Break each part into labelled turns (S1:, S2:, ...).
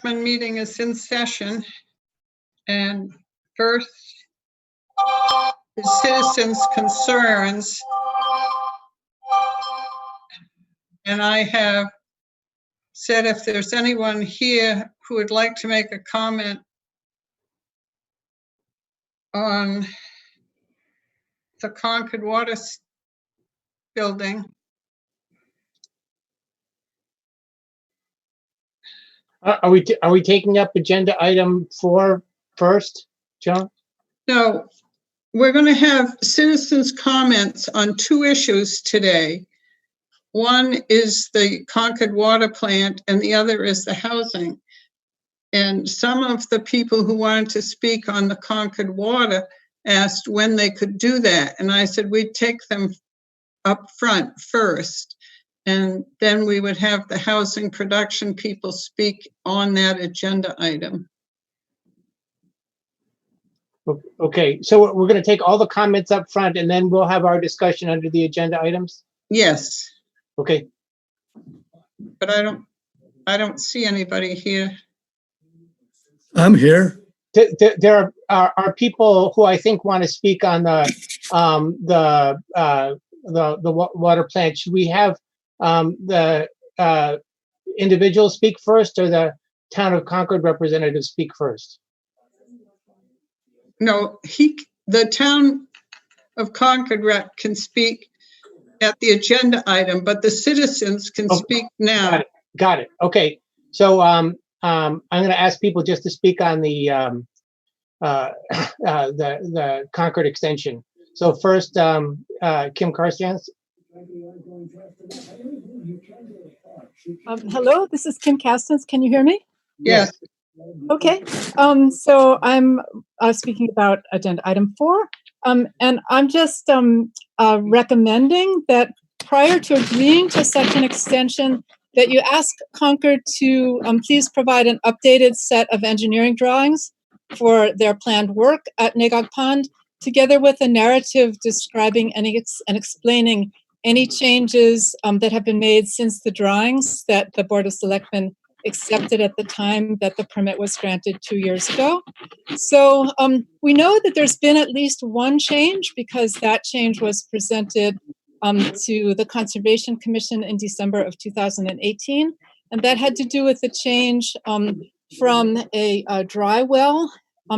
S1: Selectmen meeting is in session. And first is citizens' concerns. And I have said if there's anyone here who would like to make a comment on the Concord Water Building.
S2: Are we taking up agenda item 4 first, Joan?
S1: No, we're going to have citizens' comments on 2 issues today. One is the Concord water plant and the other is the housing. And some of the people who wanted to speak on the Concord water asked when they could do that. And I said, we'd take them up front first. And then we would have the housing production people speak on that agenda item.
S2: Okay, so we're going to take all the comments up front and then we'll have our discussion under the agenda items?
S1: Yes.
S2: Okay.
S1: But I don't see anybody here.
S3: I'm here.
S2: There are people who I think want to speak on the water plant. Should we have the individuals speak first or the Town of Concord representatives speak first?
S1: No, the Town of Concord rep can speak at the agenda item, but the citizens can speak now.
S2: Got it. Okay. So I'm going to ask people just to speak on the Concord extension. So first, Kim Carstens.
S4: Hello, this is Kim Castens. Can you hear me?
S1: Yes.
S4: Okay. So I'm speaking about agenda item 4. And I'm just recommending that prior to agreeing to such an extension, that you ask Concord to please provide an updated set of engineering drawings for their planned work at Nagog Pond, together with a narrative describing and explaining any changes that have been made since the drawings that the Board of Selectmen accepted at the time that the permit was granted 2 years ago. So we know that there's been at least one change because that change was presented to the Conservation Commission in December of 2018. And that had to do with the change from a dry well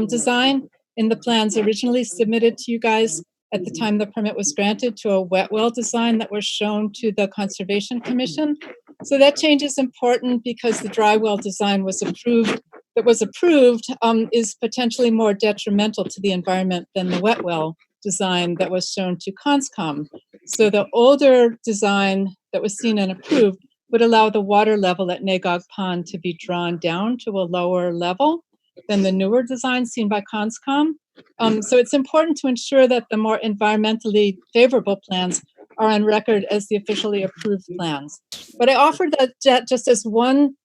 S4: design in the plans originally submitted to you guys at the time the permit was granted to a wet well design that was shown to the Conservation Commission. So that change is important because the dry well design was approved is potentially more detrimental to the environment than the wet well design that was shown to Conscom. So the older design that was seen and approved would allow the water level at Nagog Pond to be drawn down to a lower level than the newer design seen by Conscom. So it's important to ensure that the more environmentally favorable plans are on record as the officially approved plans. But I offered that just as one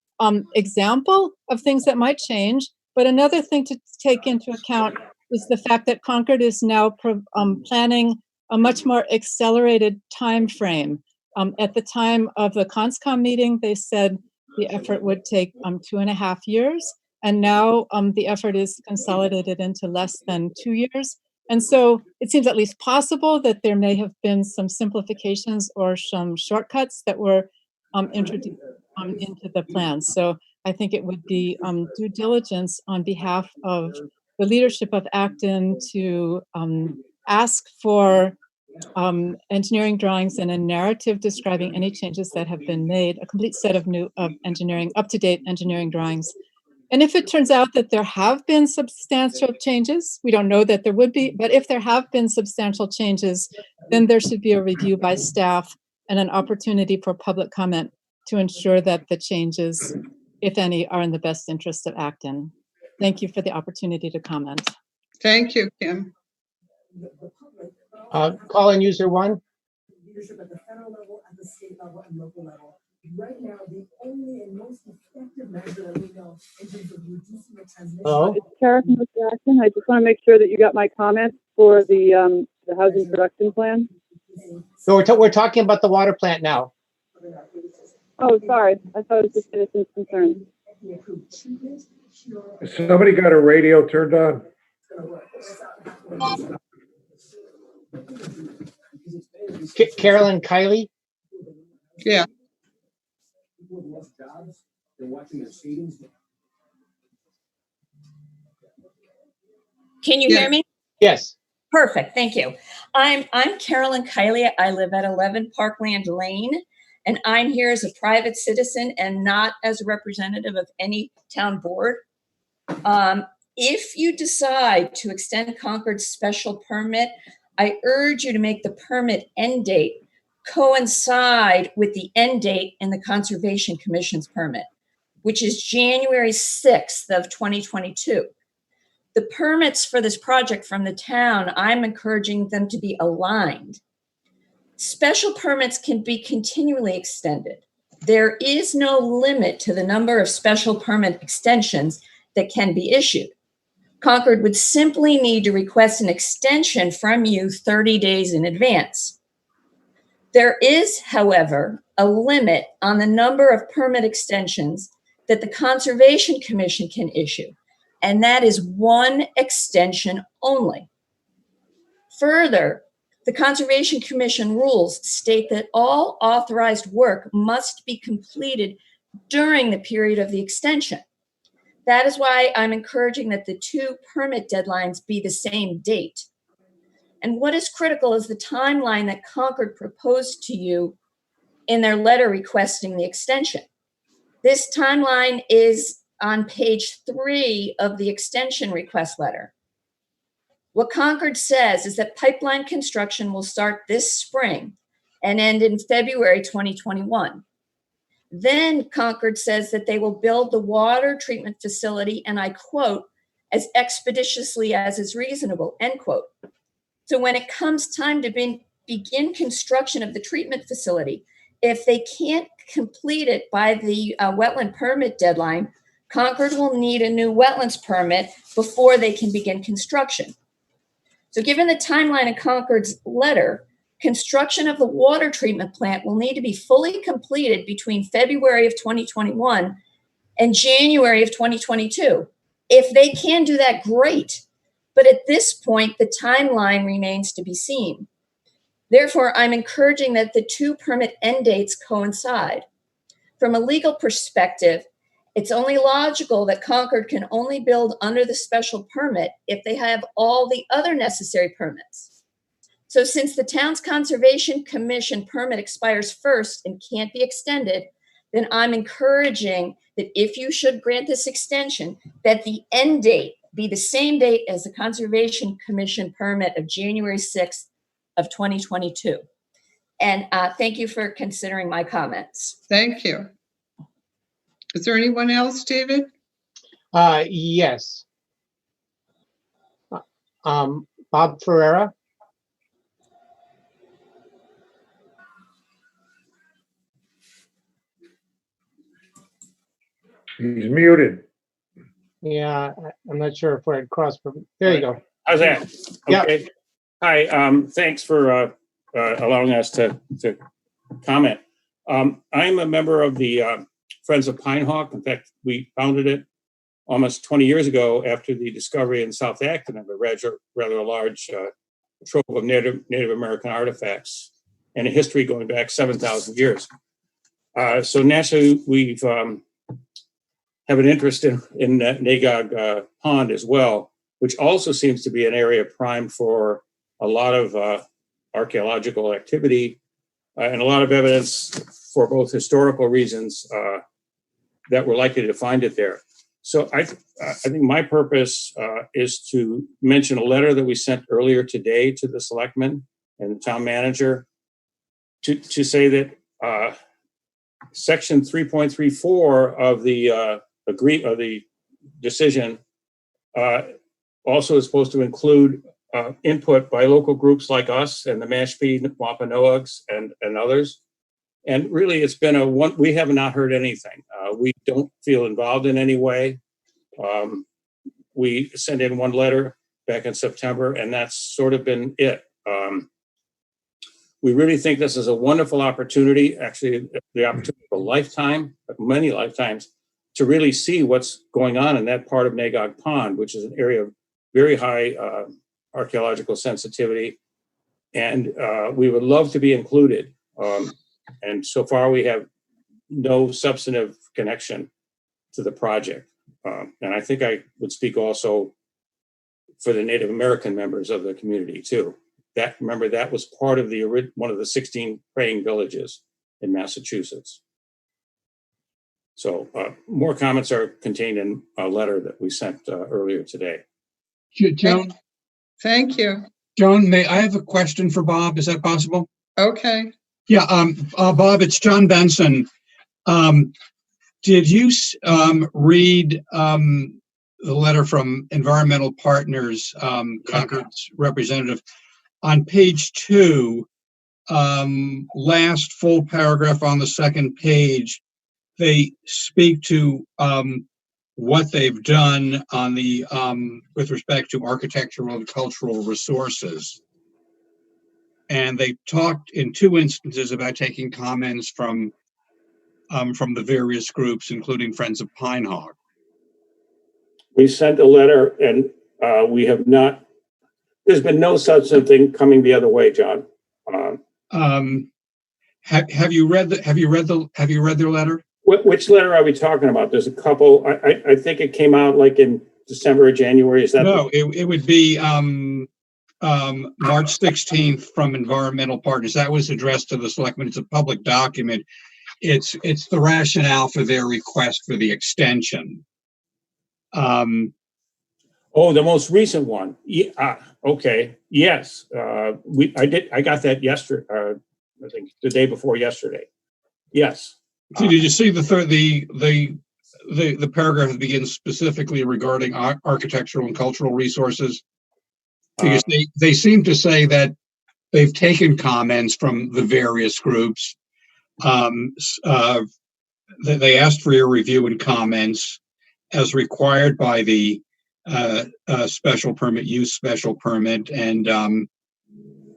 S4: example of things that might change. But another thing to take into account is the fact that Concord is now planning a much more accelerated time frame. At the time of the Conscom meeting, they said the effort would take 2.5 years. And now the effort is consolidated into less than 2 years. And so it seems at least possible that there may have been some simplifications or some shortcuts that were introduced into the plan. So I think it would be due diligence on behalf of the leadership of Acton to ask for engineering drawings and a narrative describing any changes that have been made, a complete set of new engineering, up-to-date engineering drawings. And if it turns out that there have been substantial changes, we don't know that there would be, but if there have been substantial changes, then there should be a review by staff and an opportunity for public comment to ensure that the changes, if any, are in the best interest of Acton. Thank you for the opportunity to comment.
S1: Thank you, Kim.
S2: Call-in user 1.
S5: Leadership at the federal level, at the state level, and local level. Right now, the only and most effective measure that we know in terms of reducing the transmission.
S2: Oh.
S6: It's Kara from Acton. I just want to make sure that you got my comments for the housing production plan.
S2: So we're talking about the water plant now.
S6: Oh, sorry. I thought it was just citizens' concerns.
S5: FDA-approved treatment, cure.
S7: Has somebody got a radio turned on?
S2: Carolyn Kiley?
S1: Yeah.
S8: Can you
S1: Yeah.
S8: hear me?
S2: Yes.
S8: Perfect, thank you. I'm Carolyn Kiley. I live at 11 Parkland Lane, and I'm here as a private citizen and not as a representative of any town board. If you decide to extend Concord's special permit, I urge you to make the permit end date coincide with the end date in the Conservation Commission's permit, which is January 6th of 2022. The permits for this project from the town, I'm encouraging them to be aligned. Special permits can be continually extended. There is no limit to the number of special permit extensions that can be issued. Concord would simply need to request an extension from you 30 days in advance. There is, however, a limit on the number of permit extensions that the Conservation Commission can issue, and that is one extension only. Further, the Conservation Commission rules state that all authorized work must be completed during the period of the extension. That is why I'm encouraging that the two permit deadlines be the same date. And what is critical is the timeline that Concord proposed to you in their letter requesting the extension. This timeline is on page 3 of the extension request letter. What Concord says is that pipeline construction will start this spring and end in February 2021. Then Concord says that they will build the water treatment facility, and I quote, as expeditiously as is reasonable, end quote. So when it comes time to begin construction of the treatment facility, if they can't complete it by the wetland permit deadline, Concord will need a new wetlands permit before they can begin construction. So given the timeline in Concord's letter, construction of the water treatment plant will need to be fully completed between February of 2021 and January of 2022. If they can do that, great. But at this point, the timeline remains to be seen. Therefore, I'm encouraging that the two permit end dates coincide. From a legal perspective, it's only logical that Concord can only build under the special permit if they have all the other necessary permits. So since the town's Conservation Commission permit expires first and can't be extended, then I'm encouraging that if you should grant this extension, that the end date be the same date as the Conservation Commission permit of January 6th of 2022. And thank you for considering my comments.
S1: Thank you. Is there anyone else, David?
S2: Yes. Bob Ferreira?
S7: He's muted.
S2: Yeah, I'm not sure if we're at cross. There you go.
S9: How's that?
S2: Yeah.
S9: Okay. Hi, thanks for allowing us to comment. I'm a member of the Friends of Pinehawk. In fact, we founded it almost 20 years ago after the discovery in South Acton of a rather large trove of Native American artifacts and a history going back 7,000 years. So naturally, we've have an interest in Nagog Pond as well, which also seems to be an area primed for a lot of archaeological activity and a lot of evidence for both historical reasons that we're likely to find it there. So I think my purpose is to mention a letter that we sent earlier today to the selectmen and the town manager to say that section 3.34 of the decision also is supposed to include input by local groups like us and the Mashpee, Wampanoags, and others. And really, it's been we have not heard anything. We don't feel involved in any way. We sent in one letter back in September, and that's sort of been it. We really think this is a wonderful opportunity, actually the opportunity of a lifetime, many lifetimes, to really see what's going on in that part of Nagog Pond, which is an area of very high archaeological sensitivity. And we would love to be included. And so far we have no substantive connection to the project. And I think I would speak also for the Native American members of the community too. Remember, that was part of one of the 16 praying villages in Massachusetts. So more comments are contained in a letter that we sent earlier today.
S3: Joan,
S1: Thank you.
S3: Joan, I have a question for Bob. Is that possible?
S1: Okay.
S3: Yeah, Bob, it's John Benson. Did you read the letter from Environmental Partners, Concord's representative? On page 2, last full paragraph on the second page, they speak to what they've done on the with respect to architectural and cultural resources. And they talked in 2 instances about taking comments from the various groups, including Friends of Pinehawk.
S9: We sent a letter and we have not, there's been no substantive thing coming the other way, John.
S3: Have you read their letter?
S9: Which letter are we talking about? There's a couple. I think it came out like in December or January. Is that?
S3: No, it would be March 16th from Environmental Partners. That was addressed to the selectmen. It's a public document. It's the rationale for their request for the extension.
S9: Oh, the most recent one. Yeah. Okay. Yes. I got that yesterday. I think the day before yesterday. Yes.
S3: Did you see the paragraph that begins specifically regarding architectural and cultural resources? Because they seem to say that they've taken comments from the various groups. They asked for your review and comments as required by the special permit, and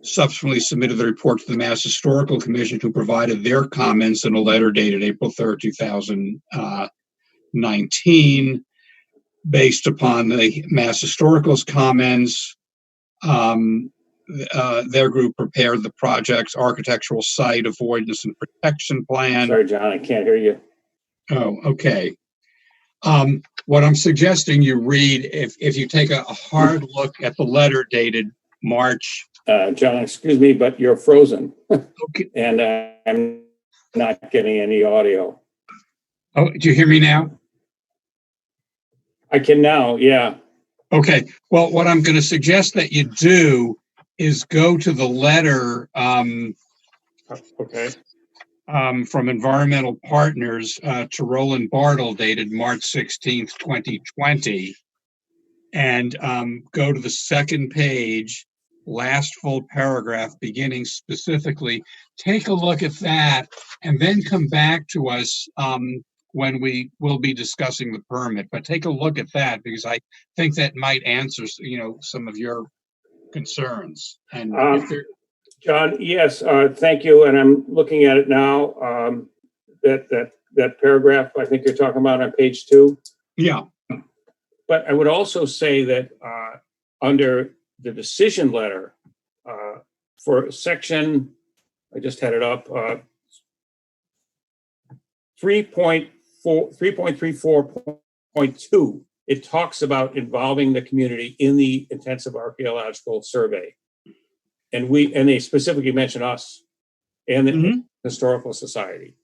S3: subsequently submitted the report to the Mass Historical Commission, who provided their comments in a letter dated April 3rd, 2019. Based upon the Mass Historical's comments, their group prepared the project's architectural site avoidance and protection plan.
S9: Sorry, John, I can't hear you.
S3: Oh, okay. What I'm suggesting you read, if you take a hard look at the letter dated March.
S9: John, excuse me, but you're frozen.
S3: Okay.
S9: And I'm not getting any audio.
S3: Oh, do you hear me now?
S9: I can now, yeah.
S3: Okay. Well, what I'm going to suggest that you do is go to the letter
S9: Okay.
S3: From Environmental Partners to Roland Bartle, dated March 16th, 2020, and go to the second page, last full paragraph, beginning specifically. Take a look at that, and then come back to us when we will be discussing the permit. But take a look at that, because I think that might answer, some of your concerns. And if there,
S9: John, yes, thank you. And I'm looking at it now. That paragraph I think you're talking about on page 2.
S3: yeah.
S9: But I would also say that under the decision letter for section, I just had it up, 3.34.2, it talks about involving the community in the intensive archaeological survey. And they specifically mention us and the Historical Society.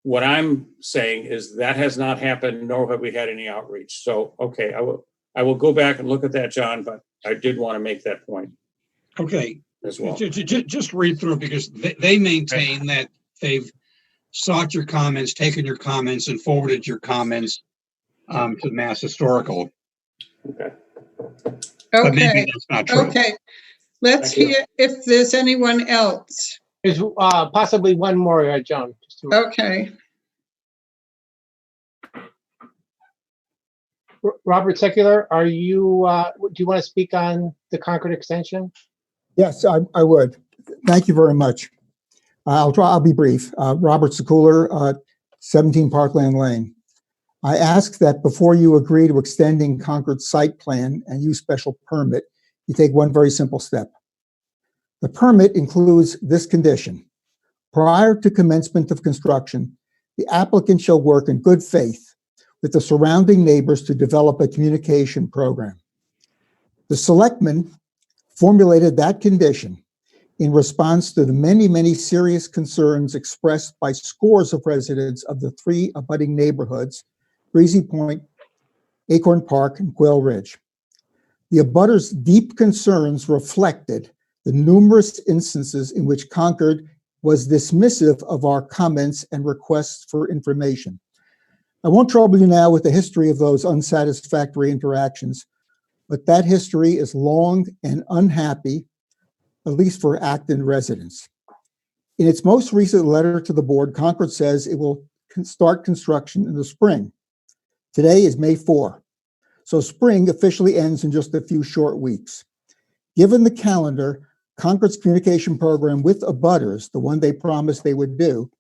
S9: What I'm saying is that has not happened, nor have we had any outreach. So, okay, I will go back and look at that, John, but I did want to make that point.
S3: Okay.
S9: As well.
S3: Just read through it, because they maintain that they've sought your comments, taken your comments, and forwarded your comments to the Mass Historical.
S9: Okay.
S3: But maybe
S1: Okay.
S3: that's not true.
S1: Okay. Let's
S9: Thank you.
S1: hear if there's anyone else.
S2: There's possibly one more, John.
S1: Okay.
S2: Robert Secular, are you? Do you want to speak on the Concord extension?
S10: Yes, I would. Thank you very much. I'll be brief. Robert Secular, 17 Parkland Lane. I ask that before you agree to extending Concord's site plan and use special permit, you take one very simple step. The permit includes this condition. Prior to commencement of construction, the applicant shall work in good faith with the surrounding neighbors to develop a communication program. The Selectmen formulated that condition in response to the many, many serious concerns expressed by scores of residents of the three abutting neighborhoods, Breezy Point, Acorn Park, and Quail Ridge. The abutters' deep concerns reflected the numerous instances in which Concord was dismissive of our comments and requests for information. I won't trouble you now with the history of those unsatisfactory interactions, but that history is long and unhappy, at least for Acton residents. In its most recent letter to the board, Concord says it will start construction in the spring. Today is May 4, so spring officially ends in just a few short weeks. Given the calendar, Concord's communication program with abutters, the one they promised they would do,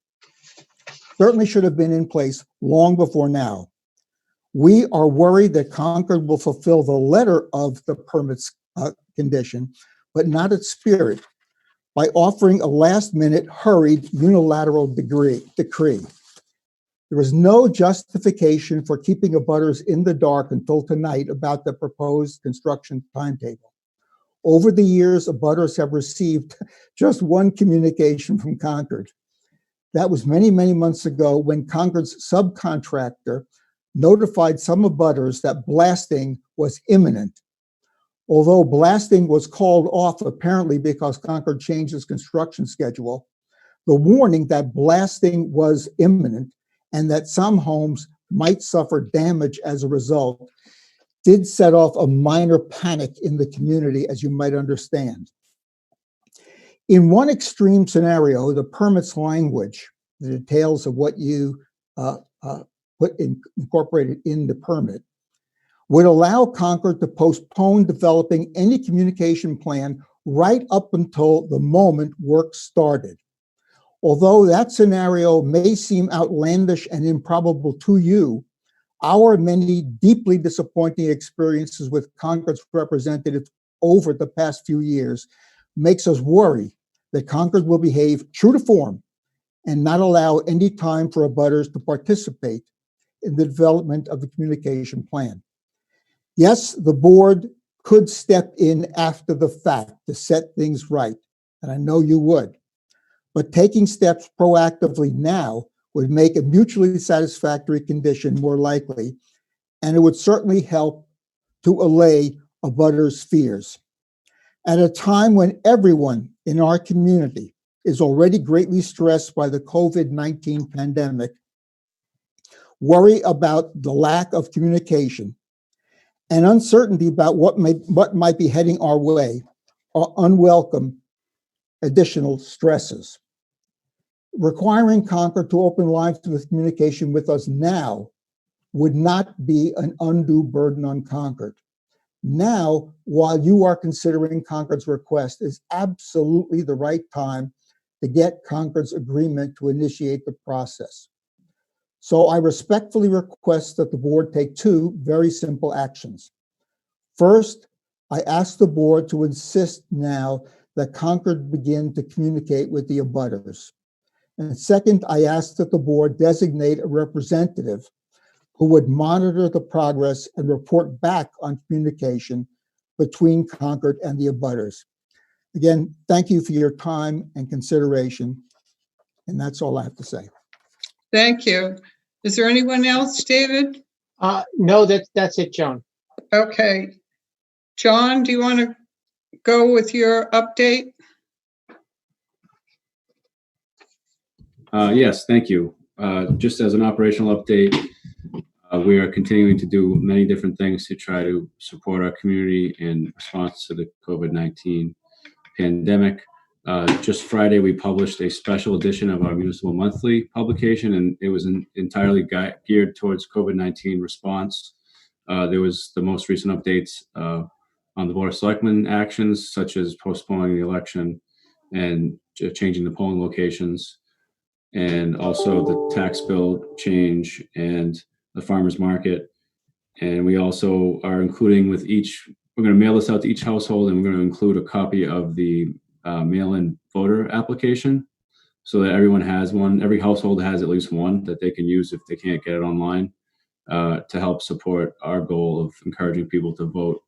S10: certainly should have been in place long before now. We are worried that Concord will fulfill the letter of the permit's condition, but not its spirit, by offering a last-minute, hurried, unilateral decree. There is no justification for keeping abutters in the dark until tonight about the proposed construction timetable. Over the years, abutters have received just one communication from Concord. That was many, many months ago when Concord's subcontractor notified some abutters that blasting was imminent. Although blasting was called off apparently because Concord changed its construction schedule, the warning that blasting was imminent and that some homes might suffer damage as a result did set off a minor panic in the community, as you might understand. In one extreme scenario, the permit's language, the details of what you incorporated in the permit, would allow Concord to postpone developing any communication plan right up until the moment work started. Although that scenario may seem outlandish and improbable to you, our many deeply disappointing experiences with Concord's representatives over the past few years makes us worry that Concord will behave true to form and not allow any time for abutters to participate in the development of the communication plan. Yes, the board could step in after the fact to set things right, and I know you would, but taking steps proactively now would make a mutually satisfactory condition more likely, and it would certainly help to allay abutters' fears. At a time when everyone in our community is already greatly stressed by the COVID-19 pandemic, worry about the lack of communication and uncertainty about what might be heading our way are unwelcome additional stresses. Requiring Concord to open lines of communication with us now would not be an undue burden on Concord. Now, while you are considering Concord's request, is absolutely the right time to get Concord's agreement to initiate the process. So I respectfully request that the board take two very simple actions. First, I ask the board to insist now that Concord begin to communicate with the abutters. And second, I ask that the board designate a representative who would monitor the progress and report back on communication between Concord and the abutters. Again, thank you for your time and consideration. And that's all I have to say.
S1: Thank you. Is there anyone else, David?
S2: No, that's it, Joan.
S1: Okay. John, do you want to go with your update?
S11: Yes, thank you. Just as an operational update, we are continuing to do many different things to try to support our community in response to the COVID-19 pandemic. Just Friday, we published a special edition of our Municipal Monthly publication, and it was entirely geared towards COVID-19 response. There was the most recent updates on the Board of Selectmen actions, such as postponing the election and changing the polling locations, and also the tax bill change and the farmer's market. And we also are including with each, we're going to mail this out to each household, and we're going to include a copy of the mail-in voter application so that everyone has one. Every household has at least one that they can use if they can't get it online, to help support our goal of encouraging people to vote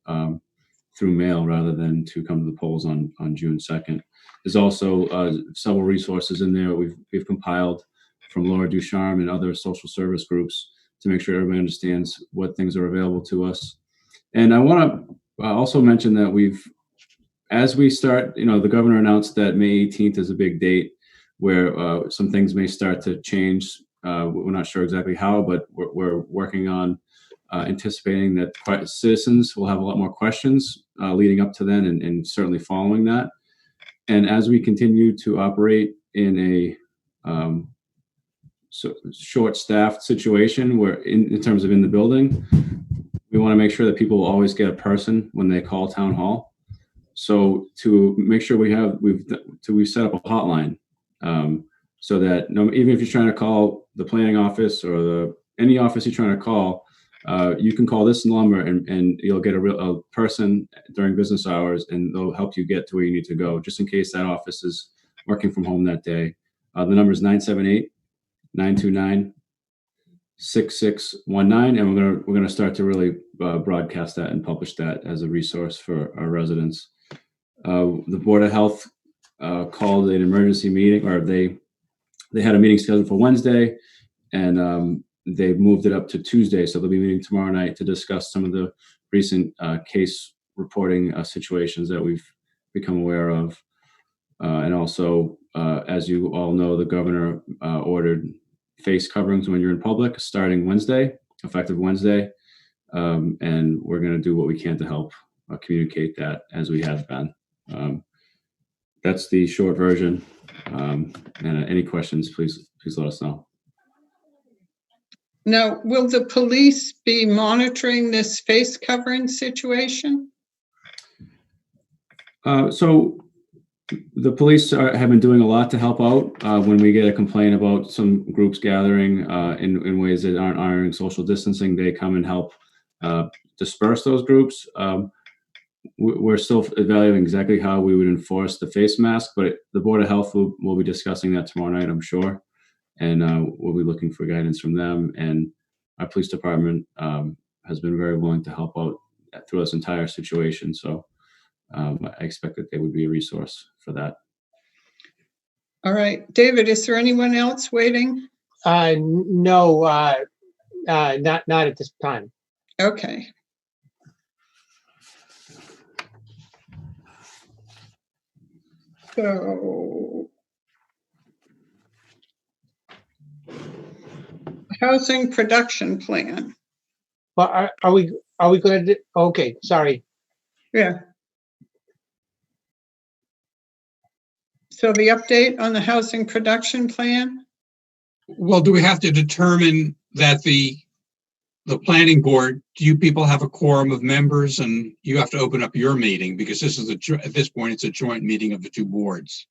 S11: through mail rather than to come to the polls on June 2nd. There's also several resources in there we've compiled from Laura Ducharme and other social service groups to make sure everybody understands what things are available to us. And I want to also mention that as we start, the governor announced that May 18th is a big date where some things may start to change. We're not sure exactly how, but we're working on anticipating that citizens will have a lot more questions leading up to then and certainly following that. And as we continue to operate in a short-staffed situation where in terms of in the building, we want to make sure that people will always get a person when they call town hall. So to make sure we've set up a hotline so that even if you're trying to call the planning office or any office you're trying to call, you can call this number and you'll get a person during business hours, and they'll help you get to where you need to go, just in case that office is working from home that day. The number is 978-929-6619, and we're gonna start to really broadcast that and publish that as a resource for our residents. The Board of Health called an emergency meeting, or they had a meeting scheduled for Wednesday, and they've moved it up to Tuesday. So they'll be meeting tomorrow night to discuss some of the recent case reporting situations that we've become aware of. And also, as you all know, the governor ordered face coverings when you're in public starting Wednesday, effective Wednesday. And we're going to do what we can to help communicate that as we have been. That's the short version. And any questions, please let us know.
S1: Now, will the police be monitoring this face covering situation?
S11: So the police have been doing a lot to help out when we get a complaint about some groups gathering in ways that aren't honoring social distancing. They come and help disperse those groups. We're still evaluating exactly how we would enforce the face mask, but the Board of Health will be discussing that tomorrow night, I'm sure. And we'll be looking for guidance from them. And our police department has been very willing to help out through this entire situation. So I expect that they would be a resource for that.
S1: All right, David, is there anyone else waiting?
S2: No, not at this time.
S1: Okay. So, housing production plan.
S2: Well, are we going to? Okay, sorry.
S1: Yeah. So the update on the housing production plan?
S3: Well, do we have to determine that the planning board, do you people have a quorum of members, and you have to open up your meeting because this is at this point, it's a joint meeting of the two boards?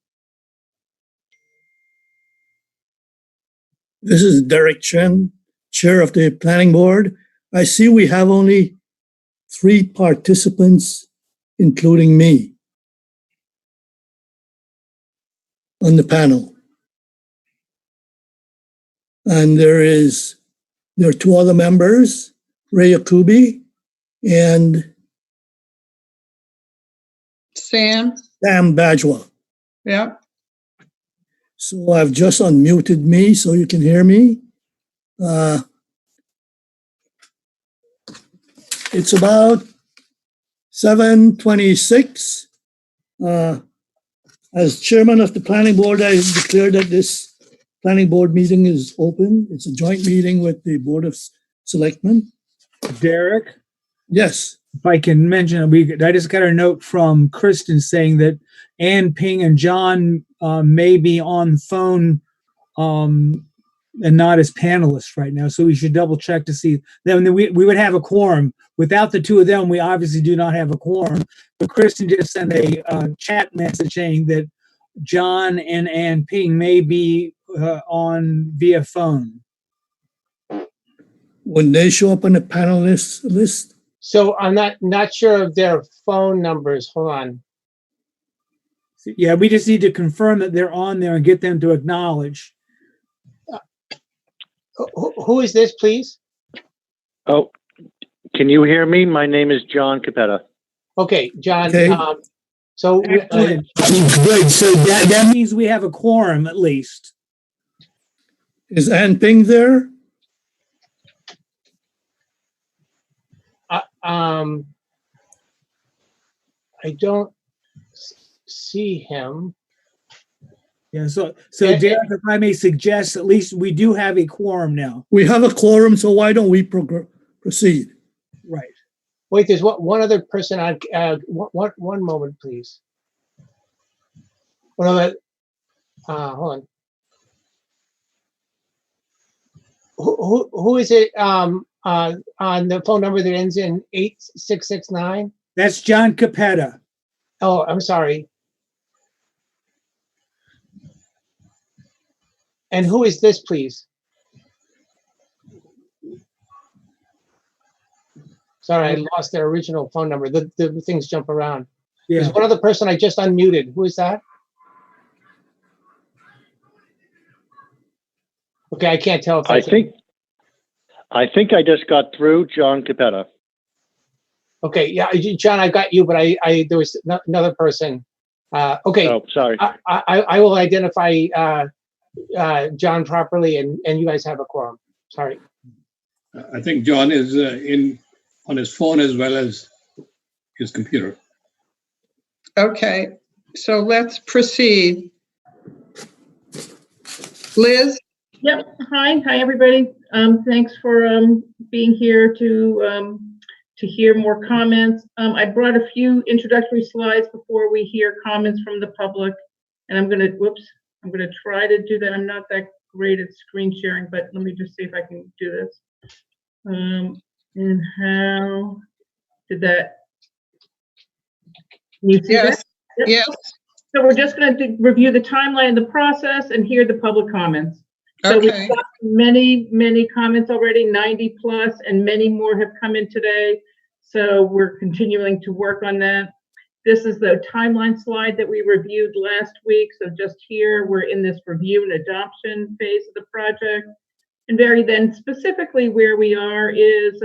S12: This is Derek Chen, Chair of the Planning Board. I see we have only 3 participants, including me, on the panel. And there are 2 other members, Ray Akubi and
S1: Sam
S12: Bajwa.
S1: Yeah.
S12: So I've just unmuted me so you can hear me. It's about 7:26. As chairman of the planning board, I declare that this planning board meeting is open. It's a joint meeting with the Board of Selectmen.
S13: Derek?
S12: Yes.
S13: If I can mention, I just got a note from Kristen saying that Ann, Ping, and John may be on phone and not as panelists right now. So we should double check to see. Then we would have a quorum. Without the 2 of them, we obviously do not have a quorum. But Kristen just sent a chat message saying that John and Ann Ping may be on via phone.
S12: When they show up on the panelist list?
S2: So I'm not sure of their phone numbers. Hold on.
S13: Yeah, we just need to confirm that they're on there and get them to acknowledge.
S2: Who is this, please?
S14: Oh, can you hear me? My name is John Capetta.
S2: Okay, John.
S12: Okay.
S2: So
S13: Excellent. Good. So that means we have a quorum at least.
S12: Is Ann Ping there?
S2: I don't see him.
S13: Yeah. So
S2: Yeah,
S13: Derek, if I may suggest, at least we do have a quorum now.
S12: We have a quorum, so why don't we proceed?
S13: Right.
S2: Wait, there's one other person on. One moment, please. One other. Hold on. Who is it? On the phone number that ends in 8669.
S13: That's John Capetta.
S2: Oh, I'm sorry. And who is this, please? Sorry, I lost their original phone number. The things jump around.
S13: Yeah.
S2: There's one other person I just unmuted. Who is that? Okay, I can't tell if
S14: I
S2: that's
S14: think I just got through John Capetta.
S2: Okay, yeah, John, I got you, but there was another person. Okay.
S14: Oh, sorry.
S2: I will identify John properly, and you guys have a quorum. Sorry.
S15: I think John is on his phone as well as his computer.
S1: Okay, so let's proceed. Liz?
S16: Yep. Hi, everybody. Thanks for being here to hear more comments. I brought a few introductory slides before we hear comments from the public, and I'm gonna try to do that. I'm not that great at screen sharing, but let me just see if I can do this. And how did that? Can you see
S1: Yes.
S16: that? Yep.
S1: Yes.
S16: So we're just going to review the timeline of the process and hear the public comments. So
S1: Okay.
S16: we've got many comments already, 90 plus, and many more have come in today. So we're continuing to work on that. This is the timeline slide that we reviewed last week. So just here, we're in this review and adoption phase of the project. And very then specifically where we are is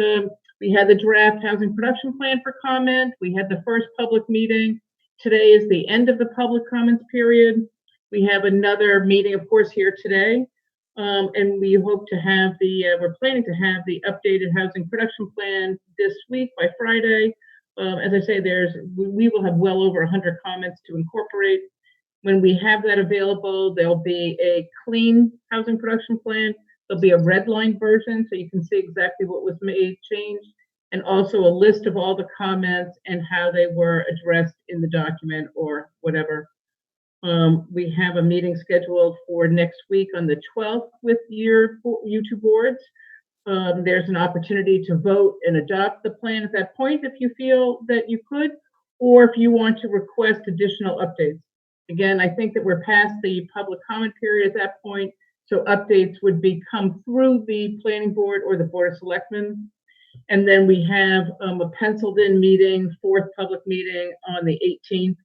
S16: we had the draft housing production plan for comment. We had the first public meeting. Today is the end of the public comments period. We have another meeting, of course, here today. And we hope to have we're planning to have the updated housing production plan this week by Friday. As I say, we will have well over 100 comments to incorporate. When we have that available, there'll be a clean housing production plan. There'll be a red line version so you can see exactly what was made, changed, and also a list of all the comments and how they were addressed in the document or whatever. We have a meeting scheduled for next week on the 12th with your YouTube boards. There's an opportunity to vote and adopt the plan at that point if you feel that you could, or if you want to request additional updates. Again, I think that we're past the public comment period at that point, so updates would come through the planning board or the Board of Selectmen. And then we have a penciled in meeting, fourth public meeting on the 18th.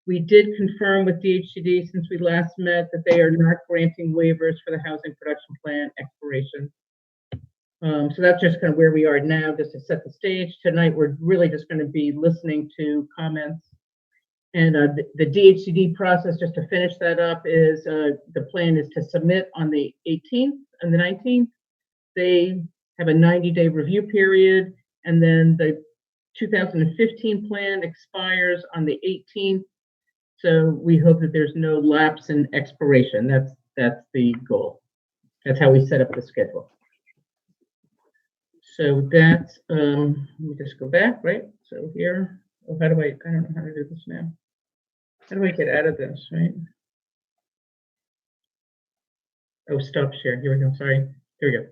S16: We did confirm with DHCD since we last met that they are not granting waivers for the housing production plan expiration. So that's just kind of where we are now, just to set the stage. Tonight, we're really just going to be listening to comments. And the DHCD process, just to finish that up, is the plan is to submit on the 18th and the 19th. They have a 90-day review period, and then the 2015 plan expires on the 18th. So we hope that there's no lapse in expiration. That's the goal. That's how we set up the schedule. So that's, let me just go back, right? So here, oh, I don't know how to do this now. How do I get out of this, right? Oh, stop share, here we go, sorry. Here we go.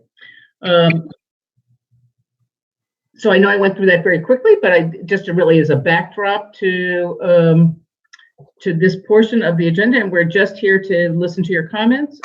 S16: So I know I went through that very quickly, but just really as a backdrop to this portion of the agenda, and we're just here to listen to your comments.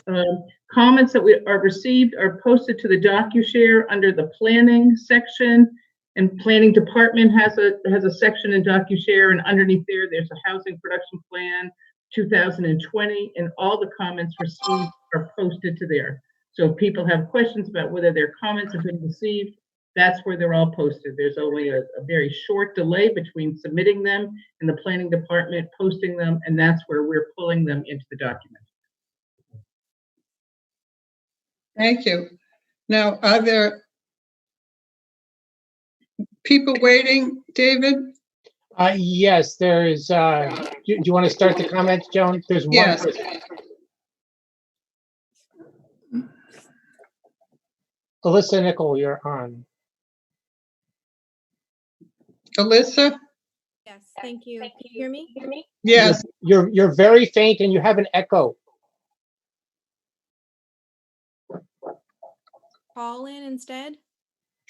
S16: Comments that are received are posted to the DocuShare under the planning section, and planning department has a section in DocuShare, and underneath there's a housing production plan 2020, and all the comments received are posted to there. So if people have questions about whether their comments have been received, that's where they're all posted. There's only a very short delay between submitting them and the planning department posting them, and that's where we're pulling them into the document.
S1: Thank you. Now, are there people waiting, David?
S2: Yes, there is. Do you want to start the comments, Joan? There's one.
S1: Yes.
S2: Alyssa Nickel, you're on.
S1: Alyssa?
S17: Yes, thank you. Can you hear me?
S1: Yes.
S2: You're very faint and you have an echo.
S17: Call in instead.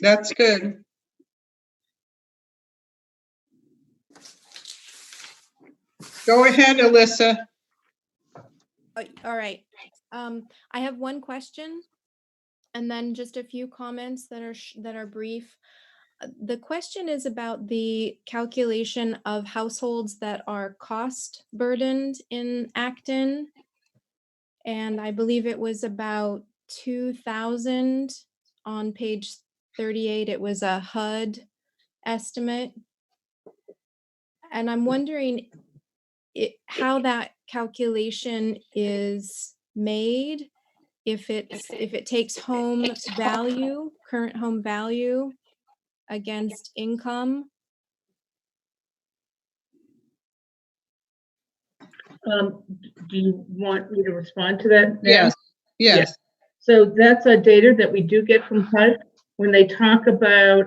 S1: That's good. Go ahead, Alyssa.
S17: All right. I have one question and then just a few comments that are brief. The question is about the calculation of households that are cost burdened in Acton. And I believe it was about 2,000 on page 38. It was a HUD estimate. And I'm wondering how that calculation is made, if it takes home value, current home value against income.
S16: Do you want me to respond to that?
S1: Yes. Yes.
S16: So that's a data that we do get from HUD. When they talk about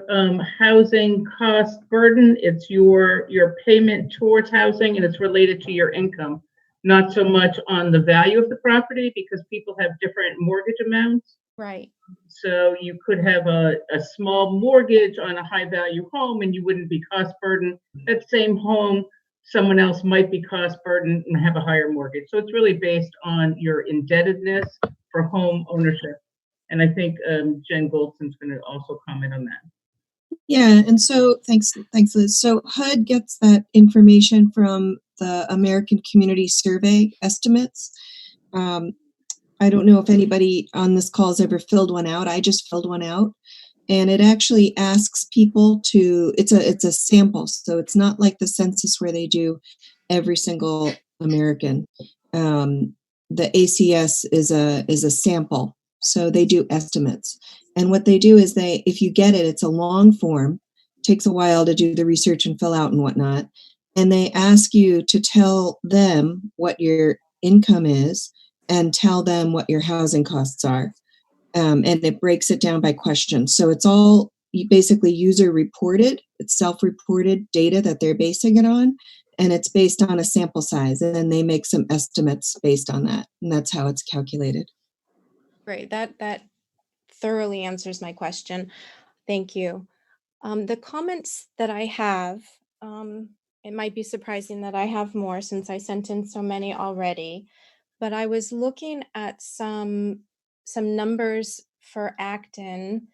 S16: housing cost burden, it's your payment towards housing, and it's related to your income, not so much on the value of the property, because people have different mortgage amounts.
S17: Right.
S16: So you could have a small mortgage on a high value home and you wouldn't be cost burdened. That same home, someone else might be cost burdened and have a higher mortgage. So it's really based on your indebtedness for home ownership. And I think Jen Goldson's going to also comment on that.
S18: Yeah, and so thanks, Liz. So HUD gets that information from the American Community Survey estimates. I don't know if anybody on this call has ever filled one out. I just filled one out, and it actually asks people to. It's a sample, so it's not like the census where they do every single American. The ACS is a sample. So they do estimates. And what they do is if you get it, it's a long form, takes a while to do the research and fill out and whatnot. And they ask you to tell them what your income is and tell them what your housing costs are. And it breaks it down by question. So it's all basically user reported, it's self-reported data that they're basing it on. And it's based on a sample size. And then they make some estimates based on that. And that's how it's calculated.
S17: Great. That thoroughly answers my question. Thank you. The comments that I have, it might be surprising that I have more since I sent in so many already, but I was looking at some numbers for Acton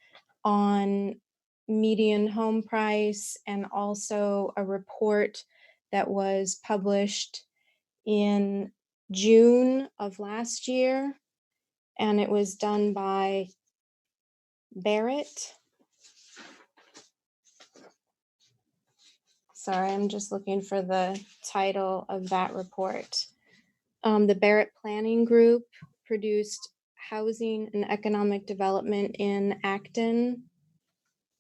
S17: on median home price and also a report that was published in June of last year. And it was done by Barrett. Sorry, I'm just looking for the title of that report. The Barrett Planning Group produced Housing and Economic Development in Acton,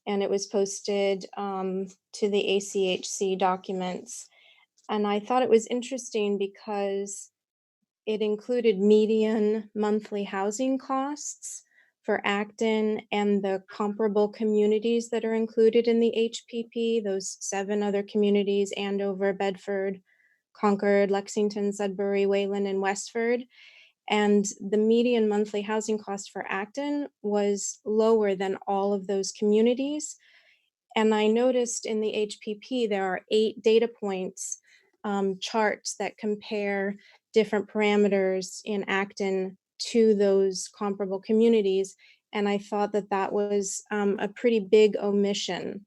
S17: and it was posted to the ACHC documents. And I thought it was interesting because it included median monthly housing costs for Acton and the comparable communities that are included in the HPP, those 7 other communities, Andover, Bedford, Concord, Lexington, Sudbury, Wayland, and Westford. And the median monthly housing cost for Acton was lower than all of those communities. And I noticed in the HPP, there are 8 data points, charts that compare different parameters in Acton to those comparable communities. And I thought that that was a pretty big omission,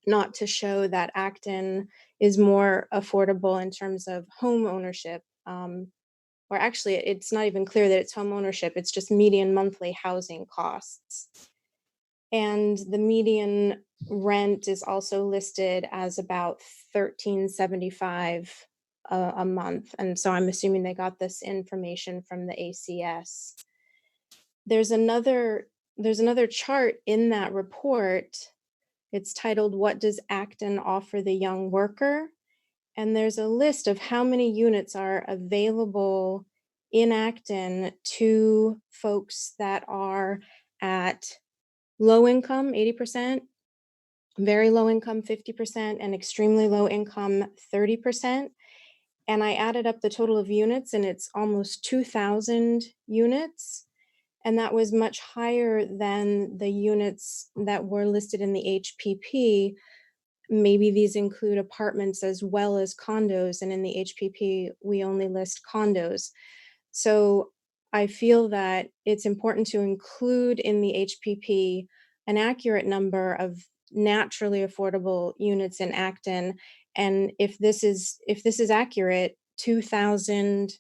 S17: not to show that Acton is more affordable in terms of home ownership. Or actually, it's not even clear that it's home ownership. It's just median monthly housing costs. And the median rent is also listed as about $13.75 a month. And so I'm assuming they got this information from the ACS. There's another chart in that report. It's titled, "What Does Acton Offer the Young Worker?" And there's a list of how many units are available in Acton to folks that are at low income, 80%, very low income, 50%, and extremely low income, 30%. And I added up the total of units, and it's almost 2,000 units. And that was much higher than the units that were listed in the HPP. Maybe these include apartments as well as condos, and in the HPP, we only list condos. So I feel that it's important to include in the HPP an accurate number of naturally affordable units in Acton. And if this is accurate, 2,000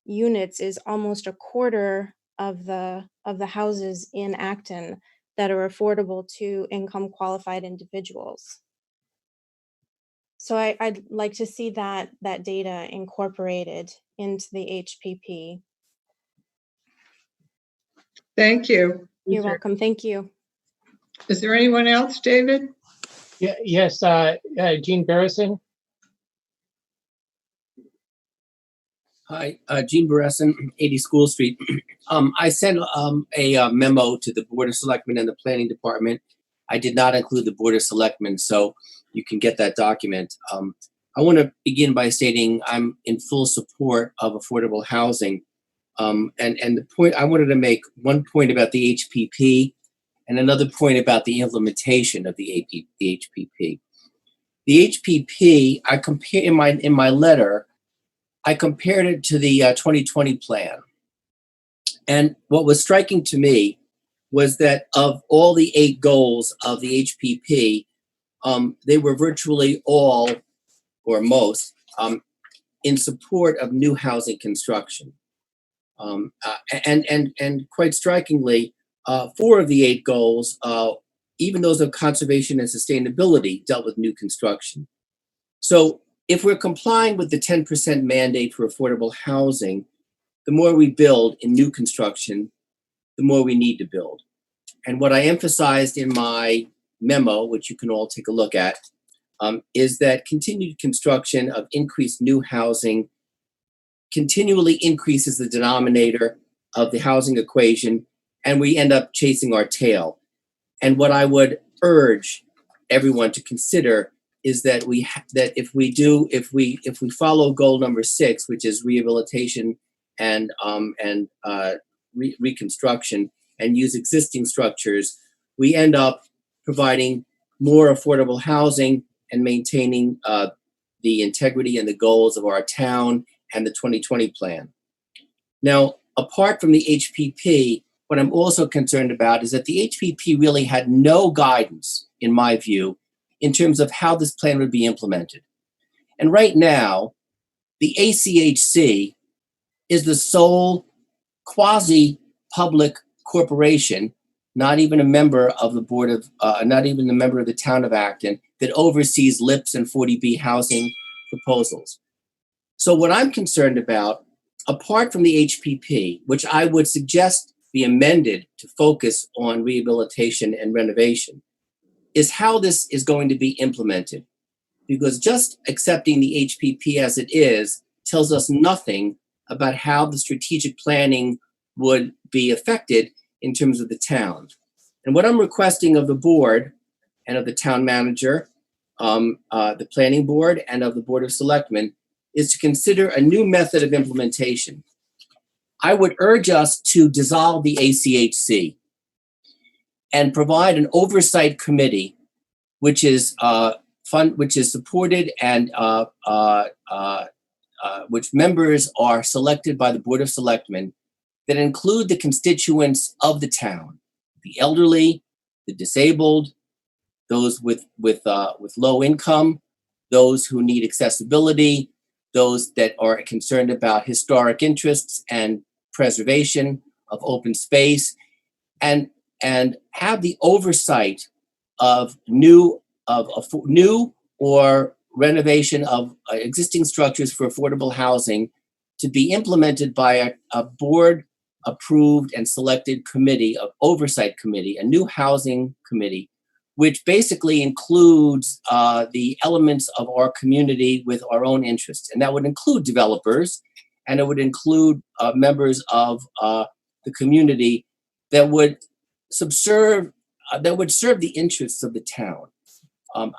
S17: units is almost a quarter of the houses in Acton that are affordable to income qualified individuals. So I'd like to see that data incorporated into the HPP.
S1: Thank you.
S17: You're welcome. Thank you.
S1: Is there anyone else, David?
S2: Yes, Gene Barrison.
S19: Hi, Gene Barrison, 80 School Street. I sent a memo to the Board of Selectmen and the Planning Department. I did not include the Board of Selectmen, so you can get that document. I want to begin by stating I'm in full support of affordable housing. And the point I wanted to make, one point about the HPP and another point about the implementation of the HPP. The HPP, I compare in my letter, I compared it to the 2020 plan. And what was striking to me was that of all the 8 goals of the HPP, they were virtually all, or most, in support of new housing construction. And quite strikingly, 4 of the 8 goals, even those of conservation and sustainability, dealt with new construction. So if we're complying with the 10% mandate for affordable housing, the more we build in new construction, the more we need to build. And what I emphasized in my memo, which you can all take a look at, is that continued construction of increased new housing continually increases the denominator of the housing equation, and we end up chasing our tail. And what I would urge everyone to consider is that if we follow goal number 6, which is rehabilitation and reconstruction, and use existing structures, we end up providing more affordable housing and maintaining the integrity and the goals of our town and the 2020 plan. Now, apart from the HPP, what I'm also concerned about is that the HPP really had no guidance, in my view, in terms of how this plan would be implemented. And right now, the ACHC is the sole quasi-public corporation, not even a member of the board of, not even a member of the Town of Acton, that oversees LIPS and 40B housing proposals. So what I'm concerned about, apart from the HPP, which I would suggest be amended to focus on rehabilitation and renovation, is how this is going to be implemented. Because just accepting the HPP as it is tells us nothing about how the strategic planning would be affected in terms of the town. And what I'm requesting of the board and of the town manager, the planning board, and of the Board of Selectmen is to consider a new method of implementation. I would urge us to dissolve the ACHC and provide an oversight committee, which is supported and which members are selected by the Board of Selectmen, that include the constituents of the town, the elderly, the disabled, those with low income, those who need accessibility, those that are concerned about historic interests and preservation of open space, and have the oversight of new or renovation of existing structures for affordable housing to be implemented by a board approved and selected committee, of oversight committee, a new housing committee, which basically includes the elements of our community with our own interests. And that would include developers, and it would include members of the community that would serve the interests of the town.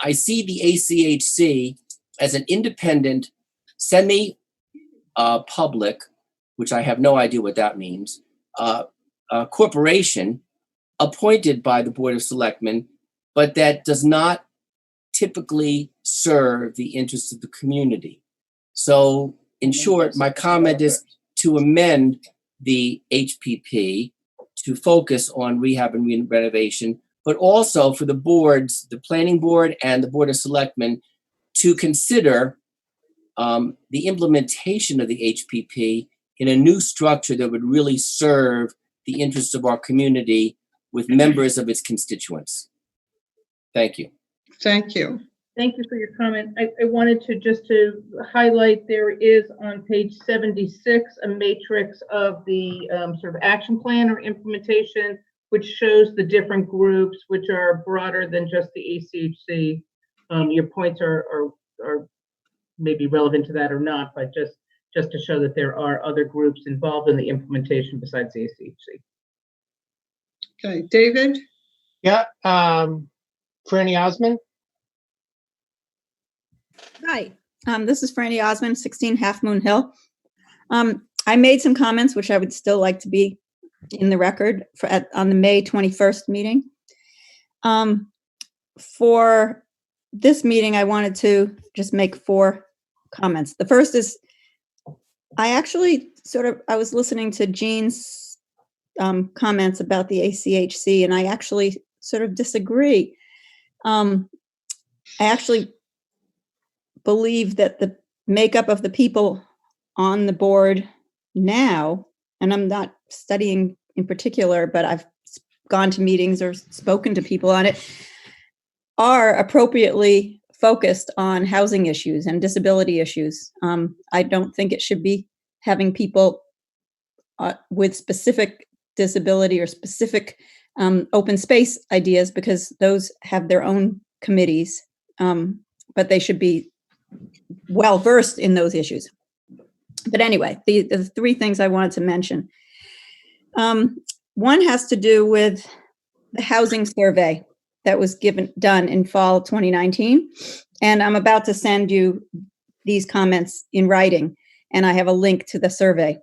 S19: I see the ACHC as an independent, semi-public, which I have no idea what that means, corporation appointed by the Board of Selectmen, but that does not typically serve the interests of the community. So in short, my comment is to amend the HPP to focus on rehab and renovation, but also for the boards, the Planning Board and the Board of Selectmen, to consider the implementation of the HPP in a new structure that would really serve the interests of our community with members of its constituents. Thank you.
S1: Thank you.
S16: Thank you for your comment. I wanted to just to highlight, there is on page 76 a matrix of the sort of action plan or implementation, which shows the different groups, which are broader than just the ACHC. Your points are maybe relevant to that or not, but just to show that there are other groups involved in the implementation besides the ACHC.
S1: Okay, David?
S2: Yeah, Franny Osmond.
S20: Hi, this is Franny Osmond, 16 Half Moon Hill. I made some comments which I would still like to be in the record on the May 21st meeting. For this meeting, I wanted to just make 4 comments. The first is, I was listening to Jean's comments about the ACHC, and I actually sort of disagree. I actually believe that the makeup of the people on the board now, and I'm not studying in particular, but I've gone to meetings or spoken to people on it, are appropriately focused on housing issues and disability issues. I don't think it should be having people with specific disability or specific open space ideas, because those have their own committees, but they should be well versed in those issues. But anyway, the 3 things I wanted to mention. One has to do with the housing survey that was done in fall 2019. And I'm about to send you these comments in writing, and I have a link to the survey.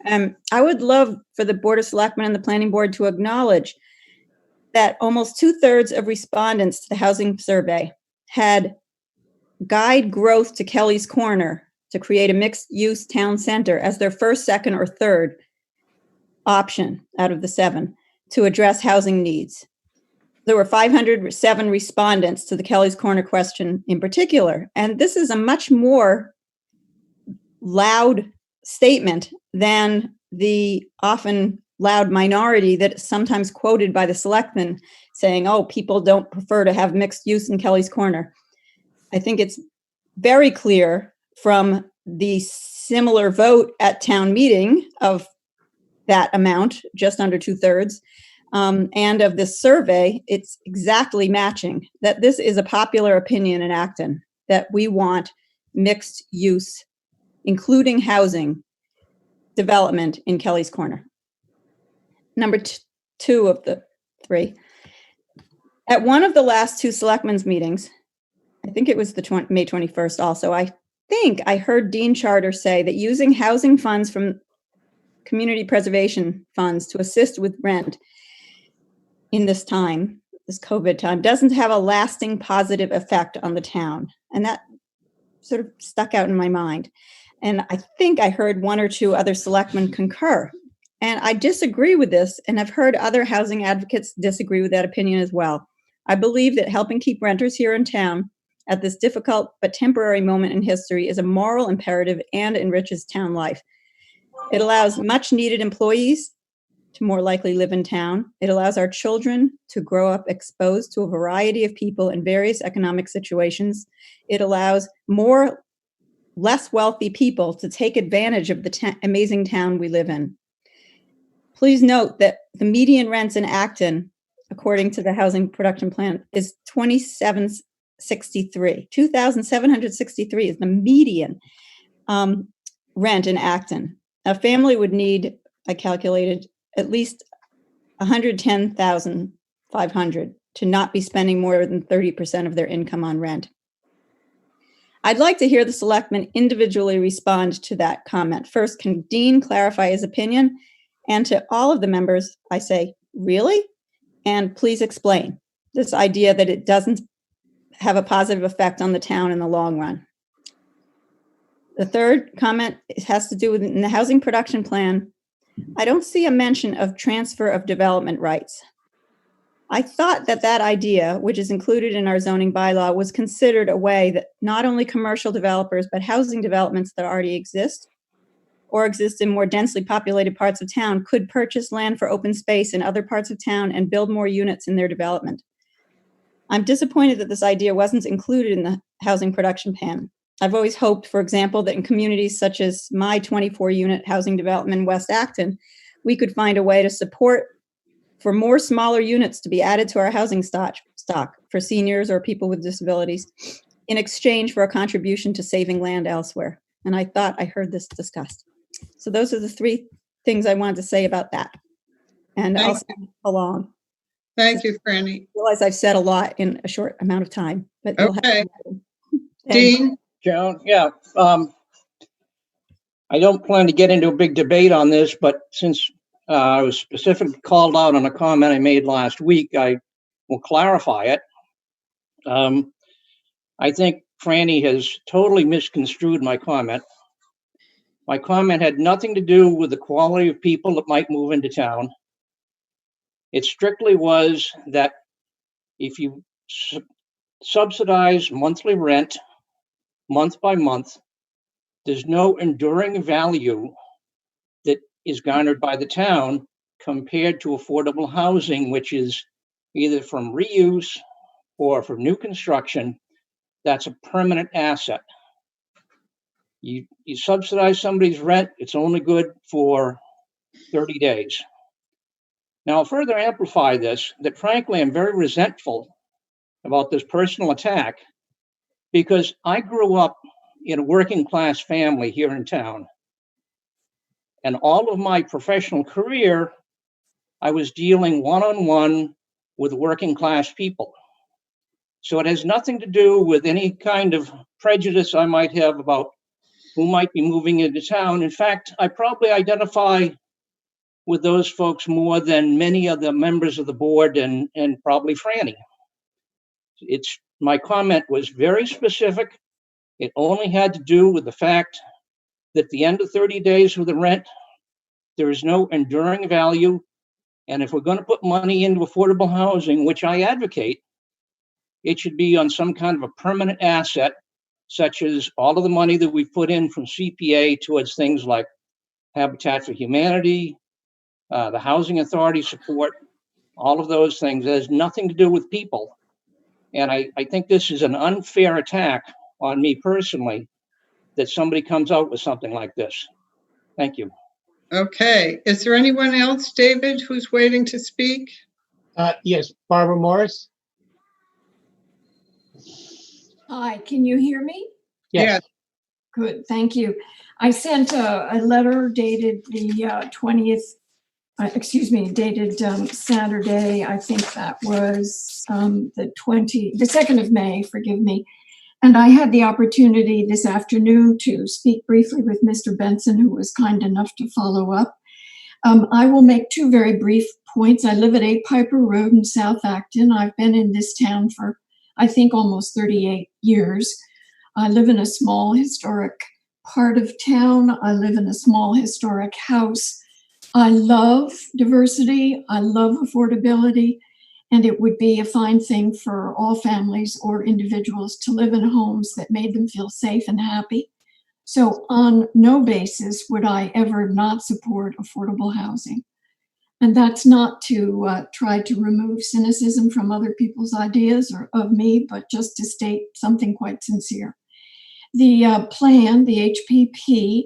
S20: I would love for the Board of Selectmen and the Planning Board to acknowledge that almost 2/3 of respondents to the housing survey had guide growth to Kelly's Corner to create a mixed-use town center as their first, second, or third option out of the 7 to address housing needs. There were 507 respondents to the Kelly's Corner question in particular, and this is a much more loud statement than the often loud minority that is sometimes quoted by the selectmen saying, oh, people don't prefer to have mixed use in Kelly's Corner. I think it's very clear from the similar vote at town meeting of that amount, just under 2/3, and of this survey, it's exactly matching that this is a popular opinion in Acton, that we want mixed use, including housing development in Kelly's Corner. Number 2 of the 3. At one of the last 2 selectmen's meetings, I think it was the May 21st also, I think I heard Dean Charter say that using housing funds from community preservation funds to assist with rent in this time, this COVID time, doesn't have a lasting positive effect on the town. And that sort of stuck out in my mind. And I think I heard 1 or 2 other selectmen concur. And I disagree with this, and I've heard other housing advocates disagree with that opinion as well. I believe that helping keep renters here in town at this difficult but temporary moment in history is a moral imperative and enriches town life. It allows much needed employees to more likely live in town. It allows our children to grow up exposed to a variety of people in various economic situations. It allows less wealthy people to take advantage of the amazing town we live in. Please note that the median rents in Acton, according to the housing production plan, is $2,763. $2,763 is the median rent in Acton. A family would need, I calculated, at least $110,500 to not be spending more than 30% of their income on rent. I'd like to hear the selectmen individually respond to that comment. First, can Dean clarify his opinion? And to all of the members, I say, really? And please explain this idea that it doesn't have a positive effect on the town in the long run. The third comment has to do with in the housing production plan. I don't see a mention of transfer of development rights. I thought that that idea, which is included in our zoning bylaw, was considered a way that not only commercial developers, but housing developments that already exist or exist in more densely populated parts of town could purchase land for open space in other parts of town and build more units in their development. I'm disappointed that this idea wasn't included in the housing production plan. I've always hoped, for example, that in communities such as my 24-unit housing development in West Acton, we could find a way to support for more smaller units to be added to our housing stock for seniors or people with disabilities in exchange for a contribution to saving land elsewhere. And I thought I heard this discussed. So those are the three things I wanted to say about that. And I'll send along.
S1: Thank you, Franny.
S20: I realize I've said a lot in a short amount of time, but
S1: okay. Dean?
S21: Joan, yeah. I don't plan to get into a big debate on this, but since I was specifically called out on a comment I made last week, I will clarify it. I think Franny has totally misconstrued my comment. My comment had nothing to do with the quality of people that might move into town. It strictly was that if you subsidize monthly rent month by month, there's no enduring value that is garnered by the town compared to affordable housing, which is either from reuse or from new construction. That's a permanent asset. You subsidize somebody's rent, it's only good for 30 days. Now, I'll further amplify this, that frankly, I'm very resentful about this personal attack because I grew up in a working class family here in town. And all of my professional career, I was dealing one-on-one with working class people. So it has nothing to do with any kind of prejudice I might have about who might be moving into town. In fact, I probably identify with those folks more than many of the members of the board and probably Franny. My comment was very specific. It only had to do with the fact that at the end of 30 days with the rent, there is no enduring value. And if we're going to put money into affordable housing, which I advocate, it should be on some kind of a permanent asset, such as all of the money that we've put in from CPA towards things like Habitat for Humanity, the Housing Authority support, all of those things. It has nothing to do with people. And I think this is an unfair attack on me personally, that somebody comes out with something like this. Thank you.
S1: Okay. Is there anyone else, David, who's waiting to speak?
S2: Yes, Barbara Morris.
S22: Hi, can you hear me?
S2: Yes.
S22: Good, thank you. I sent a letter dated the 20th, dated Saturday. I think that was the 2nd of May, forgive me. And I had the opportunity this afternoon to speak briefly with Mr. Benson, who was kind enough to follow up. I will make two very brief points. I live at 8 Piper Road in South Acton. I've been in this town for, I think, almost 38 years. I live in a small historic part of town. I live in a small historic house. I love diversity. I love affordability. And it would be a fine thing for all families or individuals to live in homes that made them feel safe and happy. So on no basis would I ever not support affordable housing. And that's not to try to remove cynicism from other people's ideas or of me, but just to state something quite sincere. The plan, the HPP,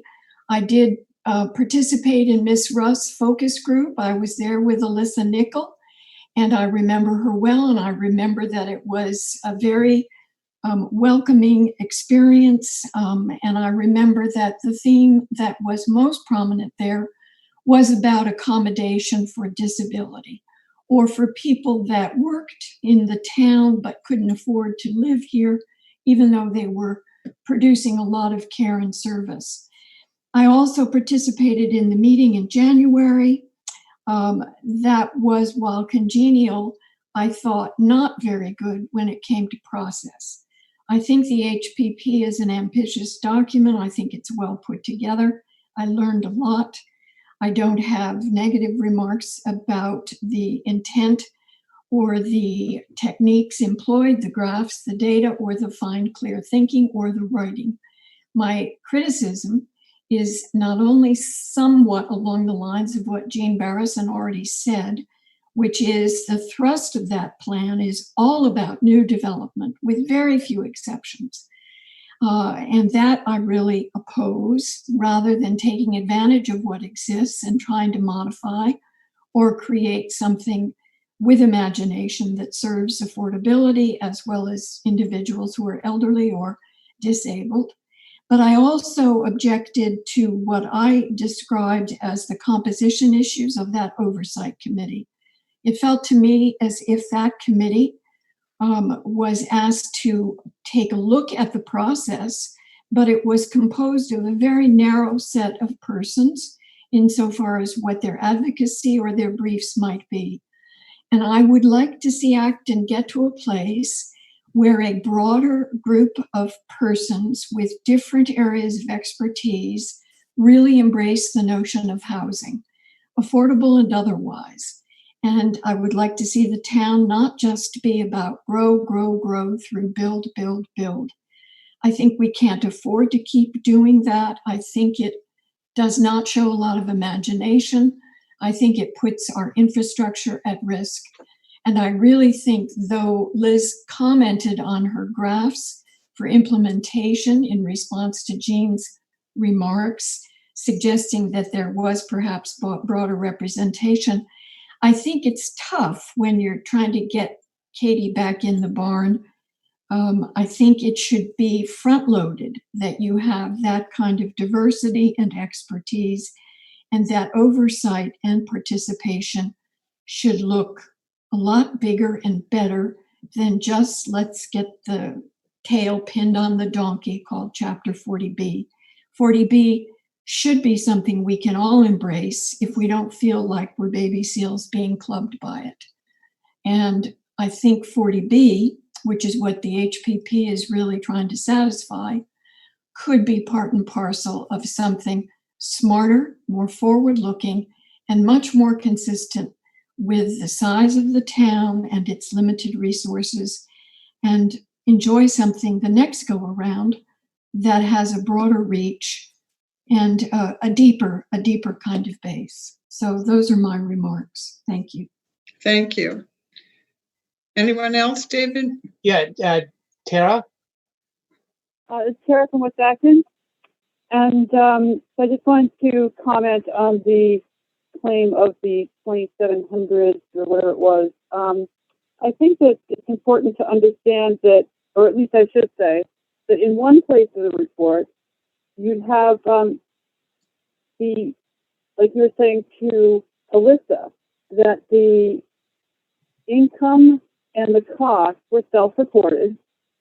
S22: I did participate in Miss Russ' focus group. I was there with Alyssa Nickel, and I remember her well, and I remember that it was a very welcoming experience. And I remember that the theme that was most prominent there was about accommodation for disability, or for people that worked in the town but couldn't afford to live here, even though they were producing a lot of care and service. I also participated in the meeting in January. That was, while congenial, I thought not very good when it came to process. I think the HPP is an ambitious document. I think it's well put together. I learned a lot. I don't have negative remarks about the intent or the techniques employed, the graphs, the data, or the fine, clear thinking, or the writing. My criticism is not only somewhat along the lines of what Jean Barrison already said, which is the thrust of that plan is all about new development with very few exceptions. And that I really oppose, rather than taking advantage of what exists and trying to modify or create something with imagination that serves affordability as well as individuals who are elderly or disabled. But I also objected to what I described as the composition issues of that oversight committee. It felt to me as if that committee was asked to take a look at the process, but it was composed of a very narrow set of persons insofar as what their advocacy or their briefs might be. And I would like to see Acton get to a place where a broader group of persons with different areas of expertise really embrace the notion of housing, affordable and otherwise. And I would like to see the town not just be about grow, grow, grow through build, build, build. I think we can't afford to keep doing that. I think it does not show a lot of imagination. I think it puts our infrastructure at risk. And I really think, though Liz commented on her graphs for implementation in response to Jean's remarks, suggesting that there was perhaps broader representation, I think it's tough when you're trying to get Katie back in the barn. I think it should be front-loaded, that you have that kind of diversity and expertise, and that oversight and participation should look a lot bigger and better than just let's get the tail pinned on the donkey called Chapter 40B. 40B should be something we can all embrace if we don't feel like we're baby seals being clubbed by it. And I think 40B, which is what the HPP is really trying to satisfy, could be part and parcel of something smarter, more forward-looking, and much more consistent with the size of the town and its limited resources, and enjoy something the next go around that has a broader reach and a deeper kind of base. So those are my remarks. Thank you.
S1: Thank you. Anyone else, David?
S2: Yeah, Tara?
S4: It's Tara from West Acton. And so I just wanted to comment on the claim of the 2,700 or whatever it was. I think that it's important to understand that, or at least I should say, that in one place of the report, you'd have the, like you were saying to Alyssa, that the income and the cost were self-reported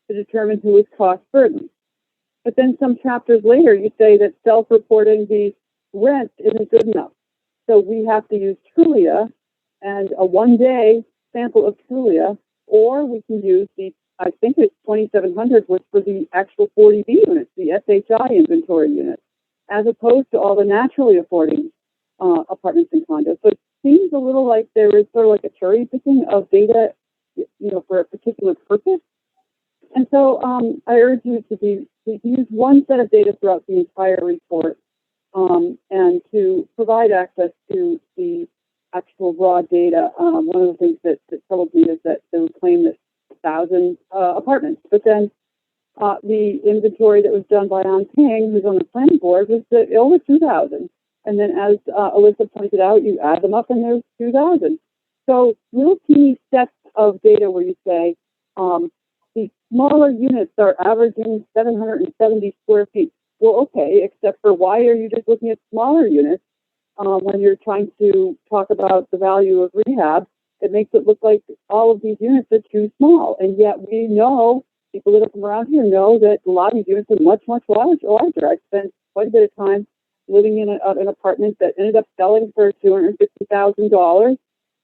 S4: to determine who was cost burdened. But then some chapters later, you say that self-reporting the rent isn't good enough. So we have to use Trulia and a one-day sample of Trulia, or we can use the, I think it's 2,700 was for the actual 40B units, the SHI inventory units, as opposed to all the naturally affording apartments and condos. So it seems a little like there is sort of like a cherry picking of data, for a particular purpose. And so I urge you to use one set of data throughout the entire report, and to provide access to the actual raw data. One of the things that troubled me is that they would claim that 1,000 apartments, but then the inventory that was done by An Ping, who's on the planning board, was over 2,000. And then, as Alyssa pointed out, you add them up and there's 2,000. So little teeny sets of data where you say the smaller units are averaging 770 square feet. Well, okay, except for why are you just looking at smaller units when you're trying to talk about the value of rehab? It makes it look like all of these units are too small. And yet we know, people that are from around here know that a lot of these units are much, much larger. I spent quite a bit of time living in an apartment that ended up selling for $250,000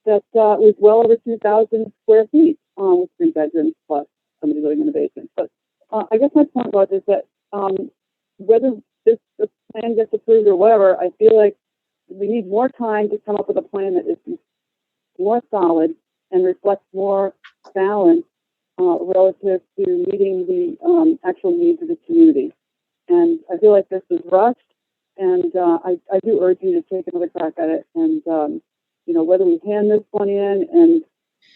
S4: that was well over 2,000 square feet with 3 bedrooms plus somebody living in the basement. But I guess my point was is that whether this plan gets approved or whatever, I feel like we need more time to come up with a plan that is more solid and reflects more balance relative to meeting the actual needs of the community. And I feel like this is rushed, and I do urge you to take another crack at it. And whether we hand this one in and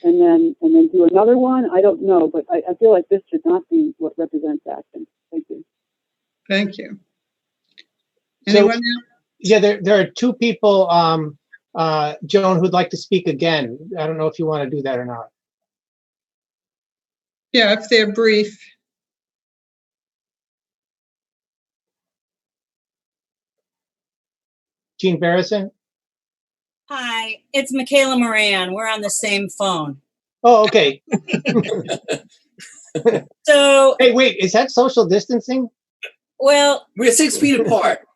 S4: then do another one, I don't know, but I feel like this should not be what represents Acton. Thank you.
S1: Thank you. Anyone else?
S2: Yeah, there are 2 people, Joan, who'd like to speak again. I don't know if you want to do that or not.
S1: Yeah, if they're brief.
S2: Jean Barrison?
S5: Hi, it's Michaela Moran. We're on the same phone.
S2: Oh, okay.
S5: So,
S2: hey, wait, is that social distancing?
S5: Well,
S19: we're 6 feet apart.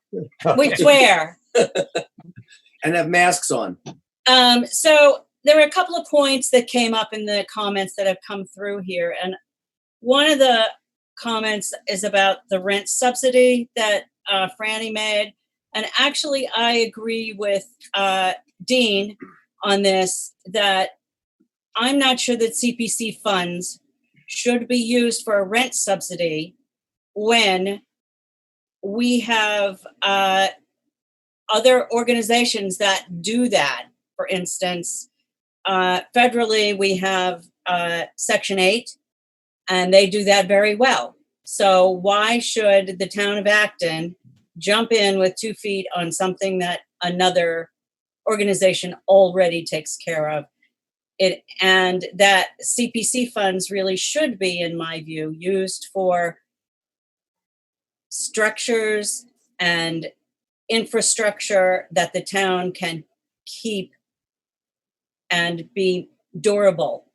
S5: We swear.
S19: And have masks on.
S5: So there were a couple of points that came up in the comments that have come through here. And one of the comments is about the rent subsidy that Franny made. And actually, I agree with Dean on this, that I'm not sure that CPC funds should be used for a rent subsidy when we have other organizations that do that. For instance, federally, we have Section 8, and they do that very well. So why should the town of Acton jump in with 2 feet on something that another organization already takes care of? And that CPC funds really should be, in my view, used for structures and infrastructure that the town can keep and be durable,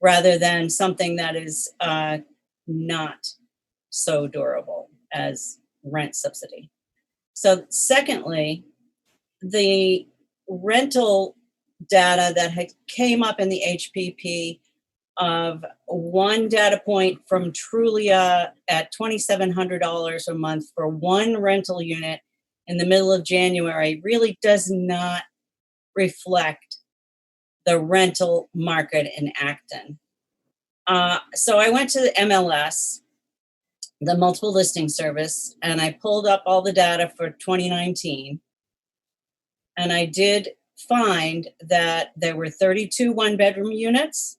S5: rather than something that is not so durable as rent subsidy. So secondly, the rental data that came up in the HPP of one data point from Trulia at $2,700 a month for one rental unit in the middle of January really does not reflect the rental market in Acton. So I went to the MLS, the multiple listing service, and I pulled up all the data for 2019. And I did find that there were 32 one-bedroom units.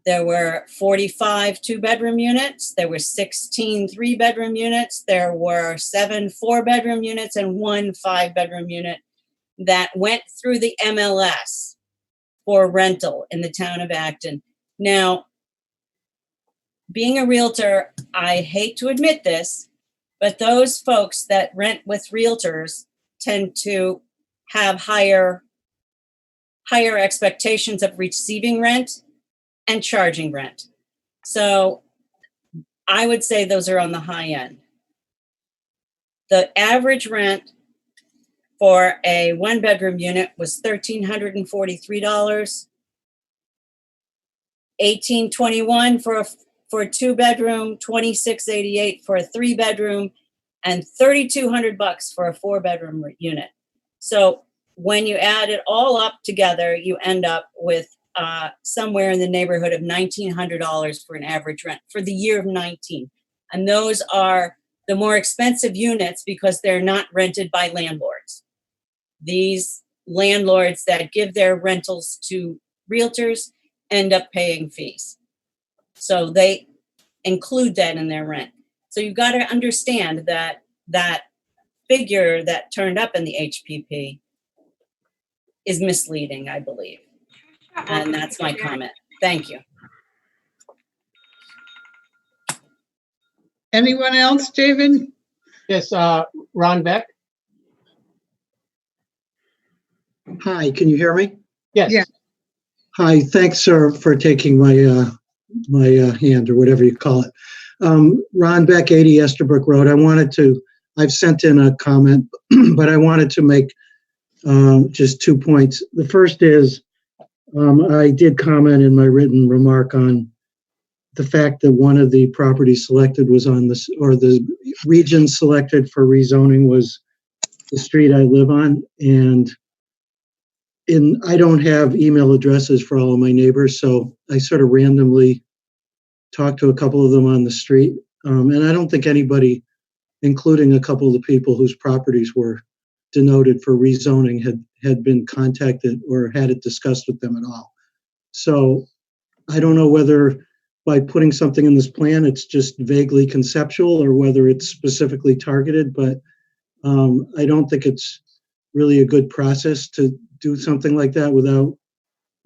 S5: There were 45 two-bedroom units. There were 16 three-bedroom units. There were 7 four-bedroom units and 1 5-bedroom unit that went through the MLS for rental in the town of Acton. Now, being a realtor, I hate to admit this, but those folks that rent with realtors tend to have higher expectations of receiving rent and charging rent. So I would say those are on the high end. The average rent for a one-bedroom unit was $1,343, $1,821 for a two-bedroom, $2,688 for a three-bedroom, and $3,200 for a four-bedroom unit. So when you add it all up together, you end up with somewhere in the neighborhood of $1,900 for an average rent for the year of 19. And those are the more expensive units because they're not rented by landlords. These landlords that give their rentals to realtors end up paying fees. So they include that in their rent. So you've got to understand that that figure that turned up in the HPP is misleading, I believe. And that's my comment. Thank you.
S1: Anyone else, David?
S2: Yes, Ron Beck?
S6: Hi, can you hear me?
S2: Yes.
S1: Yeah.
S6: Hi, thanks, sir, for taking my hand, or whatever you call it. Ron Beck, 80 Estabrook Road. I've sent in a comment, but I wanted to make just 2 points. The first is, I did comment in my written remark on the fact that one of the properties selected was on this, or the region selected for rezoning was the street I live on. And I don't have email addresses for all of my neighbors, so I sort of randomly talked to a couple of them on the street. And I don't think anybody, including a couple of the people whose properties were denoted for rezoning, had been contacted or had it discussed with them at all. So I don't know whether by putting something in this plan, it's just vaguely conceptual or whether it's specifically targeted, but I don't think it's really a good process to do something like that without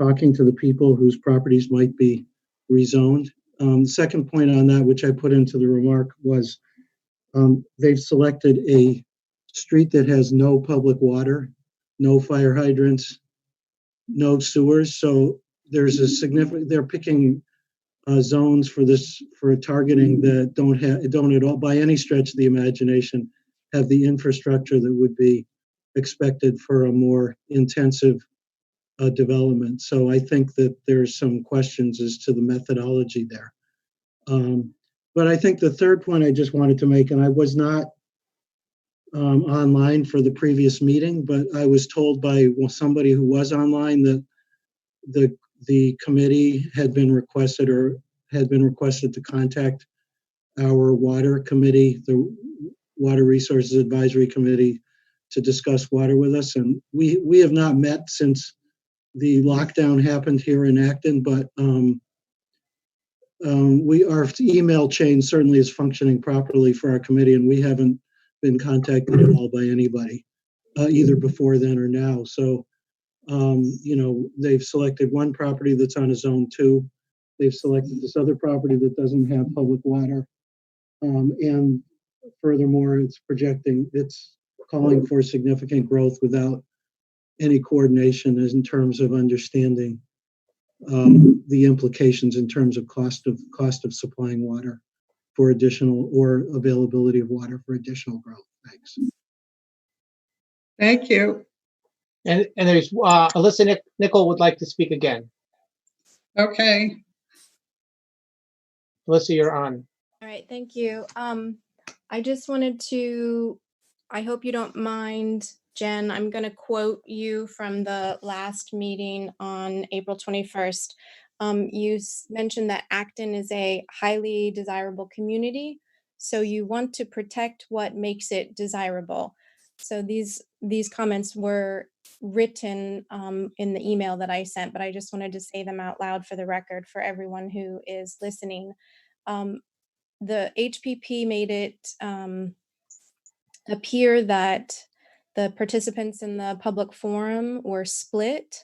S6: talking to the people whose properties might be rezoned. The second point on that, which I put into the remark, was they've selected a street that has no public water, no fire hydrants, no sewers. So there's a significant, they're picking zones for this, for targeting that don't at all, by any stretch of the imagination, have the infrastructure that would be expected for a more intensive development. So I think that there's some questions as to the methodology there. But I think the third point I just wanted to make, and I was not online for the previous meeting, but I was told by somebody who was online that the committee had been requested to contact our water committee, the Water Resources Advisory Committee, to discuss water with us. And we have not met since the lockdown happened here in Acton, but our email chain certainly is functioning properly for our committee, and we haven't been contacted at all by anybody, either before then or now. So, they've selected one property that's on a zone 2. They've selected this other property that doesn't have public water. And furthermore, it's calling for significant growth without any coordination in terms of understanding the implications in terms of cost of supplying water for additional, or availability of water for additional growth. Thanks.
S1: Thank you.
S2: And there's Alyssa Nickel would like to speak again.
S1: Okay.
S2: Alyssa, you're on.
S17: All right, thank you. I just wanted to, I hope you don't mind, Jen, I'm going to quote you from the last meeting on April 21st. You mentioned that Acton is a highly desirable community, so you want to protect what makes it desirable. So these comments were written in the email that I sent, but I just wanted to say them out loud for the record for everyone who is listening. The HPP made it appear that the participants in the public forum were split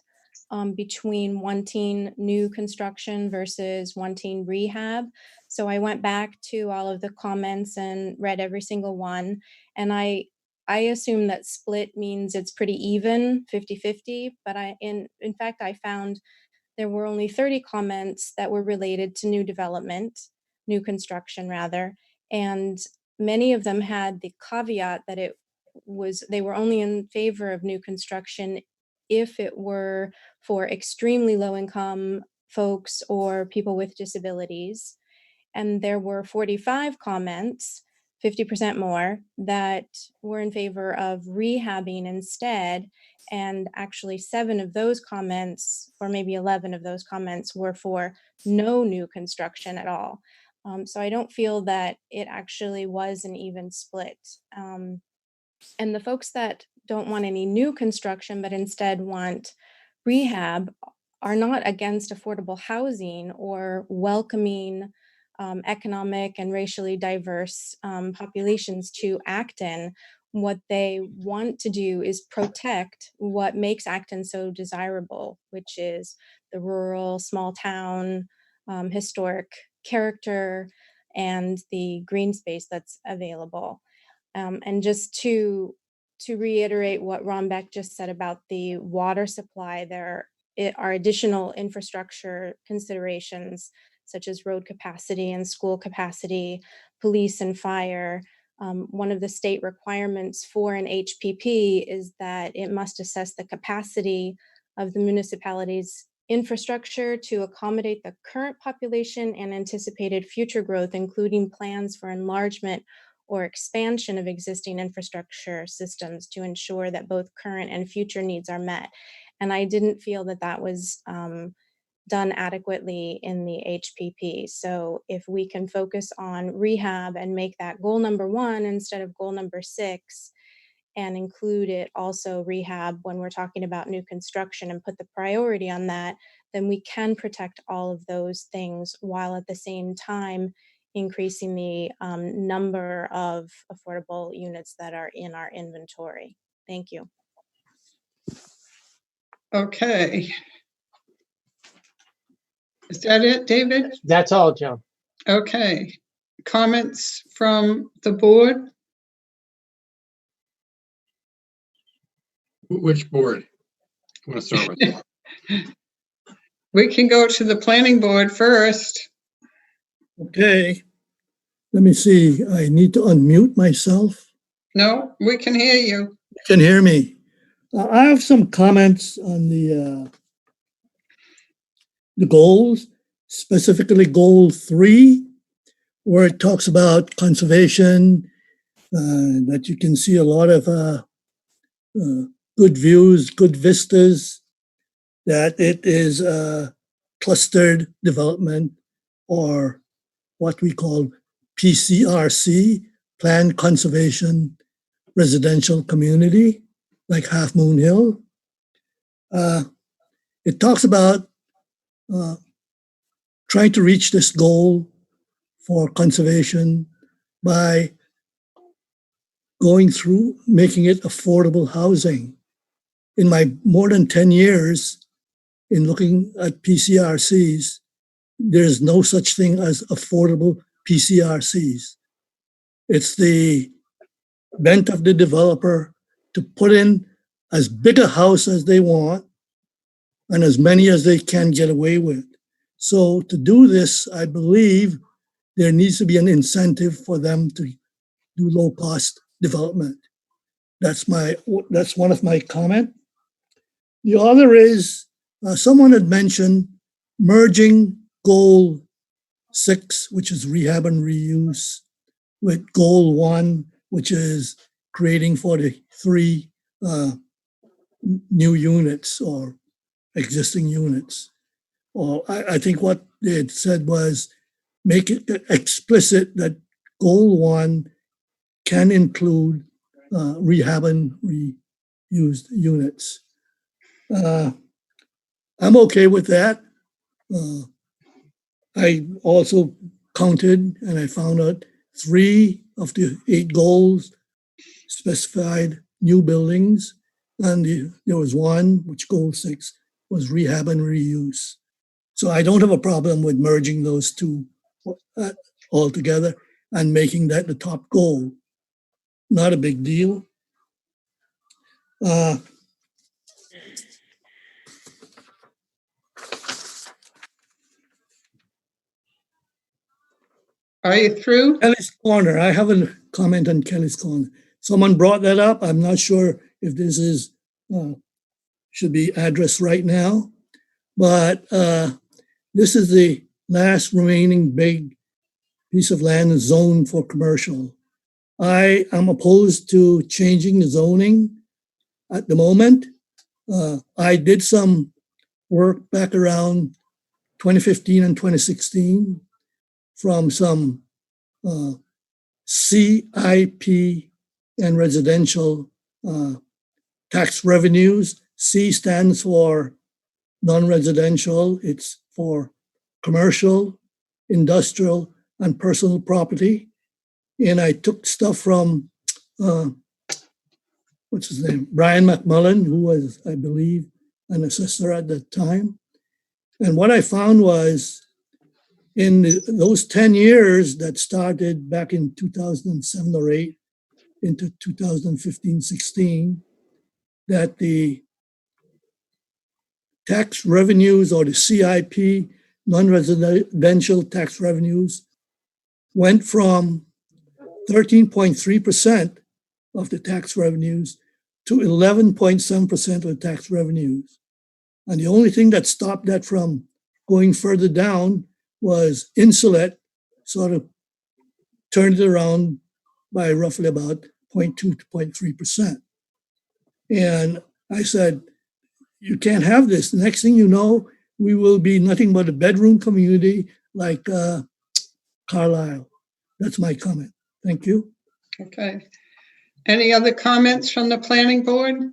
S17: between wanting new construction versus wanting rehab. So I went back to all of the comments and read every single one. And I assume that split means it's pretty even, 50-50, but in fact, I found there were only 30 comments that were related to new development, new construction rather, and many of them had the caveat that they were only in favor of new construction if it were for extremely low income folks or people with disabilities. And there were 45 comments, 50% more, that were in favor of rehabbing instead. And actually 7 of those comments, or maybe 11 of those comments, were for no new construction at all. So I don't feel that it actually was an even split. And the folks that don't want any new construction, but instead want rehab, are not against affordable housing or welcoming economic and racially diverse populations to Acton. What they want to do is protect what makes Acton so desirable, which is the rural, small town, historic character, and the green space that's available. And just to reiterate what Ron Beck just said about the water supply, there are additional infrastructure considerations such as road capacity and school capacity, police and fire. One of the state requirements for an HPP is that it must assess the capacity of the municipality's infrastructure to accommodate the current population and anticipated future growth, including plans for enlargement or expansion of existing infrastructure systems to ensure that both current and future needs are met. And I didn't feel that that was done adequately in the HPP. So if we can focus on rehab and make that goal number 1 instead of goal number 6, and include it also rehab when we're talking about new construction and put the priority on that, then we can protect all of those things while at the same time increasing the number of affordable units that are in our inventory. Thank you.
S1: Okay. Is that it, David?
S2: That's all, Joan.
S1: Okay. Comments from the board?
S3: Which board? I want to start with.
S1: We can go to the planning board first.
S12: Okay. Let me see. I need to unmute myself.
S1: No, we can hear you.
S12: You can hear me. I have some comments on the goals, specifically goal 3, where it talks about conservation, that you can see a lot of good views, good vistas, that it is clustered development, or what we call PCRC, Planned Conservation Residential Community, like Half Moon Hill. It talks about trying to reach this goal for conservation by going through making it affordable housing. In my more than 10 years in looking at PCRCs, there's no such thing as affordable PCRCs. It's the bent of the developer to put in as big a house as they want and as many as they can get away with. So to do this, I believe there needs to be an incentive for them to do low-cost development. That's one of my comments. The other is, someone had mentioned merging goal 6, which is rehab and reuse, with goal 1, which is creating 43 new units or existing units. Or I think what they had said was make it explicit that goal 1 can include rehab and reused units. I'm okay with that. I also counted and I found out 3 of the 8 goals specified new buildings, and there was one, which goal 6 was rehab and reuse. So I don't have a problem with merging those 2 all together and making that the top goal. Not a big deal.
S1: Are you through?
S12: Kelly's Corner. I have a comment on Kelly's Corner. Someone brought that up. I'm not sure if this is should be addressed right now, but this is the last remaining big piece of land zoned for commercial. I am opposed to changing the zoning at the moment. I did some work back around 2015 and 2016 from some CIP and residential tax revenues. C stands for non-residential. It's for commercial, industrial, and personal property. And I took stuff from, what's his name? Brian McMullen, who was, I believe, an assessor at that time. And what I found was in those 10 years that started back in 2007 or 8 into 2015, 16, that the tax revenues or the CIP, non-residential tax revenues, went from 13.3% of the tax revenues to 11.7% of the tax revenues. And the only thing that stopped that from going further down was Insulet sort of turned it around by roughly about 0.2 to 0.3%. And I said, you can't have this. The next thing you know, we will be nothing but a bedroom community like Carlisle. That's my comment. Thank you.
S1: Okay. Any other comments from the planning board?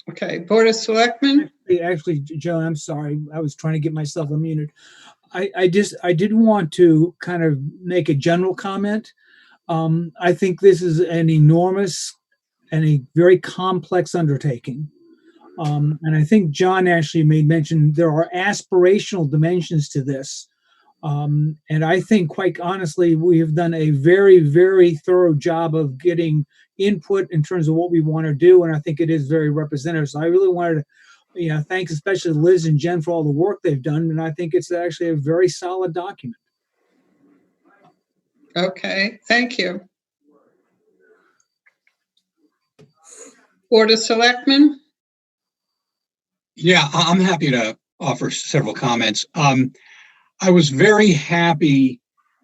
S1: Okay, Board of Selectmen?
S13: Actually, Joe, I'm sorry. I was trying to get myself unmuted. I did want to kind of make a general comment. I think this is an enormous and a very complex undertaking. And I think John actually made mention there are aspirational dimensions to this. And I think, quite honestly, we have done a very, very thorough job of getting input in terms of what we want to do. And I think it is very representative. So I really wanted to, thanks especially Liz and Jen for all the work they've done. And I think it's actually a very solid document.
S1: Okay, thank you. Board of Selectmen?
S3: Yeah, I'm happy to offer several comments. I was very happy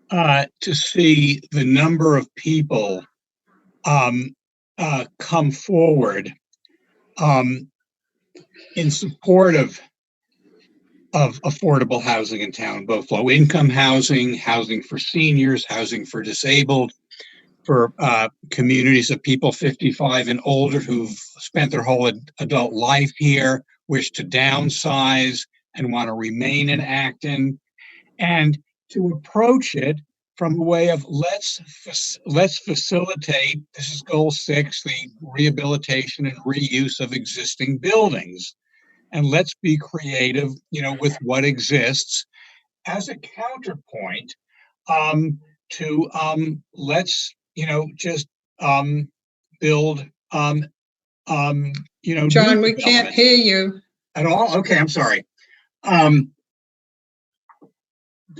S3: to see the number of people come forward in support of affordable housing in town, both low-income housing, housing for seniors, housing for disabled, for communities of people 55 and older who've spent their whole adult life here, wish to downsize and want to remain in Acton, and to approach it from a way of let's facilitate, this is goal 6, the rehabilitation and reuse of existing buildings. And let's be creative, with what exists as a counterpoint to let's, just build,
S1: John, we can't hear you.
S3: At all? Okay, I'm sorry.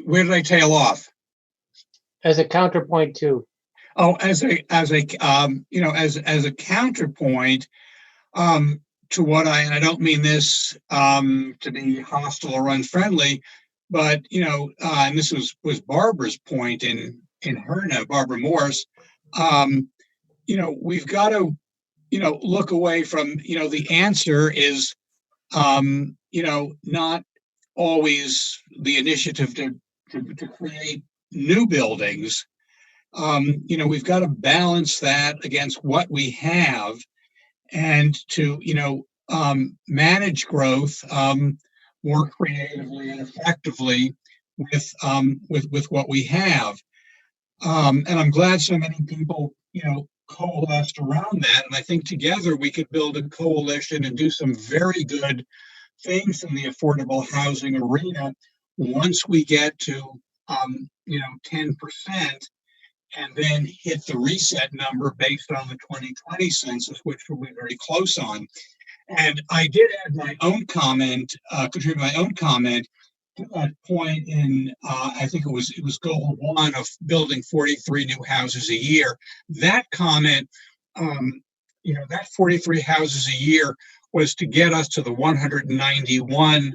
S3: Where did I tail off?
S2: As a counterpoint to.
S3: Oh, as a counterpoint to what and I don't mean this to be hostile or unfriendly, but and this was Barbara's point in her Barbara Morse. We've got to look away from the answer is not always the initiative to create new buildings. We've got to balance that against what we have and to, manage growth more creatively and effectively with what we have. And I'm glad so many people, coalesced around that. And I think together we could build a coalition and do some very good things in the affordable housing arena once we get to 10% and then hit the reset number based on the 2020 census, which we'll be very close on. And I did add my own comment, contribute my own comment to that point in, I think it was goal 1 of building 43 new houses a year. That comment, that 43 houses a year was to get us to the 191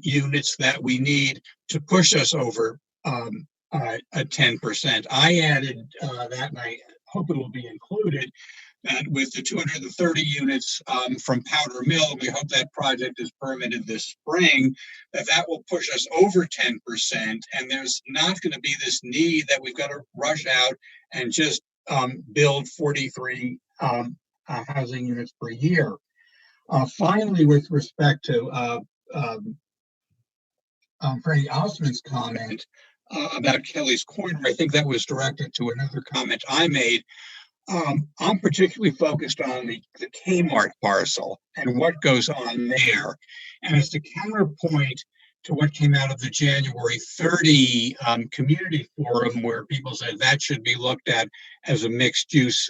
S3: units that we need to push us over a 10%. I added that, and I hope it will be included, that with the 230 units from Powder Mill, we hope that project is permitted this spring, that will push us over 10%. And there's not going to be this need that we've got to rush out and just build 43 housing units per year. Finally, with respect to Freddie Osmond's comment about Kelly's Corner, I think that was directed to another comment I made. I'm particularly focused on the Kmart parcel and what goes on there. And as a counterpoint to what came out of the January 30 community forum, where people said that should be looked at as a mixed use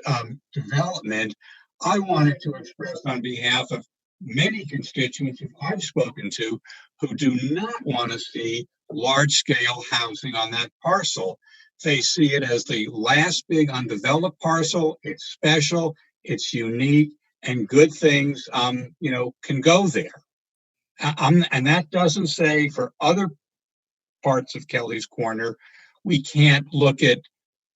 S3: development, I wanted to express on behalf of many constituents who I've spoken to who do not want to see large scale housing on that parcel. They see it as the last big undeveloped parcel. It's special, it's unique, and good things, can go there. And that doesn't say for other parts of Kelly's Corner, we can't look at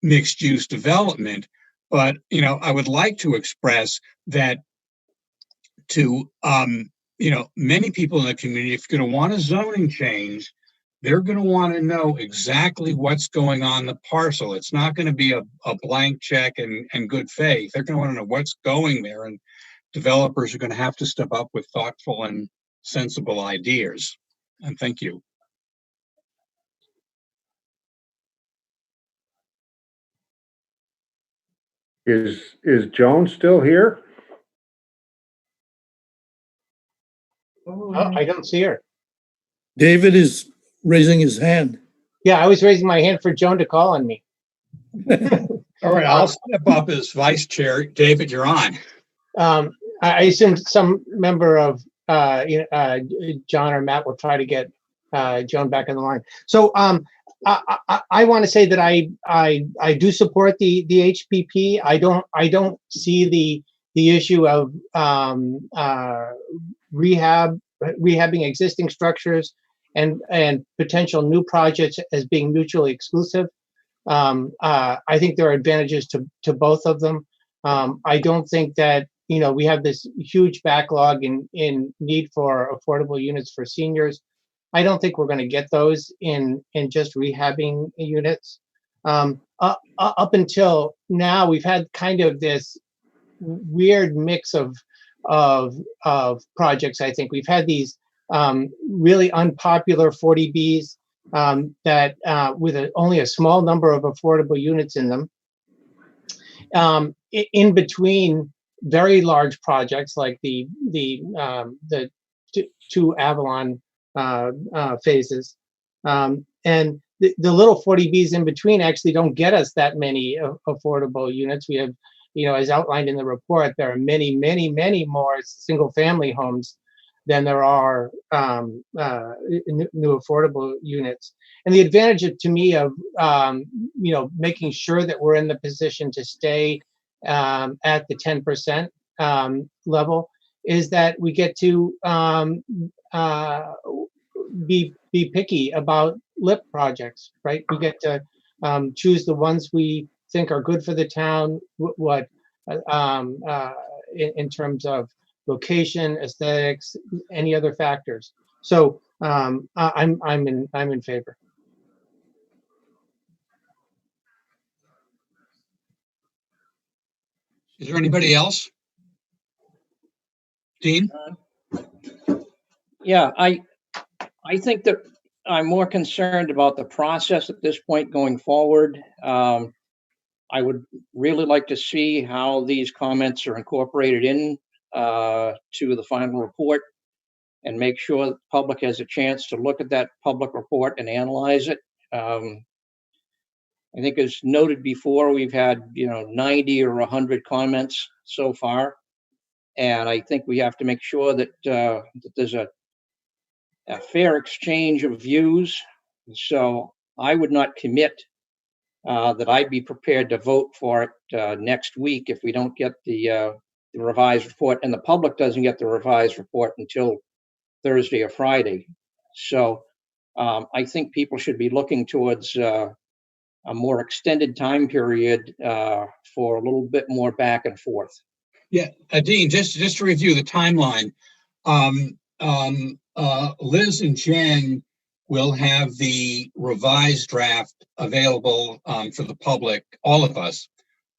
S3: mixed use development. But, I would like to express that to, many people in the community, if you're going to want a zoning change, they're going to want to know exactly what's going on the parcel. It's not going to be a blank check and good faith. They're going to want to know what's going there, and developers are going to have to step up with thoughtful and sensible ideas. And thank you.
S7: Is Joan still here?
S2: Oh, I don't see her.
S12: David is raising his hand.
S2: Yeah, I was raising my hand for Joan to call on me.
S3: All right, I'll step up as vice chair. David, you're on.
S2: I assume some member of John or Matt will try to get Joan back on the line. So I want to say that I do support the HPP. I don't see the issue of rehabbing existing structures and potential new projects as being mutually exclusive. I think there are advantages to both of them. I don't think that we have this huge backlog in need for affordable units for seniors. I don't think we're going to get those in just rehabbing units. Up until now, we've had kind of this weird mix of projects. I think we've had these really unpopular 40Bs that with only a small number of affordable units in them. In between very large projects like the two Avalon phases, and the little 40Bs in between actually don't get us that many affordable units. We have, as outlined in the report, there are many, many, many more single family homes than there are new affordable units. And the advantage to me of making sure that we're in the position to stay at the 10% level is that we get to be picky about LIP projects, right? We get to choose the ones we think are good for the town, in terms of location, aesthetics, any other factors. So I'm in favor.
S3: Is there anybody else? Dean?
S21: Yeah, I think that I'm more concerned about the process at this point going forward. I would really like to see how these comments are incorporated in to the final report and make sure the public has a chance to look at that public report and analyze it. I think as noted before, we've had 90 or 100 comments so far, and I think we have to make sure that that there's a fair exchange of views. So I would not commit that I'd be prepared to vote for it next week if we don't get the the revised report, and the public doesn't get the revised report until Thursday or Friday. So I think people should be looking towards a more extended time period for a little bit more back and forth.
S3: Yeah, Dean, just to review the timeline, Liz and Jen will have the revised draft available for the public, all of us,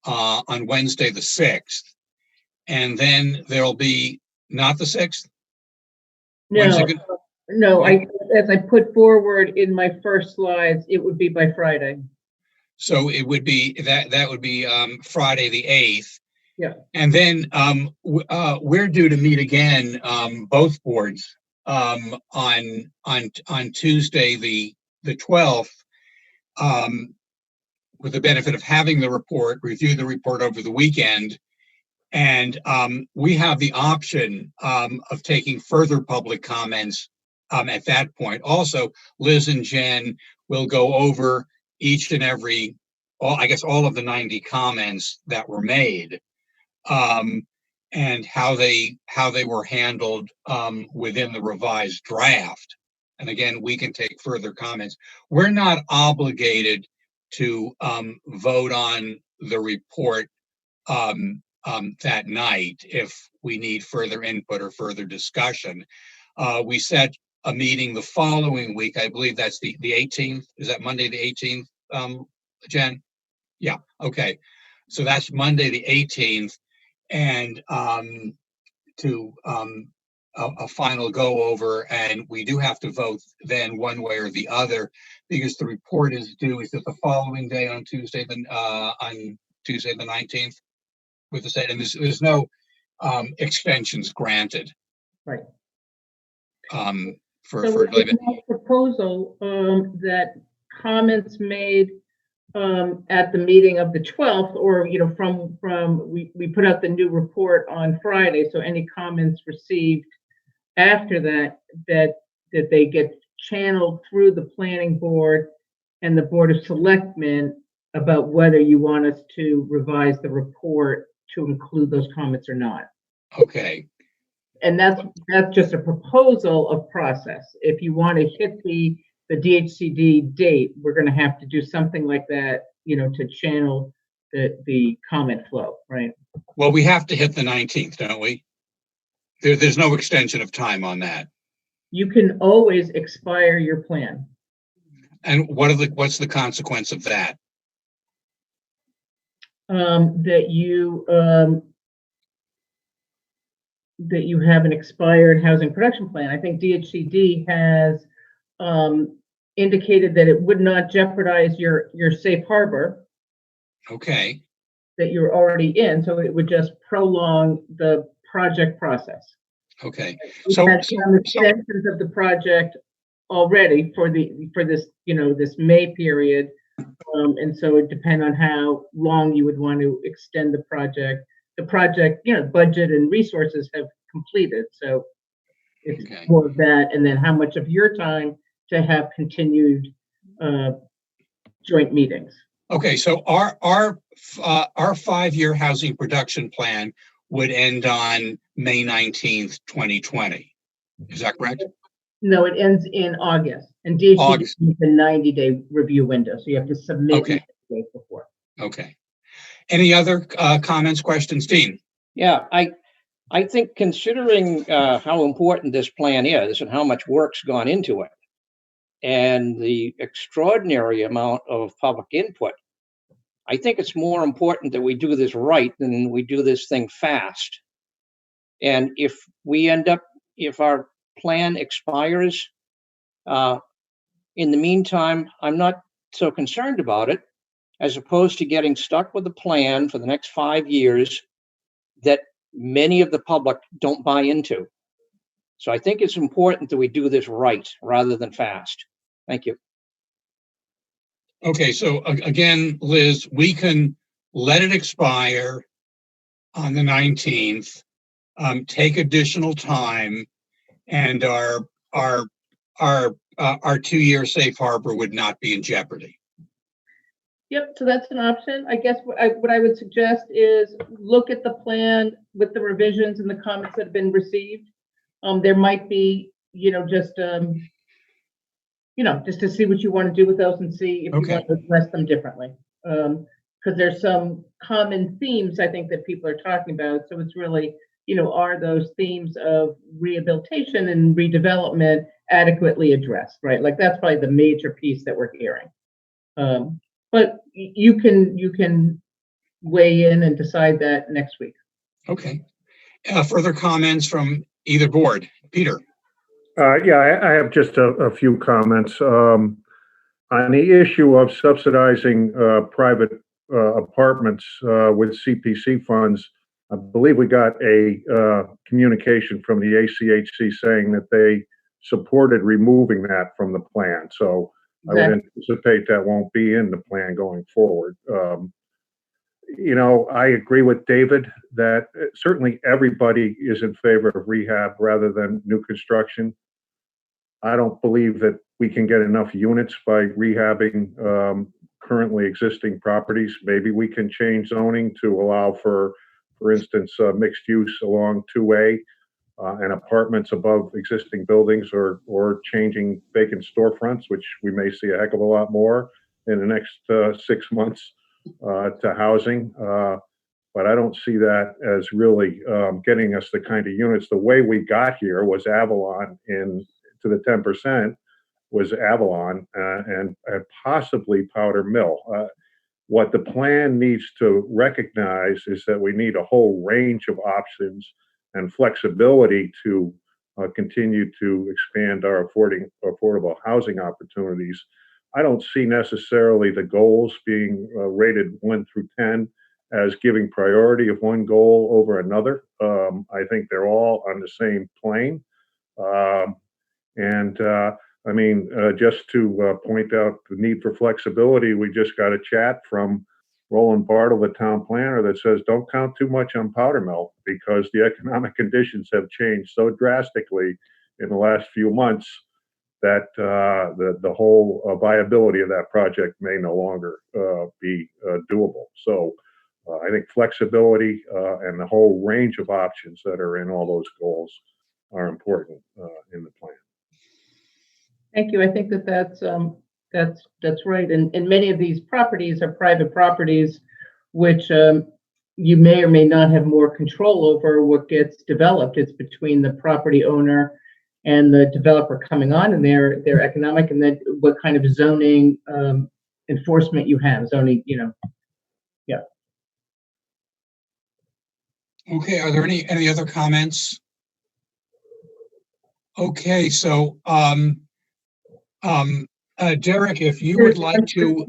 S3: on Wednesday the 6th. And then there'll be, not the 6th?
S16: No, as I put forward in my first slides, it would be by Friday.
S3: So it would be, that would be Friday the 8th.
S16: Yeah.
S3: And then we're due to meet again, both boards, on Tuesday the 12th, with the benefit of having the report, review the report over the weekend. And we have the option of taking further public comments at that point. Also, Liz and Jen will go over each and every, I guess all of the 90 comments that were made, and how they were handled within the revised draft. And again, we can take further comments. We're not obligated to vote on the report that night if we need further input or further discussion. We set a meeting the following week. I believe that's the 18th. Is that Monday the 18th, Jen? Yeah, okay. So that's Monday the 18th, and to a final go over, and we do have to vote then one way or the other, because the report is due. Is it the following day on Tuesday the 19th with the state? And there's no extensions granted.
S16: Right.
S3: For
S16: it's my proposal that comments made at the meeting of the 12th, or from we put out the new report on Friday, so any comments received after that they get channeled through the planning board and the Board of Selectmen about whether you want us to revise the report to include those comments or not.
S3: Okay.
S16: And that's just a proposal of process. If you want to hit the DHCD date, we're going to have to do something like that, to channel the comment flow, right?
S3: Well, we have to hit the 19th, don't we? There's no extension of time on that.
S16: You can always expire your plan.
S3: And what's the consequence of that?
S16: That you have an expired housing production plan. I think DHCD has indicated that it would not jeopardize your safe harbor.
S3: Okay.
S16: That you're already in, so it would just prolong the project process.
S3: Okay.
S16: So some extensions of the project already for this this May period, and so it depends on how long you would want to extend the project. The project, budget and resources have completed, so it's more of that, and then how much of your time to have continued joint meetings.
S3: Okay, so our 5-year housing production plan would end on May 19th, 2020. Is that correct?
S16: No, it ends in August, and DHCD is a 90-day review window, so you have to submit 90 days before.
S3: Okay. Any other comments, questions, Dean?
S21: Yeah, I think considering how important this plan is and how much work's gone into it, and the extraordinary amount of public input, I think it's more important that we do this right than we do this thing fast. And if our plan expires, in the meantime, I'm not so concerned about it, as opposed to getting stuck with a plan for the next 5 years that many of the public don't buy into. So I think it's important that we do this right rather than fast. Thank you.
S3: Okay, so again, Liz, we can let it expire on the 19th, take additional time, and our 2-year safe harbor would not be in jeopardy.
S16: Yep, so that's an option. I guess what I would suggest is look at the plan with the revisions and the comments that have been received. There might be, just to see what you want to do with those and see if you want to address them differently. Because there's some common themes I think that people are talking about. So it's really, are those themes of rehabilitation and redevelopment adequately addressed, right? Like that's probably the major piece that we're hearing. But you can weigh in and decide that next week.
S3: Okay. Further comments from either board? Peter.
S7: Yeah, I have just a few comments. On the issue of subsidizing private apartments with CPC funds, I believe we got a communication from the ACHC saying that they supported removing that from the plan. So I would anticipate that won't be in the plan going forward. I agree with David that certainly everybody is in favor of rehab rather than new construction. I don't believe that we can get enough units by rehabbing currently existing properties. Maybe we can change zoning to allow for instance, mixed use along 2A and apartments above existing buildings, or changing vacant storefronts, which we may see a heck of a lot more in the next 6 months to housing. But I don't see that as really getting us the kind of units. The way we got here was Avalon to the 10% was Avalon and possibly Powder Mill. What the plan needs to recognize is that we need a whole range of options and flexibility to continue to expand our affordable housing opportunities. I don't see necessarily the goals being rated 1 through 10 as giving priority of one goal over another. I think they're all on the same plane. Just to point out the need for flexibility, we just got a chat from Roland Bartle, the town planner, that says don't count too much on Powder Mill because the economic conditions have changed so drastically in the last few months that the whole viability of that project may no longer be doable. So I think flexibility and the whole range of options that are in all those goals are important in the plan.
S16: Thank you. I think that's right. And many of these properties are private properties, which you may or may not have more control over what gets developed. It's between the property owner and the developer coming on and their economic, and then what kind of zoning enforcement you have. Zoning, yeah.
S3: Okay. Are there any other comments? Okay. So, Derek, if you would like to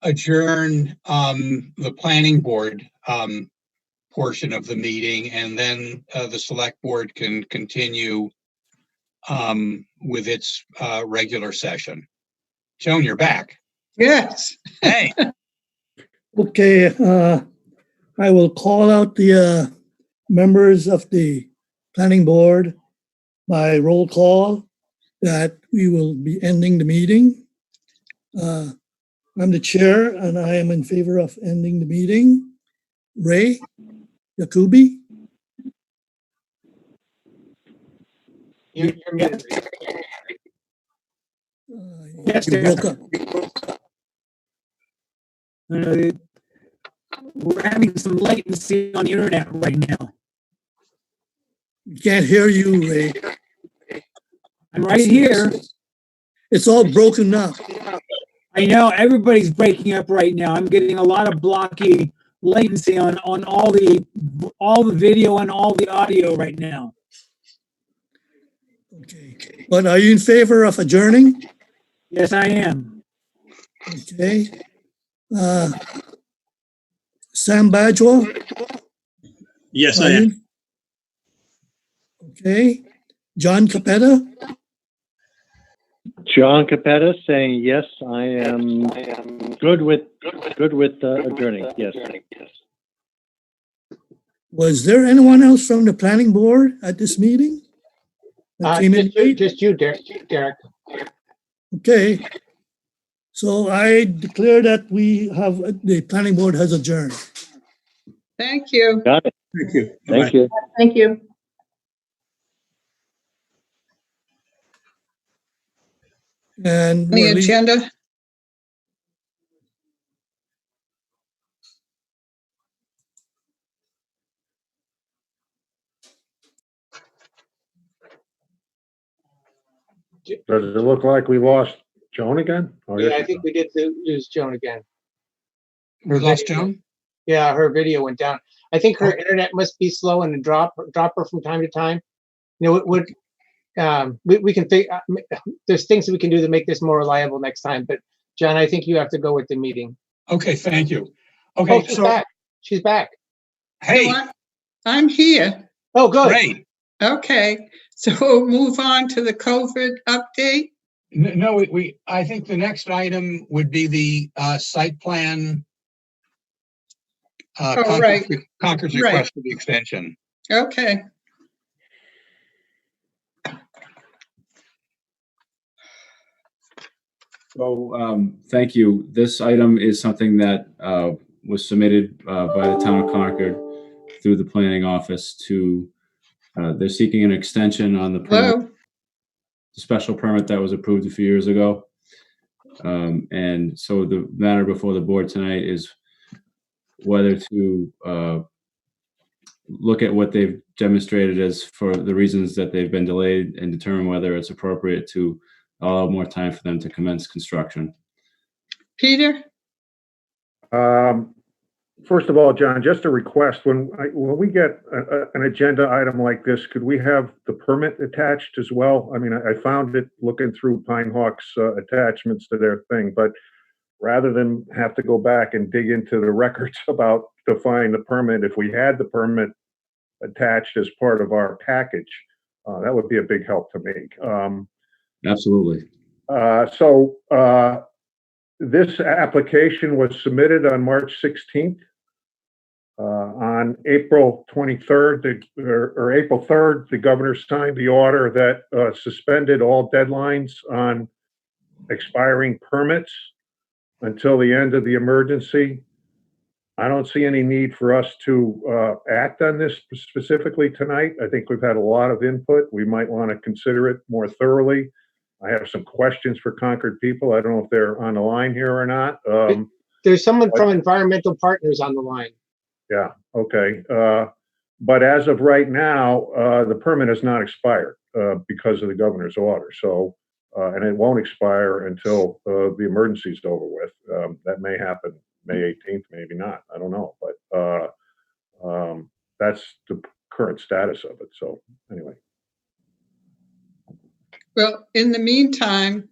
S3: adjourn the planning board portion of the meeting, and then the select board can continue with its regular session. Joan, you're back.
S1: Yes.
S3: Hey.
S12: Okay, I will call out the members of the planning board by roll call that we will be ending the meeting. I'm the chair and I am in favor of ending the meeting. Ray Yakubi.
S2: You're muted.
S13: Yes,
S12: You broke up.
S13: We're having some latency on the internet right now.
S12: We can't hear you, Ray.
S13: I'm right here.
S12: It's all broken up.
S13: I know everybody's breaking up right now. I'm getting a lot of blocky latency on all the video and all the audio right now.
S12: Okay. But are you in favor of adjourning?
S13: Yes, I am.
S12: Okay. Sam Badgel?
S8: Yes, I am.
S12: Okay. John Capetta?
S14: John Capetta saying yes. I am good with adjourning. Yes.
S12: Was there anyone else from the planning board at this meeting? That came in late?
S2: Just you, Derek.
S12: Okay. So I declare that the planning board has adjourned.
S1: Thank you.
S14: Got it.
S15: Thank you.
S14: Thank you.
S16: Thank you.
S12: And
S1: The agenda.
S7: Does it look like we lost Joan again? Oh,
S2: Yeah,
S7: yes,
S2: I think we did lose Joan again.
S3: We lost Joan?
S2: Yeah, her video went down. I think her internet must be slow and drop her from time to time. You know, we can there's things that we can do to make this more reliable next time. But John, I think you have to go with the meeting.
S3: Okay, thank you. Okay,
S2: she's back. She's back.
S3: Hey,
S1: You know what? I'm here.
S2: Oh, good.
S3: Great.
S1: Okay, so we'll move on to the COVID update.
S3: No, I think the next item would be the site plan.
S1: Right.
S3: Concord's
S1: Right.
S3: request for the extension.
S1: Okay.
S11: So, thank you. This item is something that was submitted by the town of Concord through the planning office to, they're seeking an extension on the permit, the special permit that was approved a few years ago. And so the matter before the board tonight is whether to look at what they've demonstrated as for the reasons that they've been delayed and determine whether it's appropriate to allow more time for them to commence construction.
S1: Peter?
S7: First of all, John, just a request, when we get an agenda item like this, could we have the permit attached as well? I mean, I found it looking through Pine Hawk's attachments to their thing, but rather than have to go back and dig into the records to find the permit, if we had the permit attached as part of our package, that would be a big help to me.
S11: Absolutely.
S7: This application was submitted on March 16th. On April 23rd, or April 3rd, the governor signed the order that suspended all deadlines on expiring permits until the end of the emergency. I don't see any need for us to act on this specifically tonight. I think we've had a lot of input. We might want to consider it more thoroughly. I have some questions for Concord people. I don't know if they're on the line here or not.
S2: There's someone from Environmental Partners on the line.
S7: Yeah, okay. But as of right now, the permit has not expired because of the governor's order. So, and it won't expire until the emergency is over with. That may happen May 18th, maybe not. I don't know. But that's the current status of it. So anyway.
S1: Well, in the meantime,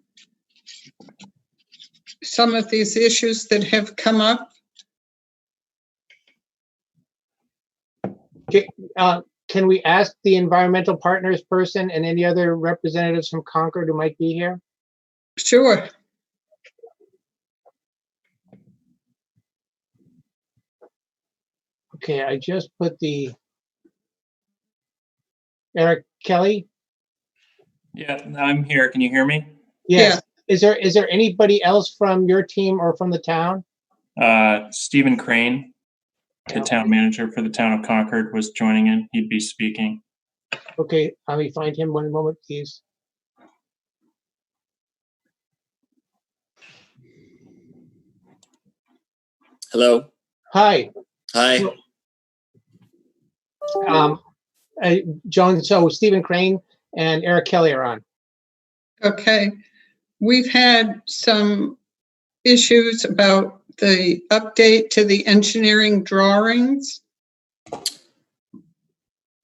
S1: some of these issues that have come up.
S2: Can we ask the Environmental Partners person and any other representatives from Concord who might be here?
S1: Sure.
S2: Okay, I just put Eric Kelly.
S9: Yeah, I'm here. Can you hear me?
S2: Yes. Yeah. Is there anybody else from your team or from the town?
S9: Stephen Crane, the town manager for the town of Concord, was joining in. He'd be speaking.
S2: Okay, let me find him one moment, please.
S10: Hello.
S2: Hi.
S10: Hi.
S2: John, so Stephen Crane and Eric Kelly are on.
S1: Okay. We've had some issues about the update to the engineering drawings.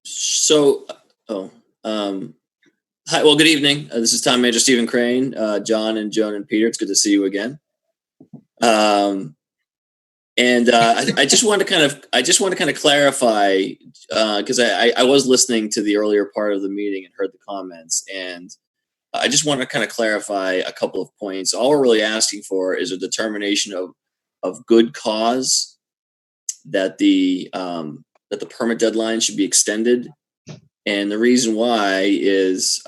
S10: So, hi, well, good evening. This is Town Manager Stephen Crane, John and Joan and Peter. It's good to see you again. I just want to kind of clarify, because I was listening to the earlier part of the meeting and heard the comments, and I just want to kind of clarify a couple of points. All we're really asking for is a determination of good cause that the permit deadline should be extended, and the reason why is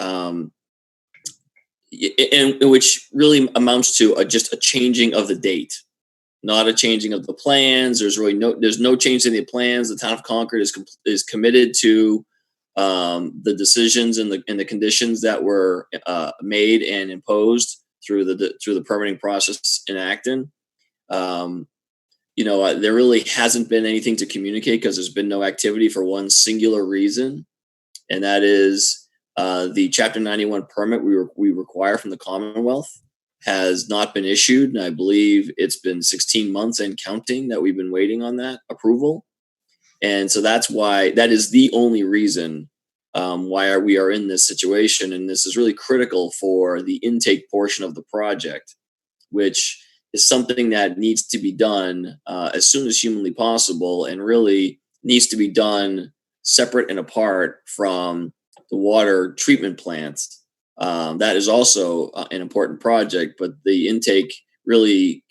S10: and which really amounts to just a changing of the date, not a changing of the plans. There's no change in the plans. The town of Concord is committed to the decisions and the conditions that were made and imposed through the permitting process in Acton. There really hasn't been anything to communicate because there's been no activity for one singular reason, and that is the Chapter 91 permit we require from the Commonwealth has not been issued, and I believe it's been 16 months and counting that we've been waiting on that approval. And so that is the only reason why we are in this situation, and this is really critical for the intake portion of the project, which is something that needs to be done as soon as humanly possible, and really needs to be done separate and apart from the water treatment plants. That is also an important project, but the intake really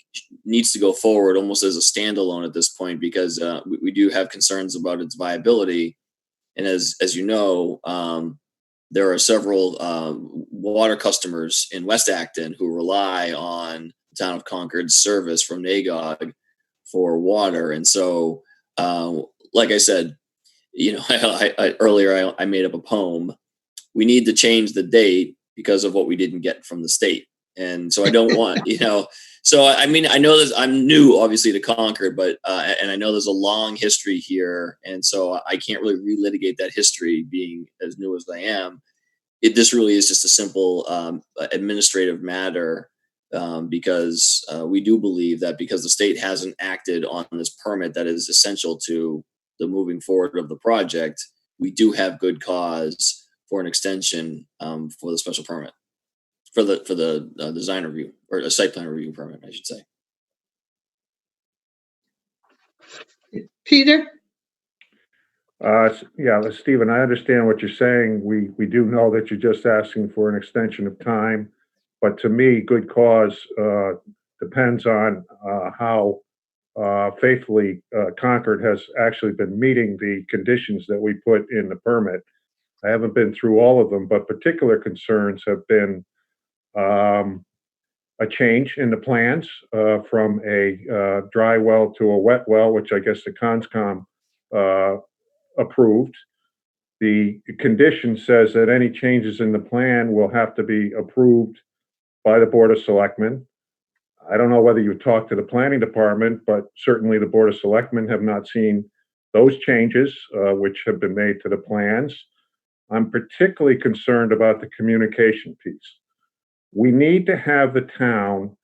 S10: needs to go forward almost as a standalone at this point, because we do have concerns about its viability. And as you know, there are several water customers in West Acton who rely on the town of Concord's service from NAGOG for water. And so, like I said, earlier I made up a poem. We need to change the date because of what we didn't get from the state. And so I don't want, so I mean, I know that I'm new obviously to Concord, but, and I know there's a long history here. And so I can't really relitigate that history being as new as I am. This really is just a simple administrative matter, because we do believe that because the state hasn't acted on this permit that is essential to the moving forward of the project, we do have good cause for an extension for the special permit, for the design review, or a site plan review permit, I should say.
S1: Peter?
S7: Yeah, Stephen, I understand what you're saying. We do know that you're just asking for an extension of time, but to me, good cause depends on how faithfully Concord has actually been meeting the conditions that we put in the permit. I haven't been through all of them, but particular concerns have been a change in the plans from a dry well to a wet well, which I guess the Conscom approved. The condition says that any changes in the plan will have to be approved by the Board of Selectmen. I don't know whether you talked to the planning department, but certainly the Board of Selectmen have not seen those changes which have been made to the plans. I'm particularly concerned about the communication piece. We need to have the town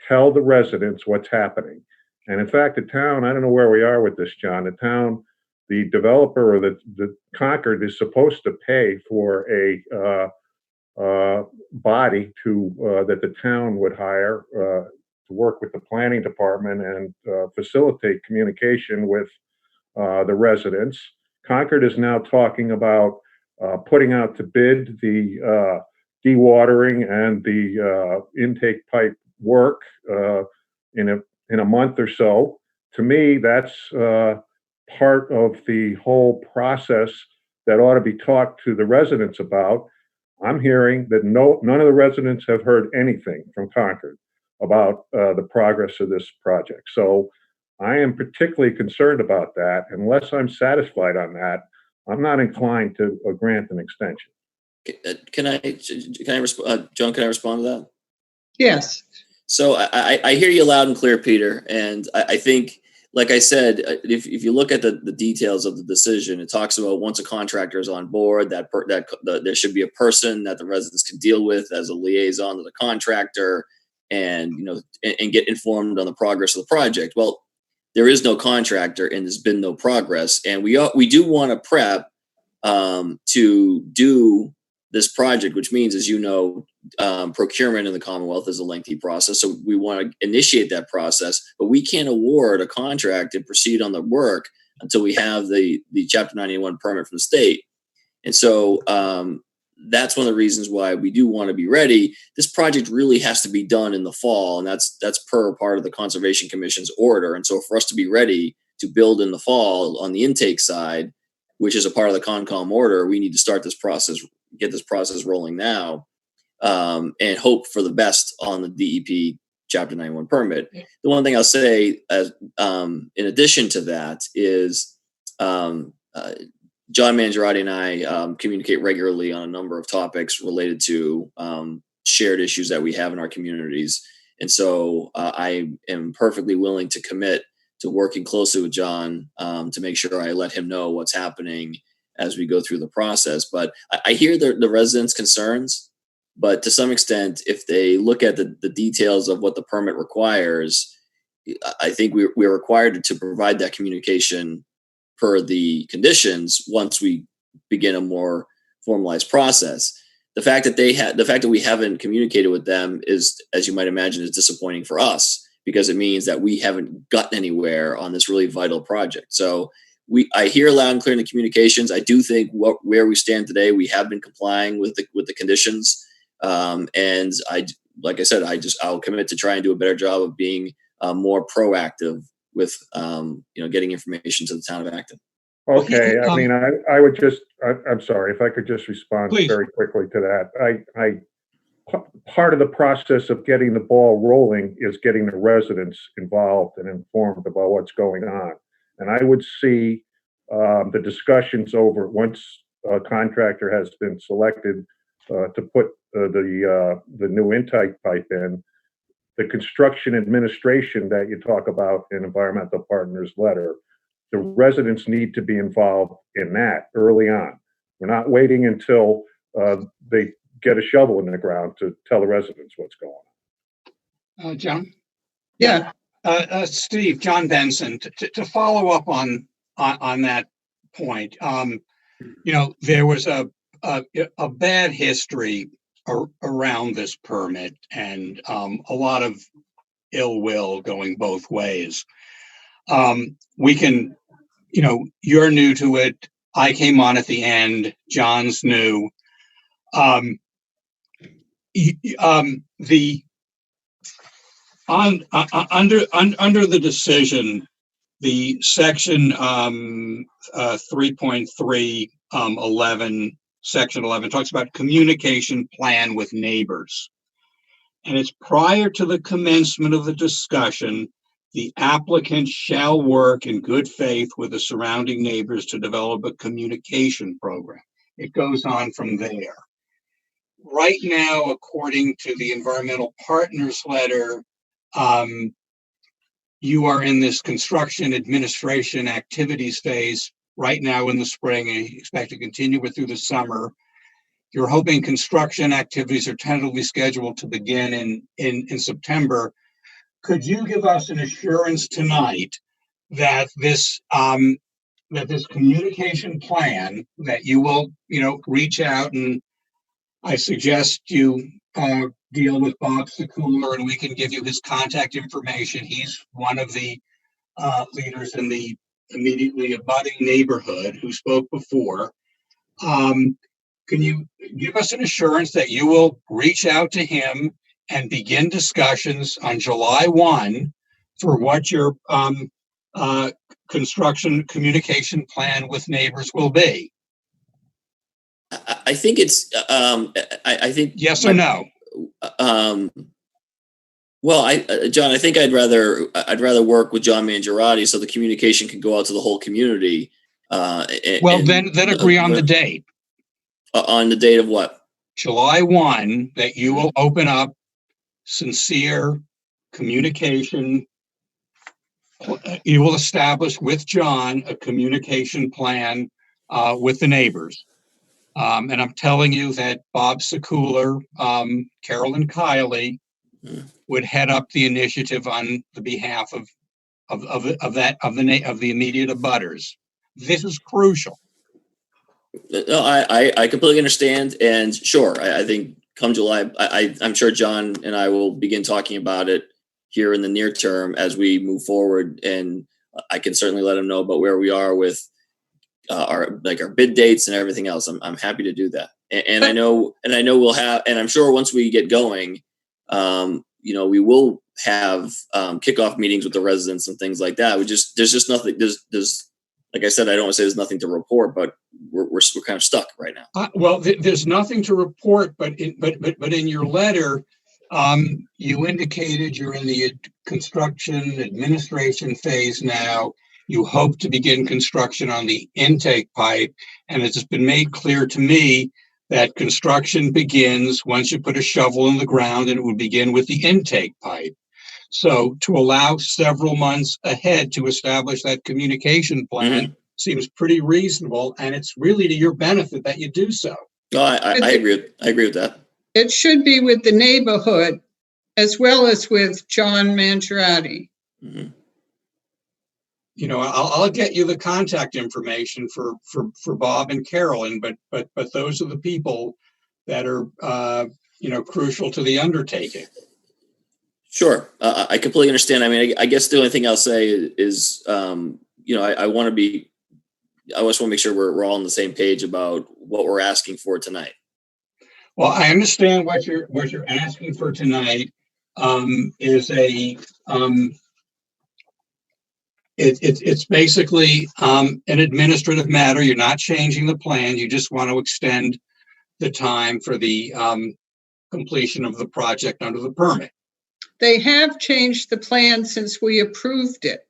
S7: tell the residents what's happening. And in fact, the town, I don't know where we are with this, John, the town, the developer or the Concord is supposed to pay for a body that the town would hire to work with the planning department and facilitate communication with the residents. Concord is now talking about putting out to bid the dewatering and the intake pipe work in a month or so. To me, that's part of the whole process that ought to be talked to the residents about. I'm hearing that none of the residents have heard anything from Concord about the progress of this project. So I am particularly concerned about that. Unless I'm satisfied on that, I'm not inclined to grant an extension.
S10: Can I respond, John? Can I respond to that?
S1: Yes.
S10: So I hear you loud and clear, Peter, and I think, like I said, if you look at the details of the decision, it talks about once a contractor is on board, that there should be a person that the residents can deal with as a liaison to the contractor, and and get informed on the progress of the project. Well, there is no contractor, and there's been no progress, and we do want to prep to do this project, which means, as you know, procurement in the Commonwealth is a lengthy process. So we want to initiate that process, but we can't award a contract and proceed on the work until we have the Chapter 91 permit from the state. And so that's one of the reasons why we do want to be ready. This project really has to be done in the fall, and that's per part of the Conservation Commission's order. And so for us to be ready to build in the fall on the intake side, which is a part of the Concom order, we need to start this process, get this process rolling now. and hope for the best on the DEP Chapter 91 permit. The one thing I'll say, in addition to that, is John Mangiarotti and I communicate regularly on a number of topics related to shared issues that we have in our communities. And so I am perfectly willing to commit to working closely with John to make sure I let him know what's happening as we go through the process. But I hear the residents' concerns, but to some extent, if they look at the details of what the permit requires, I think we're required to provide that communication per the conditions once we begin a more formalized process. The fact that we haven't communicated with them is, as you might imagine, is disappointing for us, because it means that we haven't gotten anywhere on this really vital project. So I hear loud and clear in the communications. I do think where we stand today, we have been complying with the conditions. And like I said, I'll commit to try and do a better job of being more proactive with, getting information to the town of Acton.
S7: Okay, I mean, I would just, I'm sorry, if I could just respond
S3: Please.
S7: very quickly to that. Part of the process of getting the ball rolling is getting the residents involved and informed about what's going on. And I would see the discussions over, once a contractor has been selected to put the new intake pipe in, the construction administration that you talk about in Environmental Partners letter, the residents need to be involved in that early on. We're not waiting until they get a shovel in the ground to tell the residents what's going on.
S3: John?
S1: Yeah.
S3: Steve, John Benson, to follow up on that point, there was a bad history around this permit, and a lot of ill will going both ways. We can, you're new to it. I came on at the end. John's new. Under the decision, the section 3.3 section 11 talks about communication plan with neighbors, and it's prior to the commencement of the discussion. The applicant shall work in good faith with the surrounding neighbors to develop a communication program. It goes on from there. Right now, according to the Environmental Partners letter, you are in this construction administration activities phase right now in the spring, and you expect to continue it through the summer. You're hoping construction activities are tentatively scheduled to begin in September. Could you give us an assurance tonight that this communication plan, that you will, reach out, and I suggest you deal with Bob Sekuler, and we can give you his contact information. He's one of the leaders in the immediately abutting neighborhood who spoke before. Can you give us an assurance that you will reach out to him and begin discussions on July 1 for what your construction communication plan with neighbors will be?
S10: I think it's, I think.
S3: Yes or no?
S10: Well, John, I think I'd rather work with John Mangiarotti so the communication can go out to the whole community.
S3: Then agree on the date.
S10: On the date of what?
S3: July 1, that you will open up sincere communication. You will establish with John a communication plan with the neighbors. And I'm telling you that Bob Sekuler, Carolyn Kiley would head up the initiative on the behalf of the immediate abutters. This is crucial.
S10: No, I completely understand, and sure, I think come July, I'm sure John and I will begin talking about it here in the near term as we move forward, and I can certainly let him know about where we are with our bid dates and everything else. I'm happy to do that, and I know we'll have, and I'm sure once we get going, we will have kickoff meetings with the residents and things like that. There's just nothing. There's like I said, I don't want to say there's nothing to report, but we're kind of stuck right now.
S3: Well, there's nothing to report, but in your letter, you indicated you're in the construction administration phase now. You hope to begin construction on the intake pipe, and it's been made clear to me that construction begins once you put a shovel in the ground, and it would begin with the intake pipe. So to allow several months ahead to establish that communication plan seems pretty reasonable, and it's really to your benefit that you do so.
S10: No, I agree. I agree with that.
S1: It should be with the neighborhood as well as with John Mangiarotti.
S3: You know, I'll get you the contact information for Bob and Carolyn, but those are the people that are you know, crucial to the undertaking.
S10: Sure, I completely understand. I mean, I guess the only thing I'll say is, you know, I just want to make sure we're all on the same page about what we're asking for tonight.
S3: Well, I understand what you're asking for tonight is a it's basically an administrative matter. You're not changing the plan. You just want to extend the time for the completion of the project under the permit.
S1: They have changed the plan since we approved it.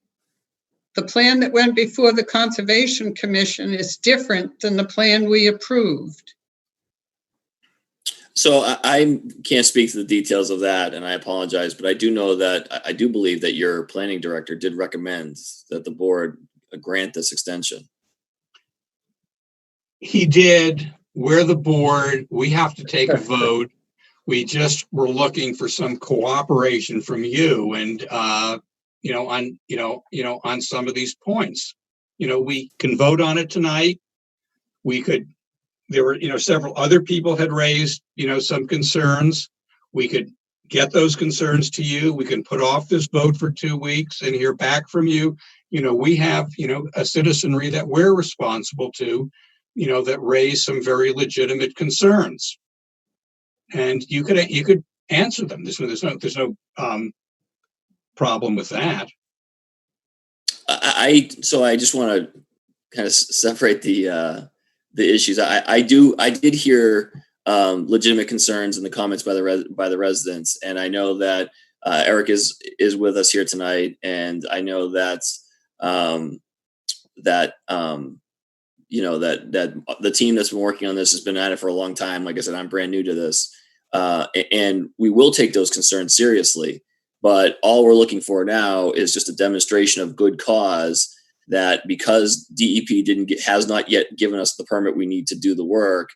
S1: The plan that went before the Conservation Commission is different than the plan we approved.
S10: So I can't speak to the details of that, and I apologize, but I do know that I do believe that your planning director did recommend that the board grant this extension.
S3: He did. We're the board. We have to take a vote. We just were looking for some cooperation from you, and you know, on some of these points. You know, we can vote on it tonight. We could. There were, you know, several other people had raised, you know, some concerns. We could get those concerns to you. We can put off this vote for 2 weeks and hear back from you. You know, we have, you know, a citizenry that we're responsible to, you know, that raise some very legitimate concerns. And you could answer them. There's no problem with that.
S10: So I just want to kind of separate the issues. I did hear legitimate concerns in the comments by the residents, and I know that Eric is with us here tonight, and I know that you know, that the team that's been working on this has been at it for a long time. Like I said, I'm brand new to this, and we will take those concerns seriously. But all we're looking for now is just a demonstration of good cause, that because DEP has not yet given us the permit we need to do the work,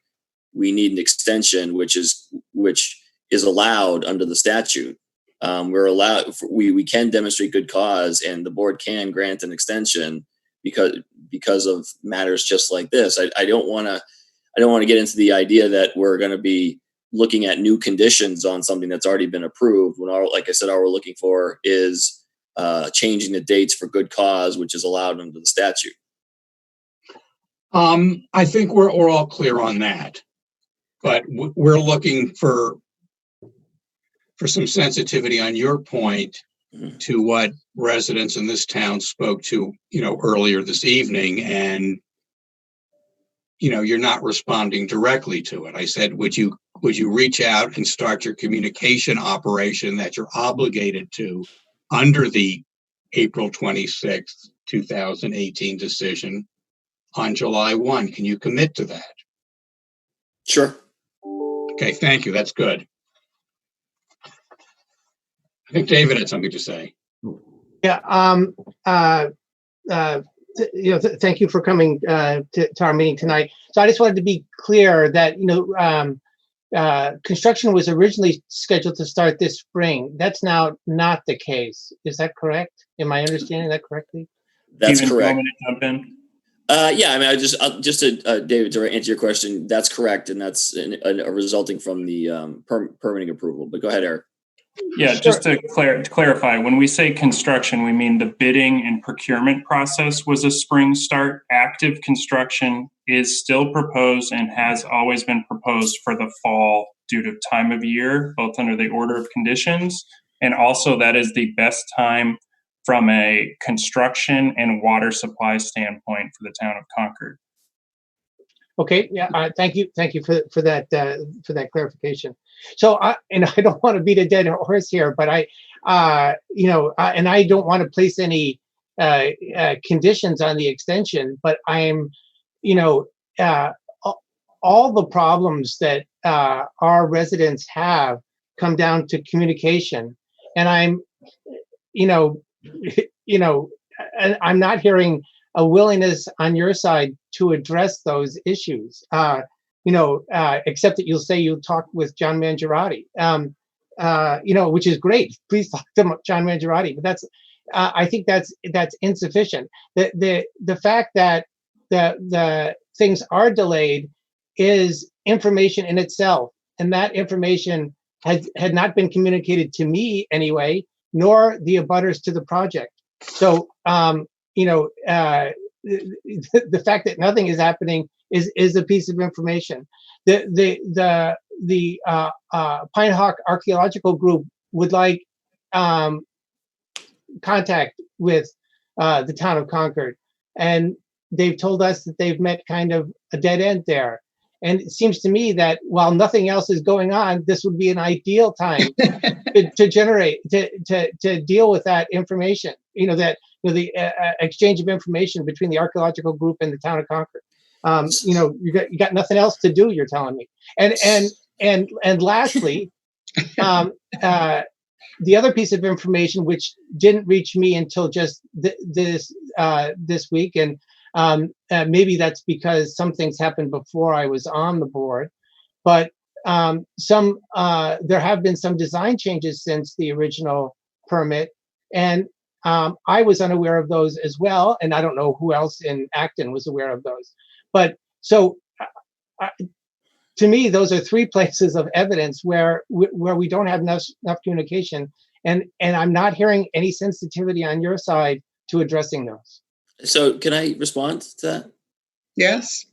S10: we need an extension, which is allowed under the statute. We're allowed, we can demonstrate good cause, and the board can grant an extension because of matters just like this. I don't want to get into the idea that we're going to be looking at new conditions on something that's already been approved, when like I said, all we're looking for is changing the dates for good cause, which is allowed under the statute.
S3: I think we're all clear on that, but we're looking for some sensitivity on your point to what residents in this town spoke to, you know, earlier this evening, and you know, you're not responding directly to it. I said, would you reach out and start your communication operation that you're obligated to under the April 26th, 2018 decision on July 1. Can you commit to that?
S10: Sure.
S3: Okay, thank you. That's good. I think David had something to say.
S2: Yeah. You know, thank you for coming to our meeting tonight. So I just wanted to be clear that, you know, construction was originally scheduled to start this spring. That's now not the case. Is that correct? Am I understanding that correctly?
S10: That's
S9: Steven,
S10: correct.
S9: do you want me to jump in?
S10: Yeah, I mean, just to David, to answer your question, that's correct, and that's resulting from the permitting approval. But go ahead, Eric.
S9: Yeah, just to clarify, when we say construction, we mean the bidding and procurement process was a spring start. Active construction is still proposed and has always been proposed for the fall due to time of year, both under the order of conditions, and also that is the best time from a construction and water supply standpoint for the town of Concord.
S2: Okay, yeah, thank you for that clarification. So, and I don't want to beat a dead horse here, but and I don't want to place any conditions on the extension, but I'm, all the problems that our residents have come down to communication, and I'm I'm not hearing a willingness on your side to address those issues, except that you'll say you'll talk with John Mangiarotti, which is great. Please talk to John Mangiarotti, but I think that's insufficient. The fact that the things are delayed is information in itself, and that information had not been communicated to me anyway, nor the abutters to the project. So, the fact that nothing is happening is a piece of information. The Pine Hawk Archaeological Group would like contact with the town of Concord, and they've told us that they've met kind of a dead end there. And it seems to me that while nothing else is going on, this would be an ideal time to deal with that information. The exchange of information between the archaeological group and the town of Concord. You got nothing else to do, you're telling me. And lastly, the other piece of information which didn't reach me until just this week, and maybe that's because some things happened before I was on the board, but there have been some design changes since the original permit, and I was unaware of those as well, and I don't know who else in Acton was aware of those. But so, to me, those are three places of evidence where we don't have enough communication, and I'm not hearing any sensitivity on your side to addressing those.
S10: So can I respond to that?
S1: Yes.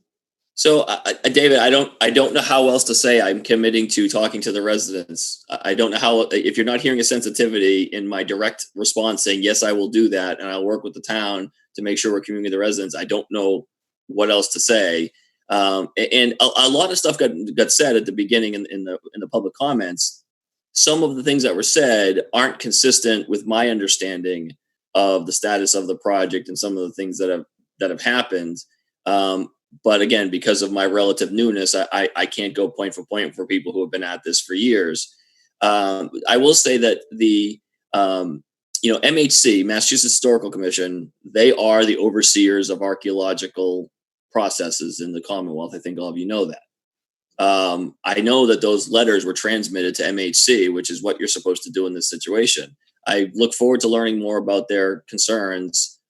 S10: So, David, I don't know how else to say I'm committing to talking to the residents. I don't know how, if you're not hearing a sensitivity in my direct response saying, yes, I will do that, and I'll work with the town to make sure we're communicating with the residents. I don't know what else to say. And a lot of stuff got said at the beginning in the public comments. Some of the things that were said aren't consistent with my understanding of the status of the project and some of the things that have happened. But again, because of my relative newness, I can't go point for point for people who have been at this for years. I will say that the MHC, Massachusetts Historical Commission, they are the overseers of archaeological processes in the Commonwealth. I think all of you know that. I know that those letters were transmitted to MHC, which is what you're supposed to do in this situation. I look forward to learning more about their concerns,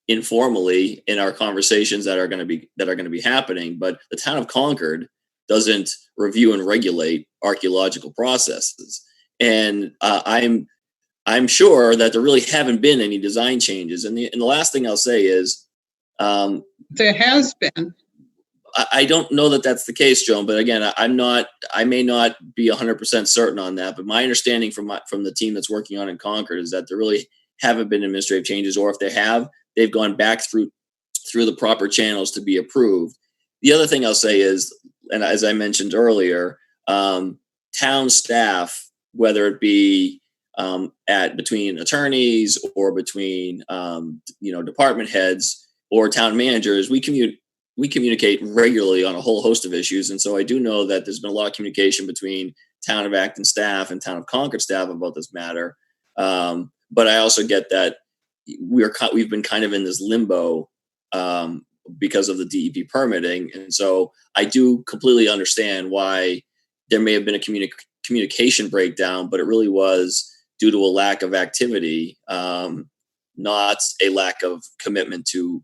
S10: informally in our conversations that are going to be happening. But the town of Concord doesn't review and regulate archaeological processes, and I'm sure that there really haven't been any design changes. And the last thing I'll say is,
S1: there has been.
S10: I don't know that that's the case, Joan, but again, I may not be 100% certain on that, but my understanding from the team that's working on in Concord is that there really haven't been administrative changes, or if they have, they've gone back through the proper channels to be approved. The other thing I'll say is, and as I mentioned earlier, town staff, whether it be between attorneys or between department heads or town managers, we communicate regularly on a whole host of issues. And so I do know that there's been a lot of communication between Town of Acton staff and Town of Concord staff about this matter. But I also get that we've been kind of in this limbo because of the DEP permitting. And so I do completely understand why there may have been a communication breakdown, but it really was due to a lack of activity, not a lack of commitment to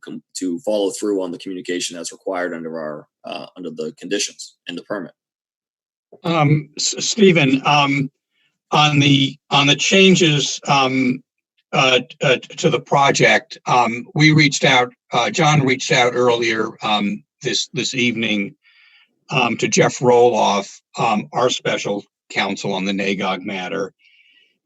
S10: follow through on the communication that's required under the conditions in the permit.
S3: Stephen, on the changes to the project, we reached out. John reached out earlier this evening to Jeff Roloff, our special counsel on the NAGOG matter,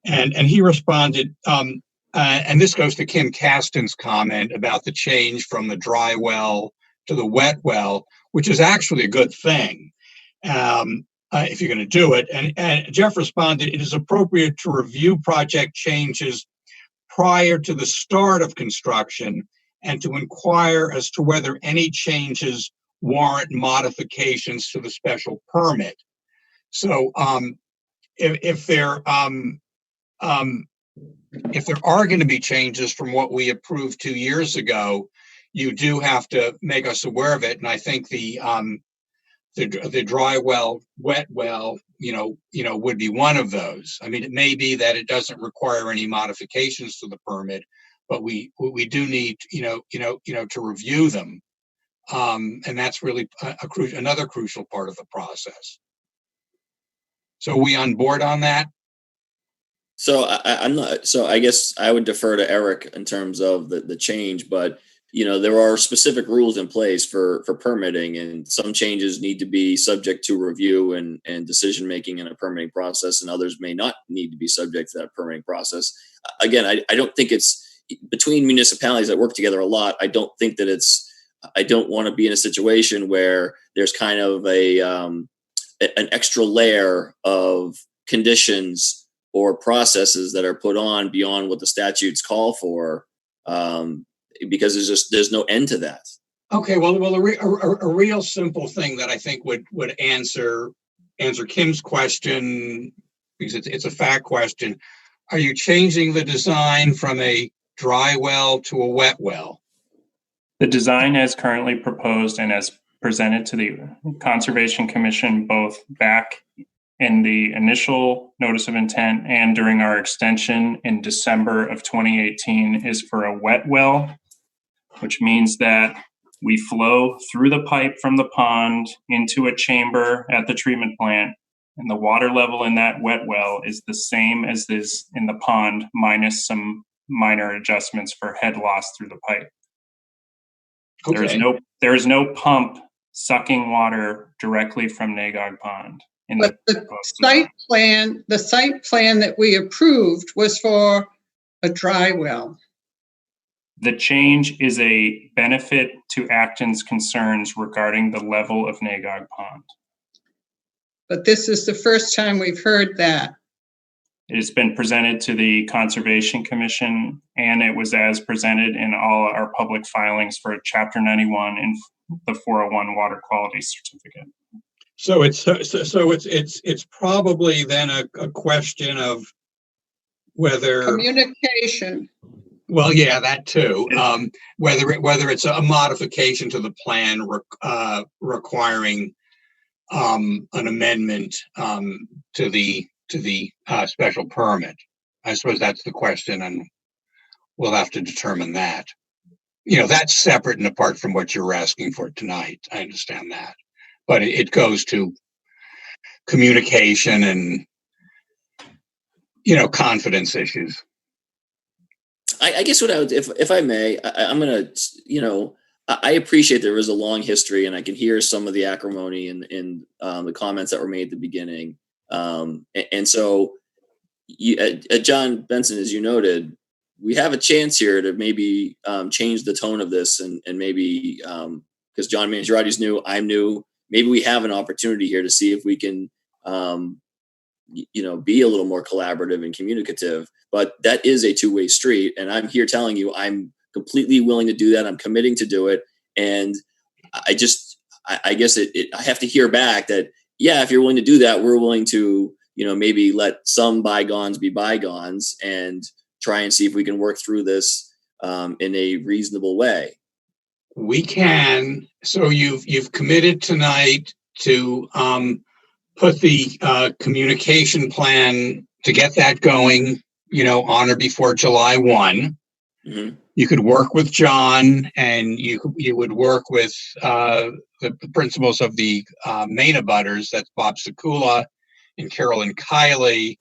S3: And he responded, and this goes to Kim Caston's comment about the change from the dry well to the wet well, which is actually a good thing if you're going to do it. And Jeff responded, it is appropriate to review project changes prior to the start of construction and to inquire as to whether any changes warrant modifications to the special permit. So if there are going to be changes from what we approved 2 years ago, you do have to make us aware of it. And I think the dry well, wet well, would be one of those. I mean, it may be that it doesn't require any modifications to the permit, but we do need, to review them. And that's really another crucial part of the process. So are we on board on that?
S10: So I'm not. So I guess I would defer to Eric in terms of the change, but there are specific rules in place for permitting, and some changes need to be subject to review and decision making in a permitting process, and others may not need to be subject to that permitting process. Again, I don't think it's between municipalities that work together a lot. I don't think that I don't want to be in a situation where there's kind of an extra layer of conditions or processes that are put on beyond what the statutes call for, because there's no end to that.
S3: Okay, well, a real simple thing that I think would answer Kim's question, because it's a fact question. Are you changing the design from a dry well to a wet well?
S9: The design as currently proposed and as presented to the Conservation Commission, both back in the initial notice of intent and during our extension in December of 2018, is for a wet well, which means that we flow through the pipe from the pond into a chamber at the treatment plant, and the water level in that wet well is the same as this in the pond, minus some minor adjustments for head loss through the pipe.
S3: Okay.
S9: There is no pump sucking water directly from Nagog Pond.
S1: But the site plan that we approved was for a dry well.
S9: The change is a benefit to Acton's concerns regarding the level of Nagog Pond.
S1: But this is the first time we've heard that.
S9: It has been presented to the Conservation Commission, and it was as presented in all our public filings for Chapter 91 in the 401 Water Quality Certificate.
S3: So it's probably then a question of whether
S1: communication.
S3: Well, yeah, that too. Whether it's a modification to the plan requiring an amendment to the special permit. I suppose that's the question, and we'll have to determine that. That's separate and apart from what you're asking for tonight. I understand that. But it goes to communication and, confidence issues.
S10: I guess what I would, if I may, I'm going to, I appreciate there is a long history, and I can hear some of the acrimony in the comments that were made at the beginning. And so, John Benson, as you noted, we have a chance here to maybe change the tone of this, and maybe because John Mangiaratti's new, I'm new. Maybe we have an opportunity here to see if we can, be a little more collaborative and communicative. But that is a two-way street, and I'm here telling you I'm completely willing to do that. I'm committing to do it, and I guess I have to hear back that, yeah, if you're willing to do that, we're willing to, maybe let some bygones be bygones and try and see if we can work through this in a reasonable way.
S3: We can. So you've committed tonight to put the communication plan to get that going, on or before July 1.
S10: Mm-hmm.
S3: You could work with John, and you would work with the principals of the main abutters, that's Bob Sekula and Carolyn Kiley,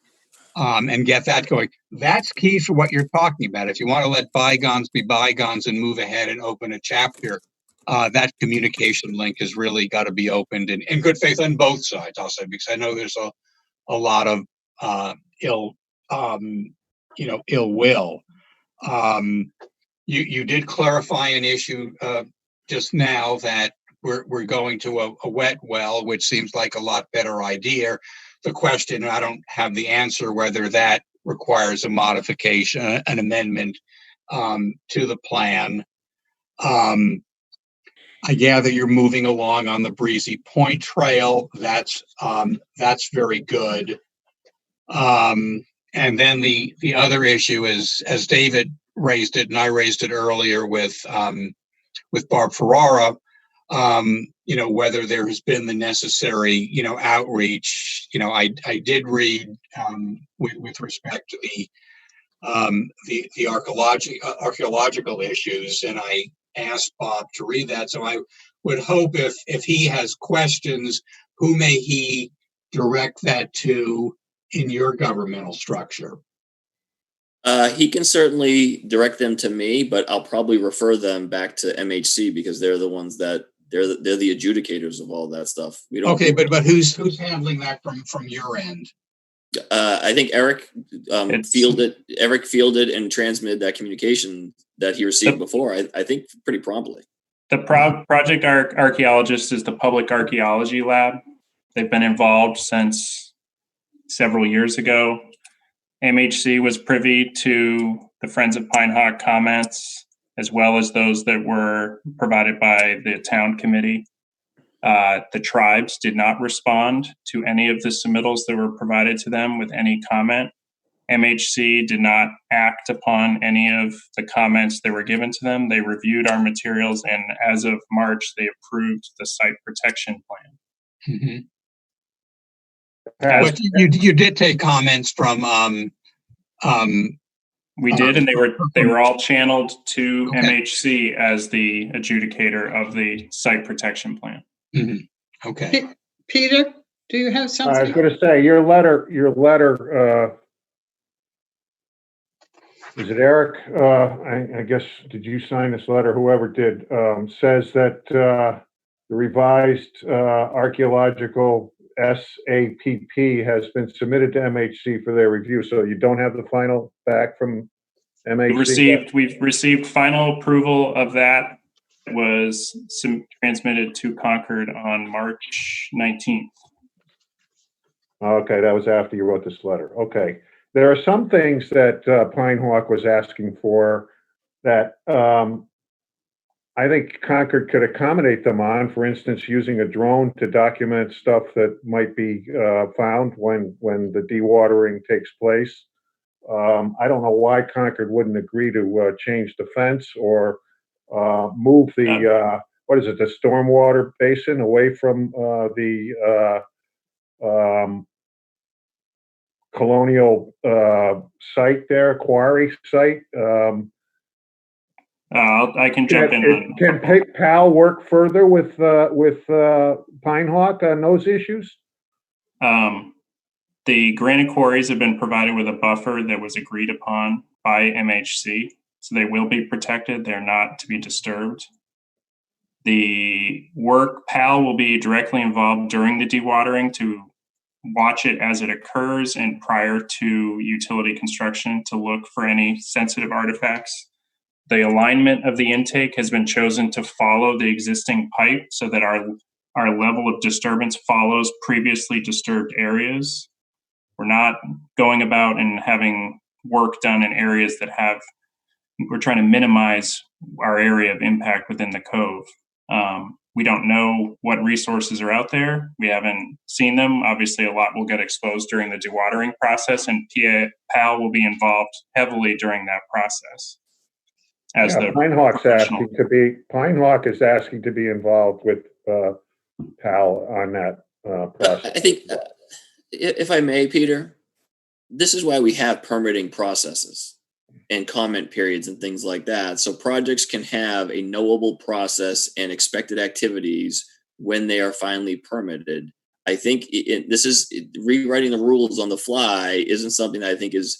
S3: and get that going. That's key for what you're talking about. If you want to let bygones be bygones and move ahead and open a chapter, that communication link has really got to be opened in good faith on both sides, I'll say, because I know there's a lot of ill ill will. You did clarify an issue just now that we're going to a wet well, which seems like a lot better idea. The question, I don't have the answer whether that requires a modification, an amendment to the plan. I gather you're moving along on the Breezy Point Trail. That's very good. And then the other issue is, as David raised it, and I raised it earlier with Barb Ferrara, whether there has been the necessary, outreach. I did read with respect to the archaeological issues, and I asked Bob to read that. So I would hope if he has questions, who may he direct that to in your governmental structure?
S10: He can certainly direct them to me, but I'll probably refer them back to MHC because they're the ones that they're the adjudicators of all that stuff. We don't.
S3: Okay, but who's handling that from your end?
S10: I think Eric fielded and transmitted that communication that he received before. I think pretty promptly.
S9: The project archaeologist is the Public Archaeology Lab. They've been involved since several years ago. MHC was privy to the Friends of Pine Hawk comments, as well as those that were provided by the town committee. The tribes did not respond to any of the submittals that were provided to them with any comment. MHC did not act upon any of the comments that were given to them. They reviewed our materials, and as of March, they approved the site protection plan.
S3: Mm-hmm. But you did take comments from
S9: we did, and they were all channeled to MHC as the adjudicator of the site protection plan.
S3: Mm-hmm. Okay.
S1: Peter, do you have something?
S7: I was going to say your letter. Is it Eric? I guess, did you sign this letter? Whoever did, says that the revised archaeological SAPP has been submitted to MHC for their review. So you don't have the final back from MHC?
S9: We've received final approval of that. It was transmitted to Concord on March 19th.
S7: Okay, that was after you wrote this letter. Okay. There are some things that Pine Hawk was asking for that I think Concord could accommodate them on. For instance, using a drone to document stuff that might be found when the dewatering takes place. I don't know why Concord wouldn't agree to change the fence or move the the stormwater basin away from the colonial site there, quarry site.
S9: I can jump in.
S7: Can PAL work further with Pine Hawk on those issues?
S9: The granite quarries have been provided with a buffer that was agreed upon by MHC, so they will be protected. They're not to be disturbed. The PAL will be directly involved during the dewatering to watch it as it occurs and prior to utility construction to look for any sensitive artifacts. The alignment of the intake has been chosen to follow the existing pipe so that our level of disturbance follows previously disturbed areas. We're not going about and having work done in areas we're trying to minimize our area of impact within the cove. We don't know what resources are out there. We haven't seen them. Obviously, a lot will get exposed during the dewatering process, and PAL will be involved heavily during that process.
S7: Pine Hawk is asking to be involved with PAL on that process.
S10: I think, if I may, Peter, this is why we have permitting processes and comment periods and things like that. So projects can have a knowable process and expected activities when they are finally permitted. I think rewriting the rules on the fly isn't something that I think is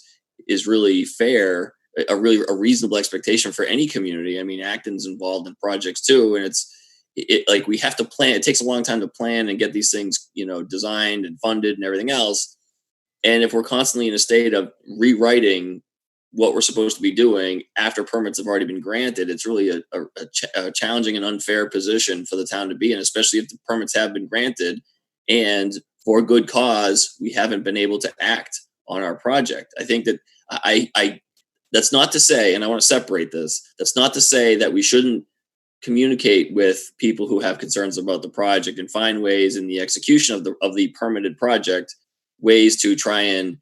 S10: really fair, a reasonable expectation for any community. I mean, Acton's involved in projects too, and like we have to plan. It takes a long time to plan and get these things, designed and funded and everything else. And if we're constantly in a state of rewriting what we're supposed to be doing after permits have already been granted, it's really a challenging and unfair position for the town to be in, especially if the permits have been granted and for good cause, we haven't been able to act on our project. I think that that's not to say, and I want to separate this, that's not to say that we shouldn't communicate with people who have concerns about the project and find ways in the execution of the permitted project, ways to try and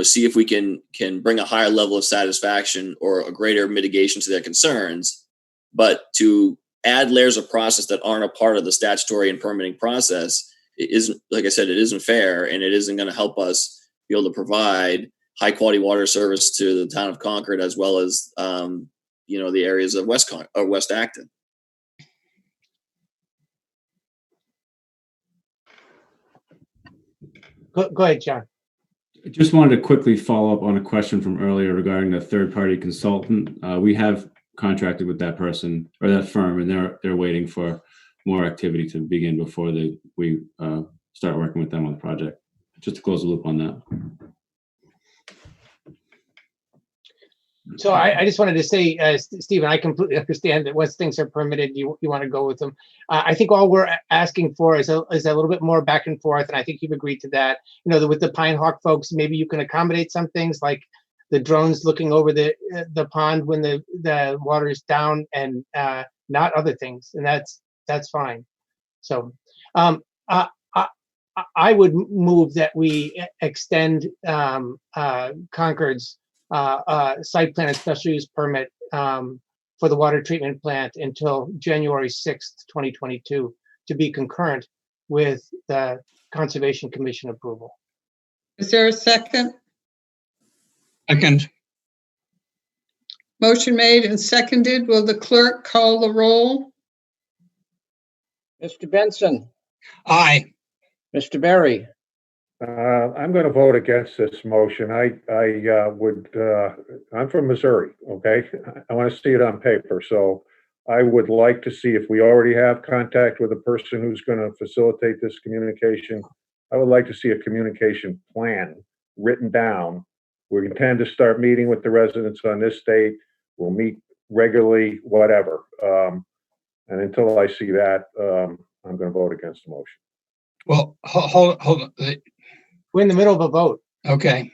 S10: see if we can bring a higher level of satisfaction or a greater mitigation to their concerns. But to add layers of process that aren't a part of the statutory and permitting process, it isn't, like I said, it isn't fair, and it isn't going to help us be able to provide high quality water service to the town of Concord, as well as the areas of West Acton.
S2: Go ahead, John.
S11: I just wanted to quickly follow up on a question from earlier regarding the third-party consultant. We have contracted with that person or that firm, and they're waiting for more activity to begin before we start working with them on the project. Just to close the loop on that.
S2: So I just wanted to say, Stephen, I completely understand that once things are permitted, you want to go with them. I think all we're asking for is a little bit more back and forth, and I think you've agreed to that. With the Pine Hawk folks, maybe you can accommodate some things like the drones looking over the pond when the water is down, and not other things, and that's fine. So I would move that we extend Concord's site plan and special use permit for the water treatment plant until January 6th, 2022, to be concurrent with the Conservation Commission approval.
S1: Is there a second?
S3: Second.
S1: Motion made and seconded. Will the clerk call the roll?
S21: Mr. Benson,
S3: Aye.
S21: Mr. Berry,
S7: I'm going to vote against this motion. I'm from Missouri, okay? I want to see it on paper. So I would like to see if we already have contact with a person who's going to facilitate this communication. I would like to see a communication plan written down. We intend to start meeting with the residents on this date. We'll meet regularly, whatever. And until I see that, I'm going to vote against the motion.
S3: Well, hold on.
S2: We're in the middle of a vote.
S3: Okay.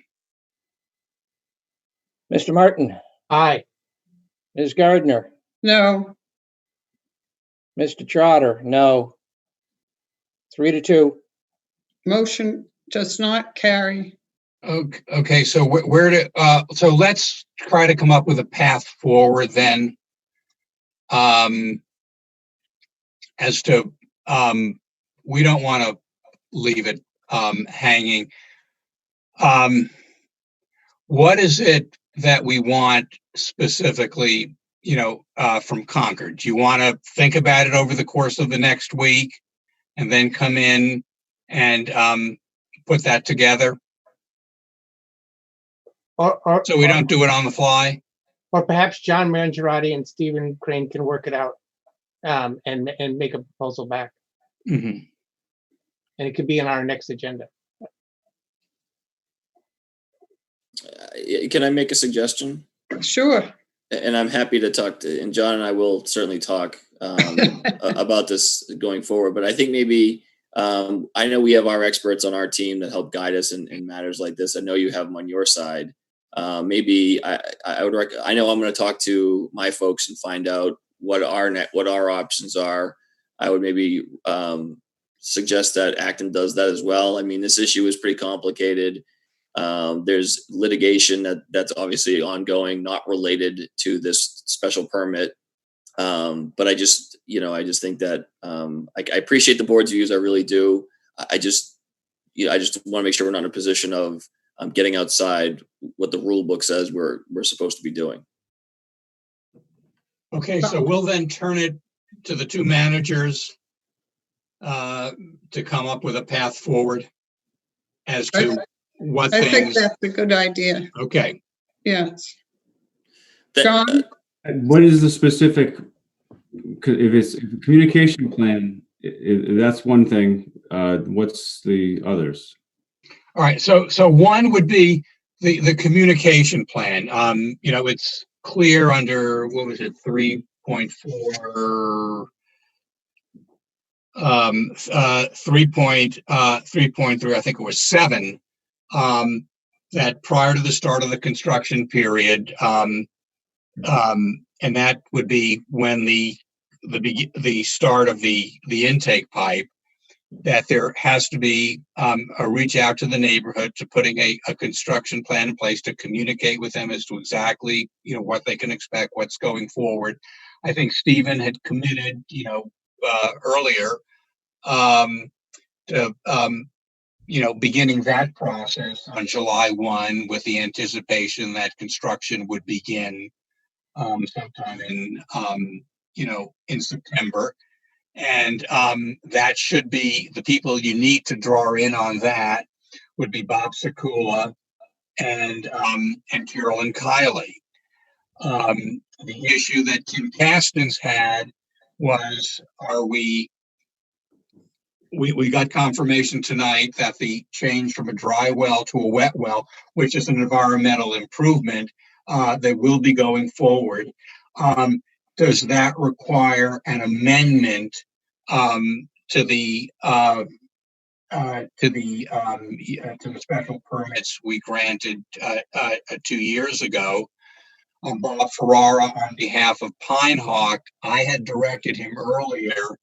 S21: Mr. Martin,
S2: Aye.
S21: Ms. Gardner,
S1: No.
S21: Mr. Trotter, no. 3-2.
S1: Motion does not carry.
S3: Okay. So so let's try to come up with a path forward then. As to, we don't want to leave it hanging. What is it that we want specifically, from Concord? Do you want to think about it over the course of the next week and then come in and put that together? So we don't do it on the fly?
S2: Or perhaps John Mangiarotti and Stephen Crane can work it out and make a proposal back.
S3: Mm-hmm.
S2: And it could be in our next agenda.
S10: Can I make a suggestion?
S1: Sure.
S10: And I'm happy to talk to, and John and I will certainly talk about this going forward. But I think maybe, I know we have our experts on our team that help guide us in matters like this. I know you have them on your side. Maybe I would I know I'm going to talk to my folks and find out what our options are. I would maybe suggest that Acton does that as well. I mean, this issue is pretty complicated. There's litigation that's obviously ongoing, not related to this special permit. But I just think that I appreciate the board's views. I really do. I just want to make sure we're not in a position of getting outside what the rule book says we're supposed to be doing.
S3: Okay, so we'll then turn it to the two managers to come up with a path forward as to what things.
S1: I think that's a good idea.
S3: Okay.
S1: Yes. John?
S11: What is the specific, if it's a communication plan, if that's one thing, what's the others?
S3: All right, so one would be the communication plan. It's clear under, what was it, 3.4, 3.3, I think it was 7, that prior to the start of the construction period, and that would be when the start of the intake pipe, that there has to be a reach out to the neighborhood to putting a construction plan in place to communicate with them as to exactly, what they can expect, what's going forward. I think Stephen had committed, earlier, to, beginning that process on July 1 with the anticipation that construction would begin sometime in September. And that should be the people you need to draw in on that would be Bob Sekula and Carolyn Kiley. The issue that Tim Castens had was, we got confirmation tonight that the change from a dry well to a wet well, which is an environmental improvement, that will be going forward. Does that require an amendment to the special permits we granted 2 years ago? Bob Ferrara, on behalf of Pine Hawk, I had directed him earlier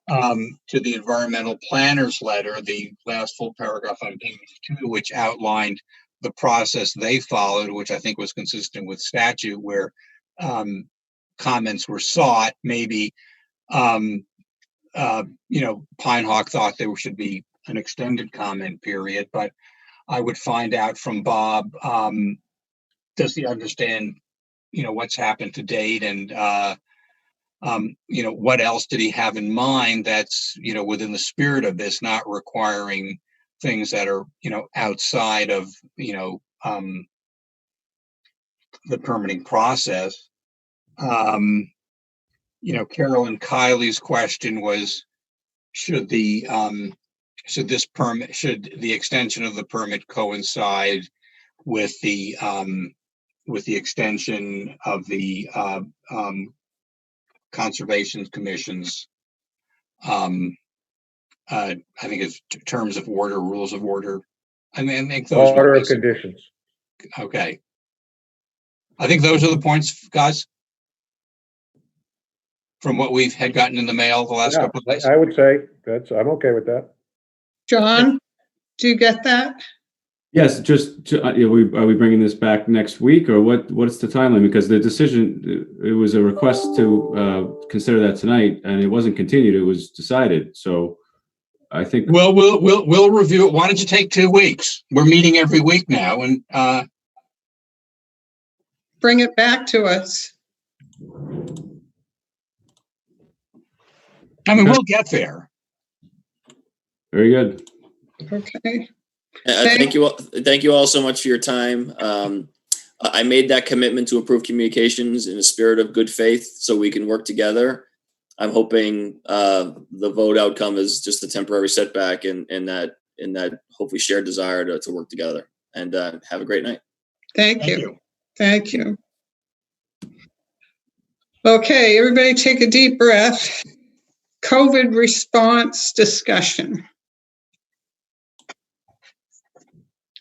S3: to the environmental planner's letter, the last full paragraph on page 2, which outlined the process they followed, which I think was consistent with statute, where comments were sought. Maybe Pine Hawk thought there should be an extended comment period, but I would find out from Bob, does he understand, what's happened to date, and what else did he have in mind that's, within the spirit of this, not requiring things that are, outside of, the permitting process. Carolyn Kiley's question was, should the extension of the permit coincide with the extension of the Conservation Commission's, I think it's terms of order, rules of order. I think those
S7: order of conditions.
S3: Okay. I think those are the points, guys, from what we've had gotten in the mail the last couple of days.
S7: I would say I'm okay with that.
S1: John, do you get that?
S11: Yes, just are we bringing this back next week, or what's the timeline? Because the decision, it was a request to consider that tonight, and it wasn't continued, it was decided. So I think
S3: we'll review it. Why don't you take 2 weeks? We're meeting every week now, and
S1: bring it back to us.
S3: I mean, we'll get there.
S11: Very good.
S1: Okay.
S10: Thank you all so much for your time. I made that commitment to improve communications in a spirit of good faith so we can work together. I'm hoping the vote outcome is just a temporary setback and that hopefully shared desire to work together. And have a great night.
S1: Thank you. Thank you. Okay, everybody take a deep breath. COVID response discussion.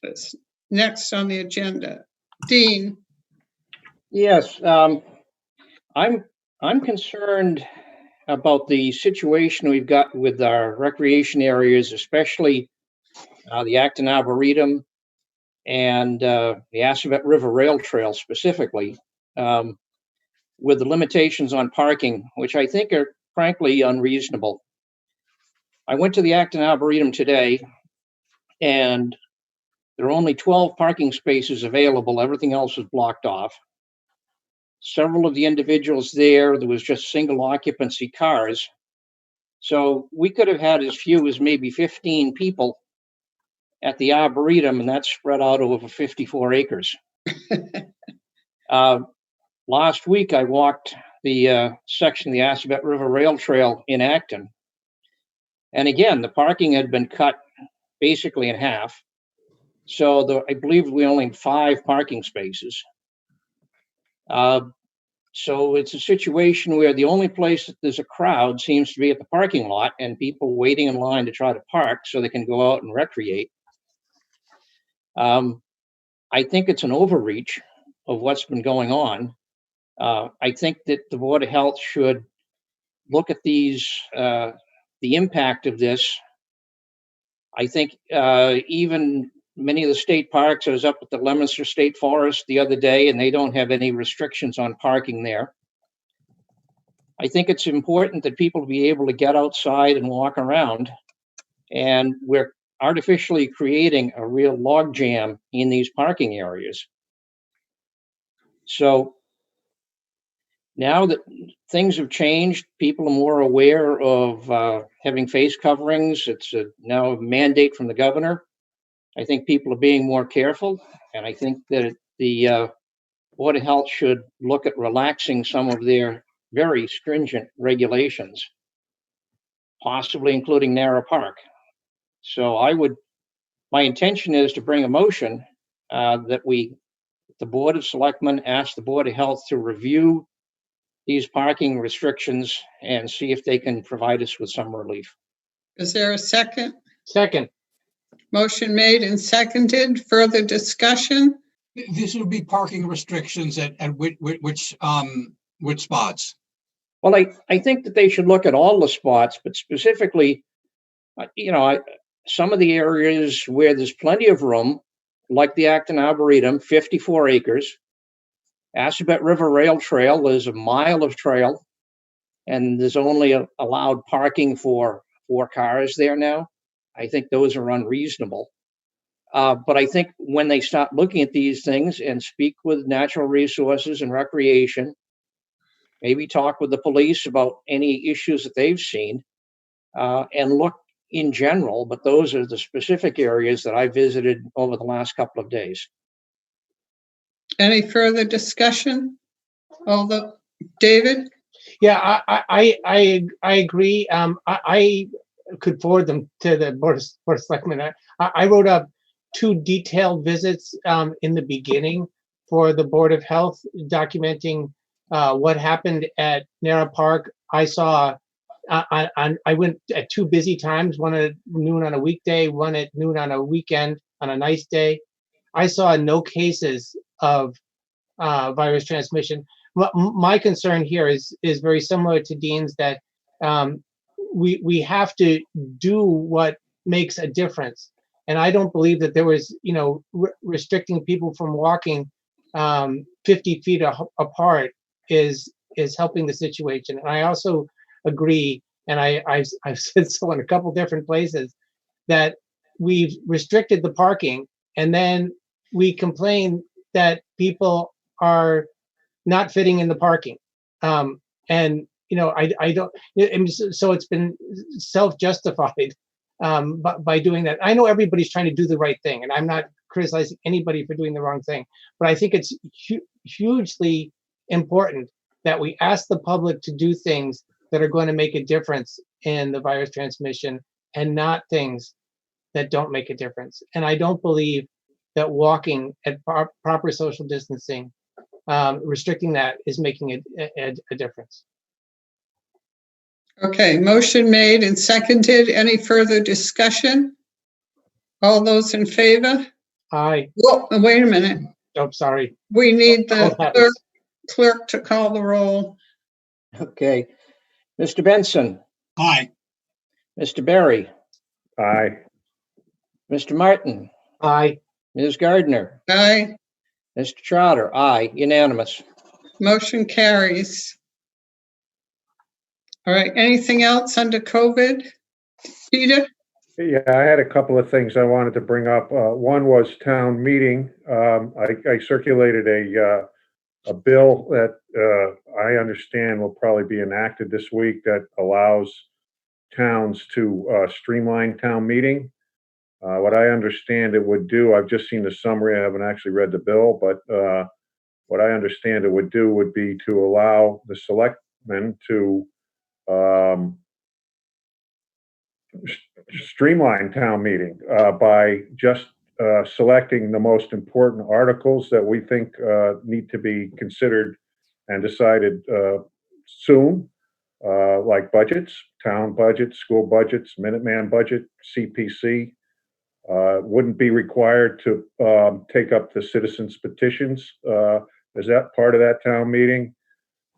S1: That's next on the agenda. Dean.
S21: Yes, I'm concerned about the situation we've got with our recreation areas, especially the Acton Arboretum and the Assabet River Rail Trail specifically, with the limitations on parking, which I think are frankly unreasonable. I went to the Acton Arboretum today, and there are only 12 parking spaces available. Everything else is blocked off. Several of the individuals there was just single occupancy cars. So we could have had as few as maybe 15 people at the Arboretum, and that's spread out over 54 acres. Last week, I walked the section of the Assabet River Rail Trail in Acton. And again, the parking had been cut basically in half. So I believe we only have 5 parking spaces. So it's a situation where the only place that there's a crowd seems to be at the parking lot and people waiting in line to try to park so they can go out and recreate. I think it's an overreach of what's been going on. I think that the Board of Health should look at these, the impact of this. I think even many of the state parks, I was up at the Leominster State Forest the other day, and they don't have any restrictions on parking there. I think it's important that people be able to get outside and walk around, and we're artificially creating a real logjam in these parking areas. So now that things have changed, people are more aware of having face coverings. It's now a mandate from the governor. I think people are being more careful, and I think that the Board of Health should look at relaxing some of their very stringent regulations, possibly including narrow park. So my intention is to bring a motion that the Board of Selectmen ask the Board of Health to review these parking restrictions and see if they can provide us with some relief.
S1: Is there a second?
S2: Second.
S1: Motion made and seconded. Further discussion?
S3: This would be parking restrictions at which spots?
S21: Well, I think that they should look at all the spots, but specifically, some of the areas where there's plenty of room, like the Acton Arboretum, 54 acres. Assabet River Rail Trail, there's a mile of trail, and there's only allowed parking for 4 cars there now. I think those are unreasonable. But I think when they start looking at these things and speak with Natural Resources and Recreation, maybe talk with the police about any issues that they've seen, and look in general, but those are the specific areas that I visited over the last couple of days.
S1: Any further discussion? David?
S2: Yeah, I agree. I could forward them to the Board of Selectmen. I wrote up 2 detailed visits in the beginning for the Board of Health, documenting what happened at Narrow Park. I saw, I went at 2 busy times, one at noon on a weekday, one at noon on a weekend, on a nice day. I saw no cases of virus transmission. My concern here is very similar to Dean's, that we have to do what makes a difference. And I don't believe that there was, restricting people from walking 50 feet apart is helping the situation. And I also agree, and I've said so in a couple different places, that we've restricted the parking, and then we complain that people are not fitting in the parking. And I don't, so it's been self-justified by doing that. I know everybody's trying to do the right thing, and I'm not criticizing anybody for doing the wrong thing, but I think it's hugely important that we ask the public to do things that are going to make a difference in the virus transmission, and not things that don't make a difference. And I don't believe that walking at proper social distancing, restricting that, is making a difference.
S1: Okay, motion made and seconded. Any further discussion? All those in favor?
S2: Aye.
S1: Well, wait a minute.
S2: Oh, sorry.
S1: We need the clerk to call the roll.
S21: Okay. Mr. Benson?
S3: Aye.
S21: Mr. Berry?
S7: Aye.
S21: Mr. Martin?
S2: Aye.
S21: Ms. Gardner?
S1: Aye.
S21: Mr. Trotter? Aye. Unanimous.
S1: Motion carries. All right, anything else under COVID? Peter?
S7: Yeah, I had a couple of things I wanted to bring up. One was town meeting. I circulated a bill that I understand will probably be enacted this week that allows towns to streamline town meeting. What I understand it would do, I've just seen the summary, I haven't actually read the bill, but what I understand it would do would be to allow the selectmen to streamline town meeting by just selecting the most important articles that we think need to be considered and decided soon, like budgets, town budgets, school budgets, Minuteman budget, CPC. Wouldn't be required to take up the citizens' petitions. Is that part of that town meeting?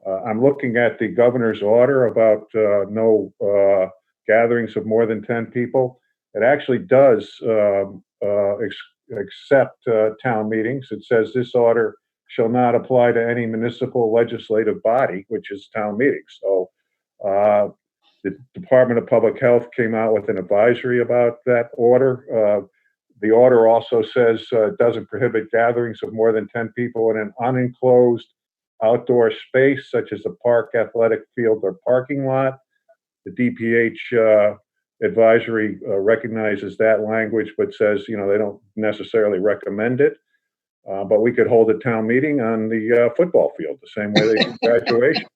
S7: I'm looking at the governor's order about no gatherings of more than 10 people. It actually does accept town meetings. It says this order shall not apply to any municipal legislative body, which is town meetings. So the Department of Public Health came out with an advisory about that order. The order also says it doesn't prohibit gatherings of more than 10 people in an unenclosed outdoor space, such as a park, athletic field, or parking lot. The DPH advisory recognizes that language, but says, they don't necessarily recommend it. But we could hold a town meeting on the football field, the same way they do graduation.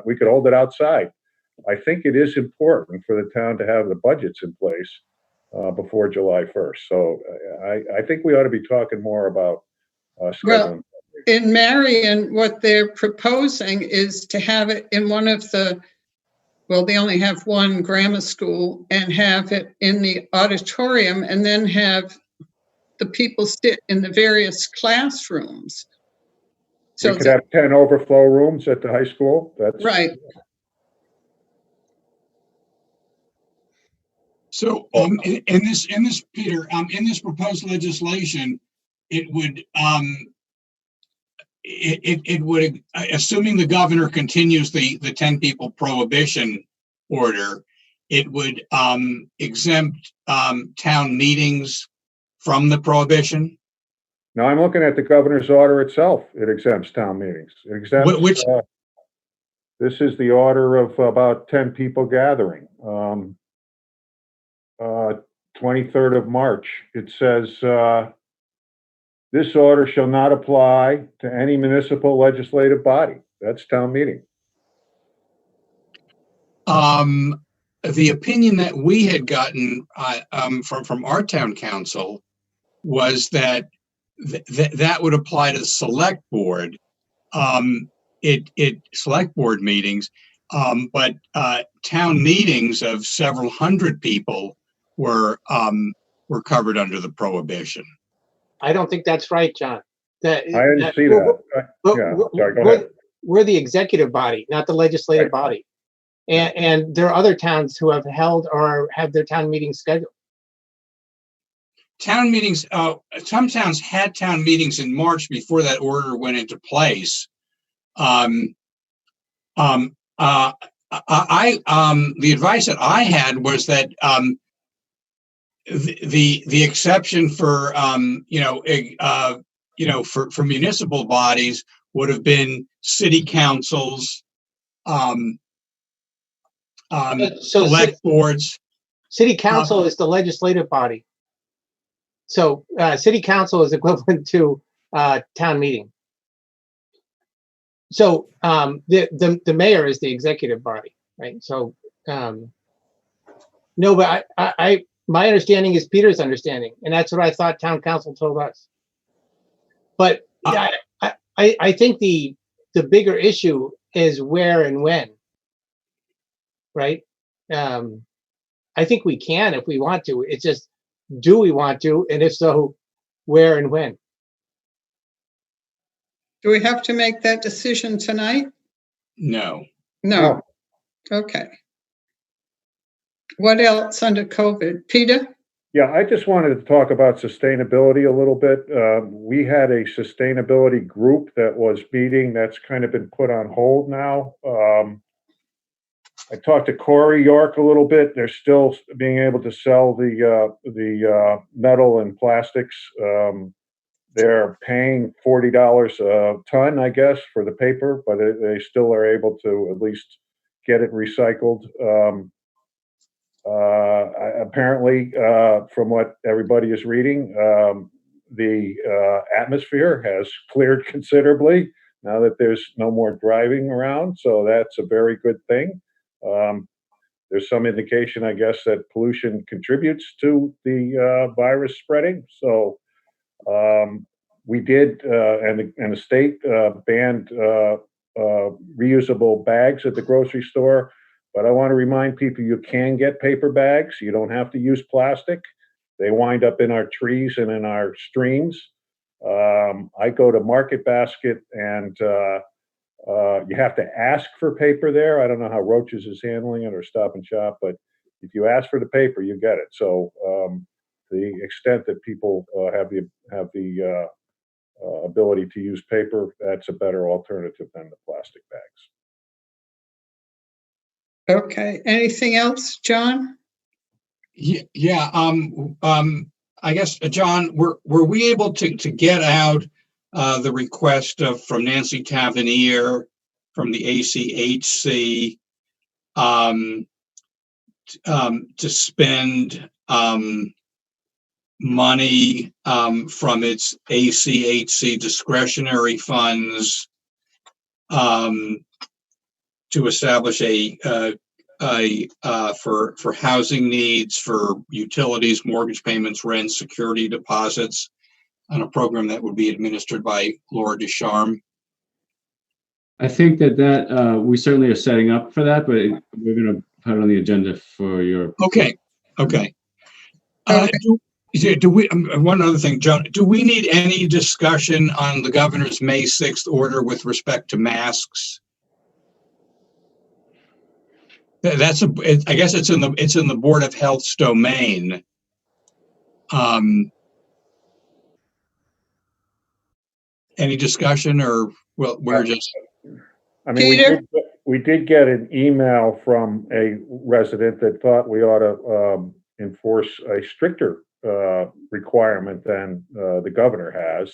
S7: We could hold it outside. I think it is important for the town to have the budgets in place before July 1st. So I think we ought to be talking more about scheduling.
S1: Well, in Marion, what they're proposing is to have it in one of the, well, they only have one grammar school, and have it in the auditorium, and then have the people sit in the various classrooms. So
S7: we could have 10 overflow rooms at the high school. That's
S1: right.
S3: So in this Peter, in this proposed legislation, it would assuming the governor continues the 10 people prohibition order, it would exempt town meetings from the prohibition.
S7: Now I'm looking at the governor's order itself. It exempts town meetings. It exempts. This is the order of about 10 people gathering. 23rd of March. It says, this order shall not apply to any municipal legislative body. That's town meeting.
S3: The opinion that we had gotten from our town council was that that would apply to the select board, select board meetings, but town meetings of several hundred people were covered under the prohibition.
S2: I don't think that's right, John.
S7: I didn't see that. Sorry, go ahead.
S2: We're the executive body, not the legislative body. And there are other towns who have held or have their town meetings scheduled.
S3: Town meetings, some towns had town meetings in March before that order went into place. The advice that I had was that the exception for for municipal bodies would have been city councils, select boards.
S2: City council is the legislative body. So city council is equivalent to town meeting. So the mayor is the executive body, right? So no, but my understanding is Peter's understanding, and that's what I thought town council told us. But I think the bigger issue is where and when, right? I think we can if we want to. It's just, do we want to? And if so, where and when?
S1: Do we have to make that decision tonight?
S3: No.
S1: No. Okay. What else under COVID? Peter?
S7: Yeah, I just wanted to talk about sustainability a little bit. We had a sustainability group that was meeting. That's kind of been put on hold now. I talked to Corey York a little bit. They're still being able to sell the metal and plastics. They're paying $40 a ton, I guess, for the paper, but they still are able to at least get it recycled. Apparently, from what everybody is reading, the atmosphere has cleared considerably now that there's no more driving around. So that's a very good thing. there's some indication, I guess, that pollution contributes to the virus spreading. So we did, and the state banned reusable bags at the grocery store. But I want to remind people you can get paper bags. You don't have to use plastic. They wind up in our trees and in our streams. I go to Market Basket, and you have to ask for paper there. I don't know how Roaches is handling it or Stop and Shop, but if you ask for the paper, you get it. So the extent that people have the ability to use paper, that's a better alternative than the plastic bags.
S1: Okay. Anything else, John?
S3: Yeah. I guess, John, were we able to get out the request from Nancy Tavernier from the ACHC to spend money from its ACHC discretionary funds to establish for housing needs, for utilities, mortgage payments, rent, security deposits, on a program that would be administered by Laura Ducharme?
S11: I think that we certainly are setting up for that, but we're going to put it on the agenda for your.
S3: Okay. Do we? One other thing, John. Do we need any discussion on the governor's May 6th order with respect to masks? I guess it's in the Board of Health's domain. Any discussion, or well, we're just.
S7: I mean, we did get an email from a resident that thought we ought to enforce a stricter requirement than the governor has.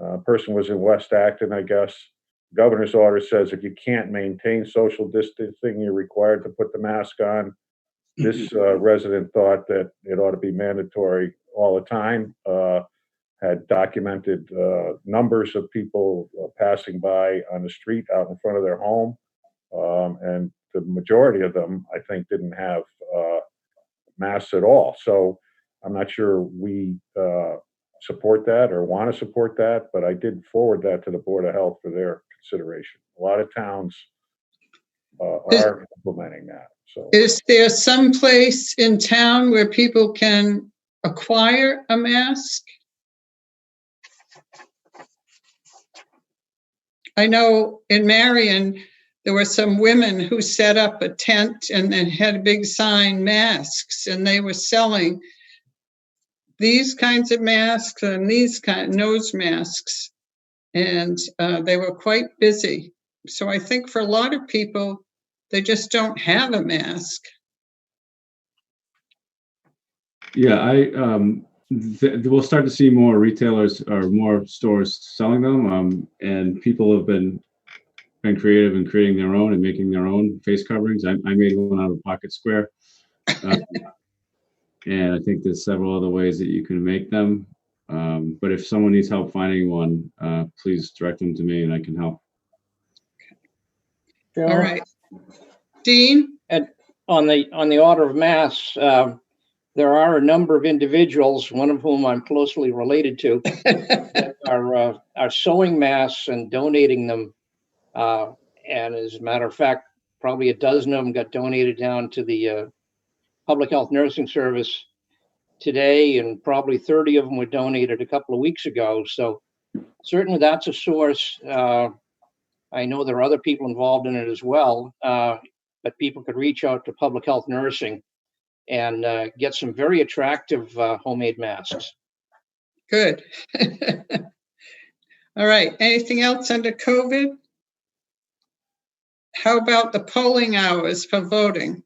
S7: A person was in West Acton, I guess. Governor's order says if you can't maintain social distancing, you're required to put the mask on. This resident thought that it ought to be mandatory all the time. Had documented numbers of people passing by on the street out in front of their home. And the majority of them, I think, didn't have masks at all. So I'm not sure we support that or want to support that, but I did forward that to the Board of Health for their consideration. A lot of towns are implementing that. So,
S1: is there some place in town where people can acquire a mask? I know in Marion, there were some women who set up a tent and then had a big sign, masks, and they were selling these kinds of masks and these kind of nose masks. And they were quite busy. So I think for a lot of people, they just don't have a mask.
S11: Yeah, we'll start to see more retailers or more stores selling them, and people have been creative in creating their own and making their own face coverings. I made one out of Pocket Square, and I think there's several other ways that you can make them. But if someone needs help finding one, please direct them to me and I can help.
S1: All right. Dean?
S21: And on the order of mass, there are a number of individuals, one of whom I'm closely related to, that are sewing masks and donating them. And as a matter of fact, probably a dozen of them got donated down to the Public Health Nursing Service today, and probably 30 of them were donated a couple of weeks ago. So certainly that's a source. I know there are other people involved in it as well, but people could reach out to Public Health Nursing and get some very attractive homemade masks.
S1: Good. All right. Anything else under COVID? How about the polling hours for voting?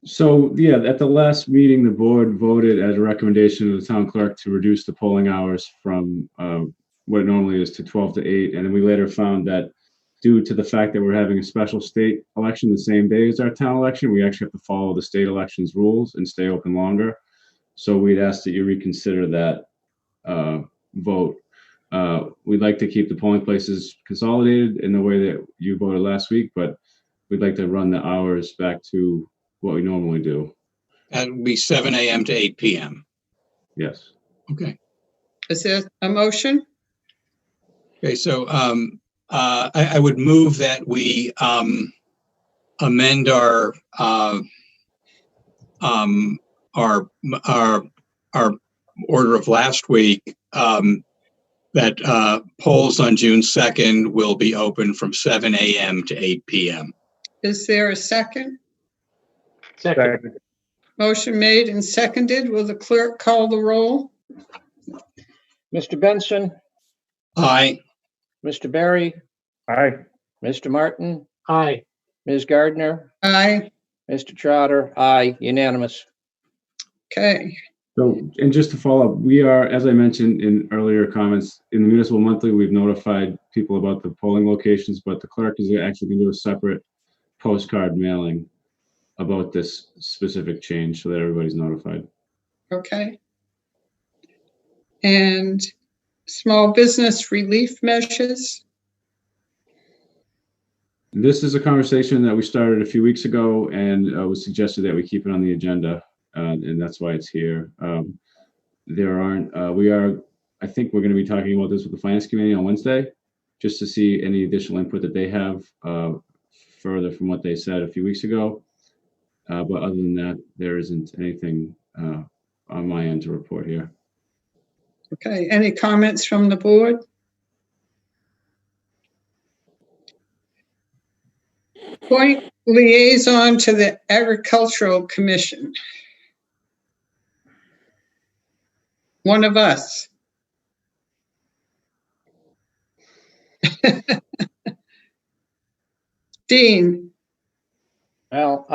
S11: So yeah, at the last meeting, the board voted as a recommendation of the town clerk to reduce the polling hours from what it normally is to 12 to 8. And then we later found that due to the fact that we're having a special state election the same day as our town election, we actually have to follow the state elections rules and stay open longer. So we'd ask that you reconsider that vote. We'd like to keep the polling places consolidated in the way that you voted last week, but we'd like to run the hours back to what we normally do.
S3: That would be 7 a.m. to 8 p.m.
S11: Yes.
S3: Okay.
S1: Is there a motion?
S3: Okay, so I would move that we amend our order of last week, that polls on June 2nd will be open from 7 a.m. to 8 p.m.
S1: Is there a second?
S2: Second.
S1: Motion made and seconded. Will the clerk call the roll?
S21: Mr. Benson,
S3: Aye.
S21: Mr. Barry,
S7: Aye.
S21: Mr. Martin,
S2: Aye.
S21: Ms. Gardner,
S1: Aye.
S21: Mr. Trotter, aye, unanimous.
S1: Okay.
S11: So, and just to follow up, we are, as I mentioned in earlier comments, in the Municipal Monthly, we've notified people about the polling locations, but the clerk is actually going to do a separate postcard mailing about this specific change so that everybody's notified.
S1: Okay. And small business relief measures?
S11: This is a conversation that we started a few weeks ago, and it was suggested that we keep it on the agenda, and that's why it's here. There aren't, I think we're going to be talking about this with the Finance Committee on Wednesday, just to see any additional input that they have further from what they said a few weeks ago. But other than that, there isn't anything on my end to report here.
S1: Okay. Any comments from the board? Point liaison to the Agricultural Commission. One of us. Dean.
S21: Well,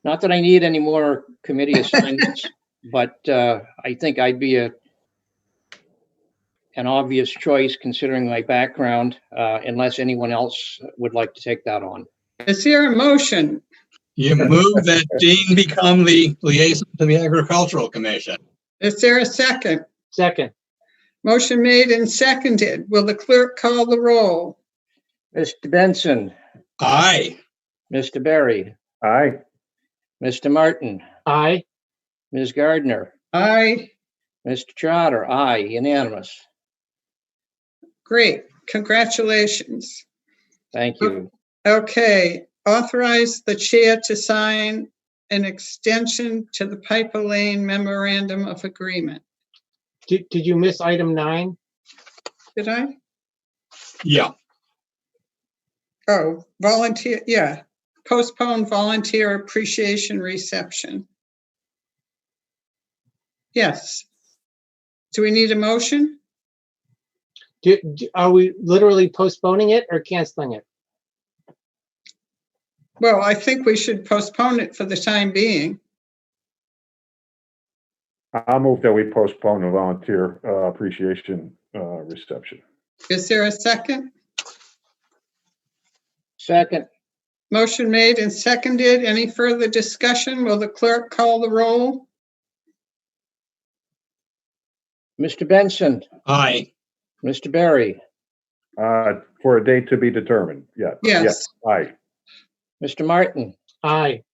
S21: not that I need any more committee assignments, but I think I'd be an obvious choice considering my background, unless anyone else would like to take that on.
S1: Is there a motion?
S3: You move that Dean become the liaison to the Agricultural Commission.
S1: Is there a second?
S2: Second.
S1: Motion made and seconded. Will the clerk call the roll?
S21: Mr. Benson.
S3: Aye.
S21: Mr. Barry.
S7: Aye.
S21: Mr. Martin.
S2: Aye.
S21: Ms. Gardner.
S1: Aye.
S21: Mr. Trotter, aye, unanimous.
S1: Great. Congratulations.
S21: Thank you.
S1: Okay. Authorize the chair to sign an extension to the Piper Lane Memorandum of Agreement.
S2: Did you miss item 9?
S1: Did I?
S3: Yeah.
S1: Oh, volunteer. Yeah. Postpone volunteer appreciation reception. Yes. Do we need a motion?
S2: Are we literally postponing it or canceling it?
S1: Well, I think we should postpone it for the time being.
S7: I'll move that we postpone the volunteer appreciation reception.
S1: Is there a second?
S21: Second.
S1: Motion made and seconded. Any further discussion? Will the clerk call the roll?
S21: Mr. Benson.
S3: Aye.
S21: Mr. Barry.
S7: For a date to be determined. Yeah.
S1: Yes.
S7: Aye.
S21: Mr. Martin.
S2: Aye.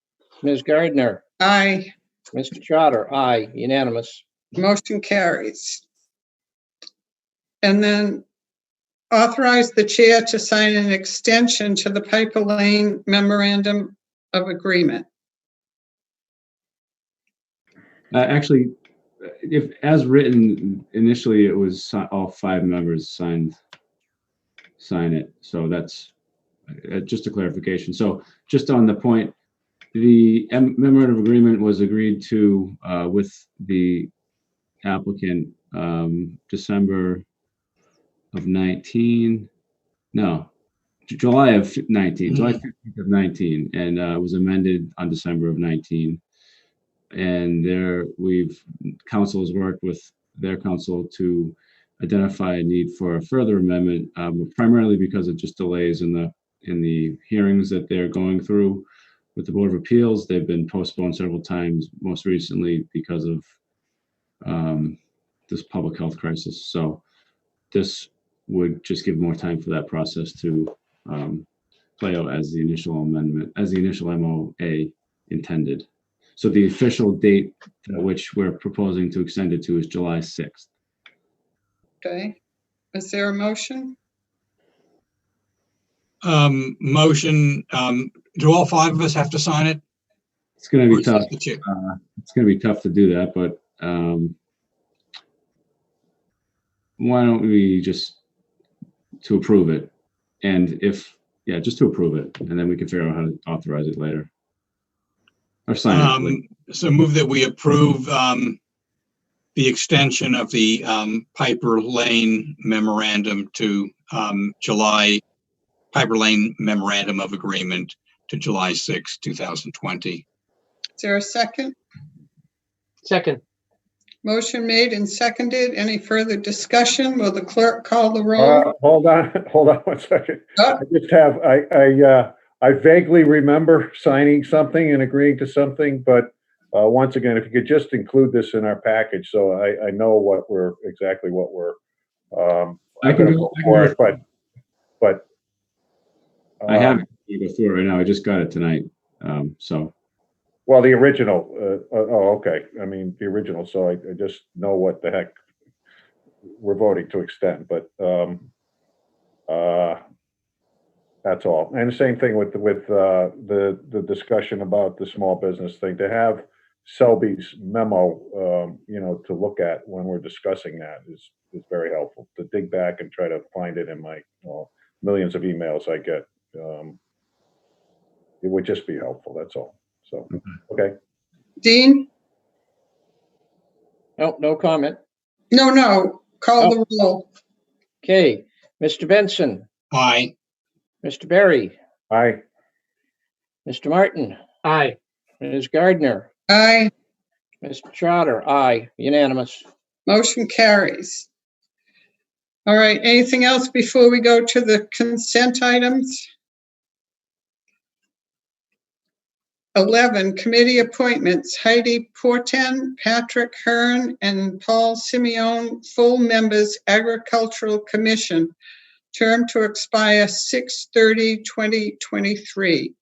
S21: Ms. Gardner.
S1: Aye.
S21: Mr. Trotter, aye, unanimous.
S1: Motion carries. And then authorize the chair to sign an extension to the Piper Lane Memorandum of Agreement.
S11: Actually, if as written initially, it was all 5 members sign it. So that's just a clarification. So just on the point, the memorandum of agreement was agreed to with the applicant December of 19. No, July of 19. July 15th of 19, and was amended on December of 19. And there, council has worked with their council to identify a need for a further amendment, primarily because of just delays in the hearings that they're going through with the Board of Appeals. They've been postponed several times, most recently because of this public health crisis. So this would just give more time for that process to play out as the initial amendment, as the initial MOA intended. So the official date at which we're proposing to extend it to is July 6th.
S1: Okay. Is there a motion?
S3: Motion, do all 5 of us have to sign it?
S11: It's going to
S3: Or
S11: be
S3: is
S11: tough.
S3: it the chair?
S11: It's going to be tough to do that, but why don't we just to approve it? And if, yeah, just to approve it, and then we can figure out how to authorize it later. Or sign it later.
S3: So move that we approve the extension of the Piper Lane memorandum to Piper Lane memorandum of agreement to July 6, 2020.
S1: Is there a second?
S2: Second.
S1: Motion made and seconded. Any further discussion? Will the clerk call the roll?
S7: Hold on 1 second. I just have, I vaguely remember signing something and agreeing to something, but once again, if you could just include this in our package, so I know exactly what we're,
S11: I can go
S7: for it, but.
S11: I have it go through it right now. I just got it tonight. So.
S7: Well, the original, okay. I mean, the original, so I just know what the heck we're voting to extend, but that's all. And the same thing with the discussion about the small business thing, to have Selby's memo, to look at when we're discussing that is very helpful. To dig back and try to find it in my millions of emails I get, it would just be helpful, that's all. So, okay.
S1: Dean?
S21: Nope, no comment.
S1: No. Call the roll.
S21: Okay, Mr. Benson.
S3: Aye.
S21: Mr. Berry.
S7: Aye.
S21: Mr. Martin.
S2: Aye.
S21: Ms. Gardner.
S1: Aye.
S21: Mr. Trotter. Aye. Unanimous.
S1: Motion carries. All right, anything else before we go to the consent items? 11, committee appointments. Heidi Porten, Patrick Hearn, and Paul Simeone, full members, Agricultural Commission. Term to expire 6/30/2023.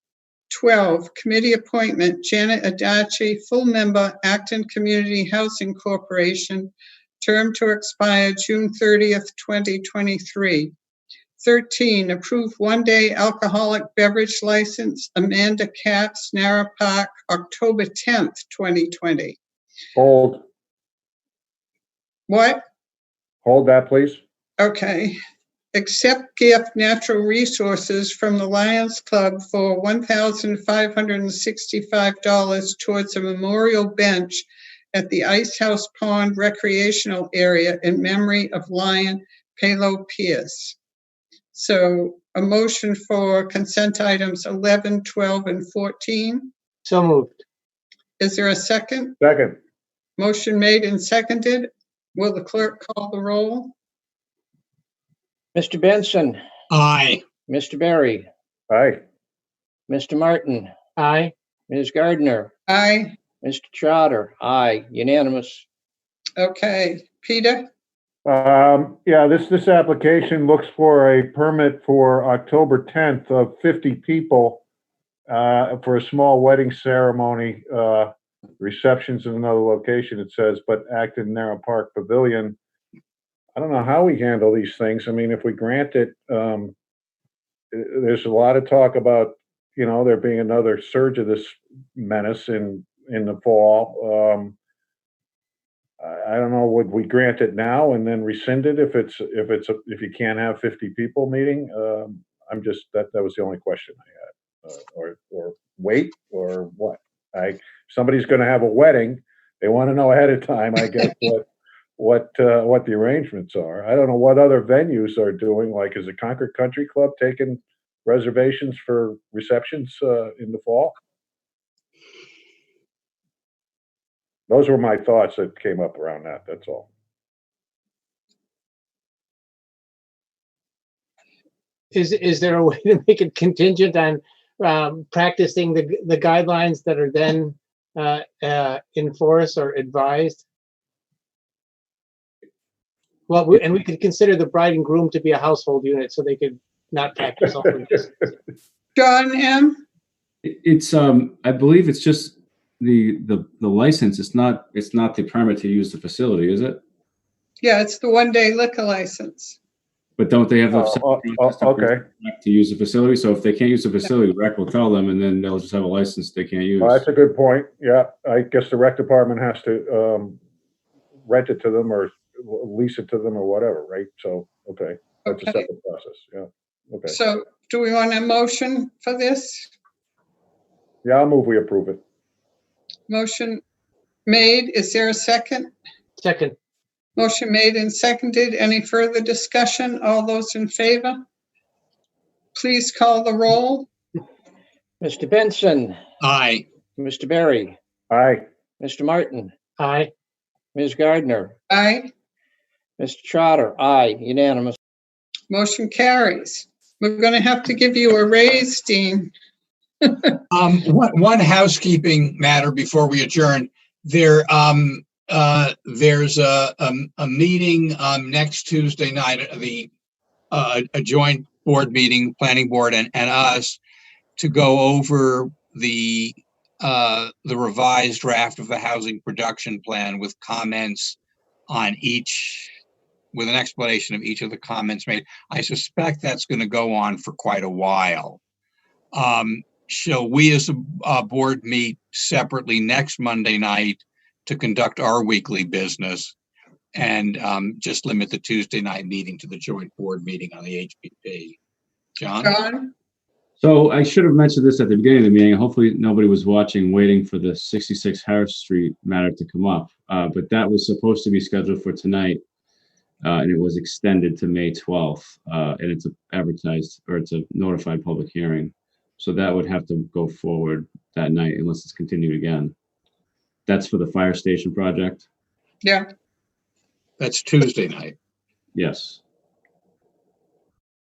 S1: 12, committee appointment. Janet Adachi, full member, Acton Community Housing Corporation. Term to expire June 30th, 2023. 13, approve one-day alcoholic beverage license, Amanda Katz, Narrow Park, October 10th, 2020.
S7: Hold.
S1: What?
S7: Hold that, please.
S1: Okay. Accept gift natural resources from the Lions Club for $1,565 towards a memorial bench at the Ice House Pond Recreational Area in memory of Lion Palo Pierce. So a motion for consent items 11, 12, and 14.
S2: So moved.
S1: Is there a second?
S7: Second.
S1: Motion made and seconded. Will the clerk call the roll?
S21: Mr. Benson.
S3: Aye.
S21: Mr. Berry.
S7: Aye.
S21: Mr. Martin.
S2: Aye.
S21: Ms. Gardner.
S1: Aye.
S21: Mr. Trotter. Aye. Unanimous.
S1: Okay. Peter?
S7: Yeah, this application looks for a permit for October 10th of 50 people for a small wedding ceremony. Receptions in another location, it says, but Acton Narrow Park Pavilion. I don't know how we handle these things. I mean, if we grant it, there's a lot of talk about, there being another surge of this menace in the fall. I don't know, would we grant it now and then rescind it if you can't have 50 people meeting? That was the only question I had. Or wait, or what? Somebody's going to have a wedding. They want to know ahead of time, I guess, what the arrangements are. I don't know what other venues are doing. Like, is the Concord Country Club taking reservations for receptions in the fall? Those were my thoughts that came up around that. That's all.
S2: Is there a way to make it contingent on practicing the guidelines that are then enforced or advised? Well, and we could consider the bride and groom to be a household unit, so they could not practice all of this.
S1: John M.?
S11: It's I believe it's just the license. It's not the permit to use the facility, is it?
S1: Yeah, it's the one-day liquor license.
S11: But don't they have a
S7: okay.
S11: to use the facility? So if they can't use the facility, the rec will tell them, and then they'll just have a license they can't use.
S7: Well, that's a good point. Yeah, I guess the rec department has to rent it to them or lease it to them or whatever, right? So, okay, that's a separate process. Yeah, okay.
S1: So do we want a motion for this?
S7: Yeah, I'll move we approve it.
S1: Motion made. Is there a second?
S2: Second.
S1: Motion made and seconded. Any further discussion? All those in favor? Please call the roll.
S21: Mr. Benson.
S3: Aye.
S21: Mr. Berry.
S7: Aye.
S21: Mr. Martin.
S2: Aye.
S21: Ms. Gardner.
S1: Aye.
S21: Mr. Trotter. Aye. Unanimous.
S1: Motion carries. We're going to have to give you a raise, Dean.
S3: One housekeeping matter before we adjourn. There's a meeting next Tuesday night, a joint board meeting, planning board and us, to go over the revised draft of the housing production plan with comments on each, with an explanation of each of the comments made. I suspect that's going to go on for quite a while. Shall we as a board meet separately next Monday night to conduct our weekly business and just limit the Tuesday night meeting to the joint board meeting on the HPP? John?
S11: So I should have mentioned this at the beginning of the meeting. Hopefully nobody was watching, waiting for the 66 Harris Street matter to come up. But that was supposed to be scheduled for tonight. And it was extended to May 12th. And it's a notified public hearing. So that would have to go forward that night unless it's continued again. That's for the fire station project?
S1: Yeah.
S3: That's Tuesday night.
S11: Yes.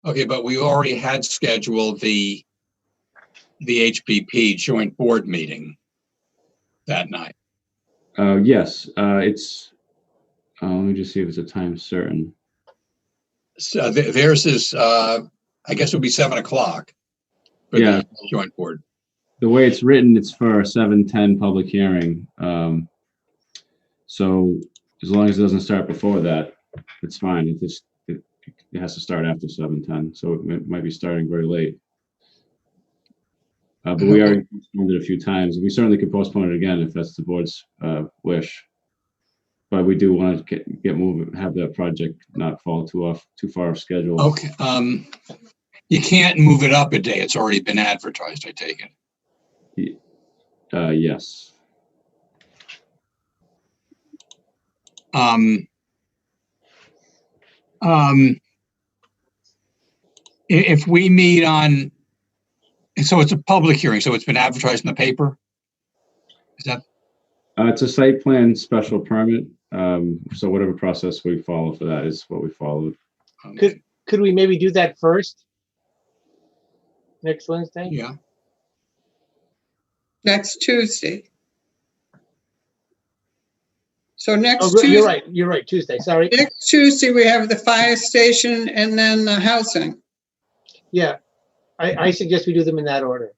S3: Okay, but we already had scheduled the HPP joint board meeting that night.
S11: Yes, it's, let me just see if it's a time certain.
S3: So theirs is, I guess it would be 7 o'clock.
S11: Yeah.
S3: The joint board.
S11: The way it's written, it's for a 7:10 public hearing. So as long as it doesn't start before that, it's fine. It has to start after 7:10, so it might be starting very late. But we already postponed it a few times. We certainly could postpone it again if that's the board's wish. But we do want to get moving, have that project not fall too far off schedule.
S3: Okay. You can't move it up a day. It's already been advertised, I take it.
S11: Yes.
S3: If we meet on, so it's a public hearing, so it's been advertised in the paper? Is that?
S11: It's a site plan special permit. So whatever process we follow for that is what we followed.
S2: Could we maybe do that first? Next Wednesday?
S3: Yeah.
S1: Next Tuesday. So next
S2: Tuesday.
S1: Tuesday.
S2: You're right, Tuesday, sorry.
S1: Next Tuesday, we have the fire station and then the housing.
S2: Yeah, I suggest we do them in that order.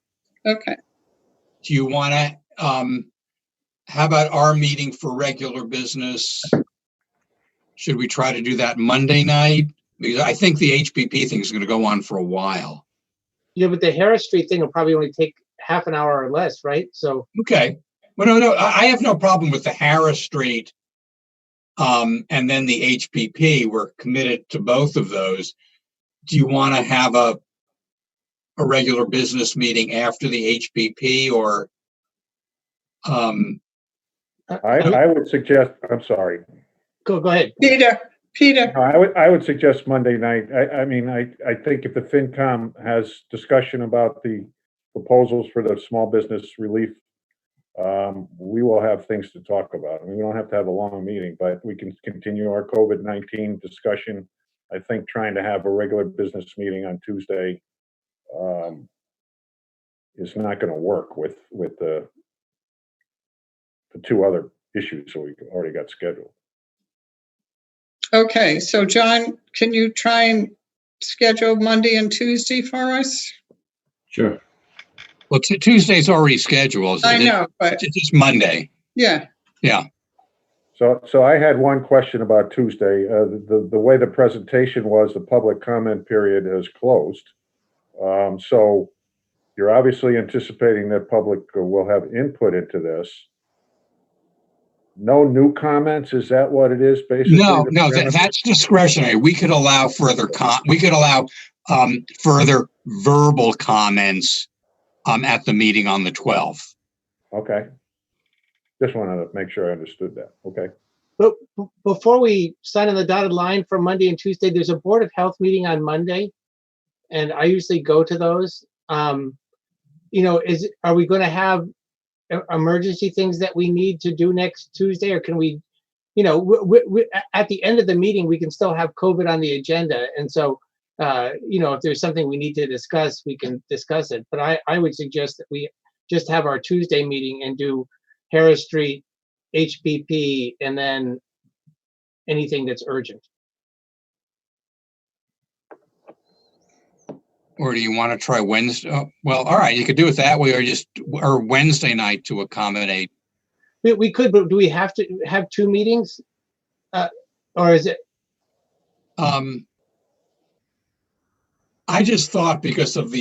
S1: Okay.
S3: Do you want to, how about our meeting for regular business? Should we try to do that Monday night? Because I think the HPP thing is going to go on for a while.
S2: Yeah, but the Harris Street thing will probably only take half an hour or less, right? So.
S3: Okay. Well, no, I have no problem with the Harris Street and then the HPP. We're committed to both of those. Do you want to have a regular business meeting after the HPP or?
S7: I would suggest, I'm sorry.
S2: Go ahead.
S1: Peter.
S7: I would suggest Monday night. I mean, I think if the FinCom has discussion about the proposals for the small business relief, we will have things to talk about. I mean, we don't have to have a long meeting, but we can continue our COVID-19 discussion. I think trying to have a regular business meeting on Tuesday is not going to work with the two other issues that we already got scheduled.
S1: Okay, so John, can you try and schedule Monday and Tuesday for us?
S11: Sure.
S3: Well, Tuesday's already scheduled.
S1: I know, but
S3: It's just Monday.
S1: yeah.
S3: Yeah.
S7: So I had one question about Tuesday. The way the presentation was, the public comment period is closed. So you're obviously anticipating that public will have input into this. No new comments? Is that what it is, basically?
S3: No, that's discretionary. We could allow further further verbal comments at the meeting on the 12th.
S7: Okay. Just wanted to make sure I understood that. Okay.
S2: But before we sign on the dotted line for Monday and Tuesday, there's a Board of Health meeting on Monday, and I usually go to those. You know, are we going to have emergency things that we need to do next Tuesday, or can we, you know, we at the end of the meeting we can still have COVID on the agenda, and so you know, if there's something we need to discuss, we can discuss it. But I would suggest that we just have our Tuesday meeting and do Harris Street, HPP, and then anything that's urgent.
S3: Or do you want to try Wednesday? Oh, well, all right, you could do it that way, or Wednesday night to accommodate.
S2: We could, but do we have to have two meetings? Or is it?
S3: I just thought because of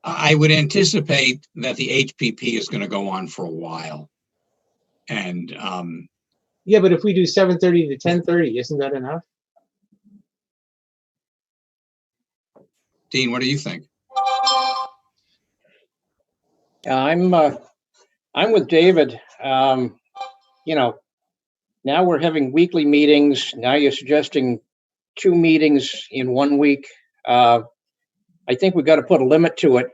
S3: I would anticipate that the HPP is going to go on for a while. And
S2: yeah, but if we do 7:30 to 10:30, isn't that enough?
S3: Dean, what do you think?
S21: I'm with David. You know, now we're having weekly meetings. Now you're suggesting 2 meetings in 1 week. I think we've got to put a limit to it,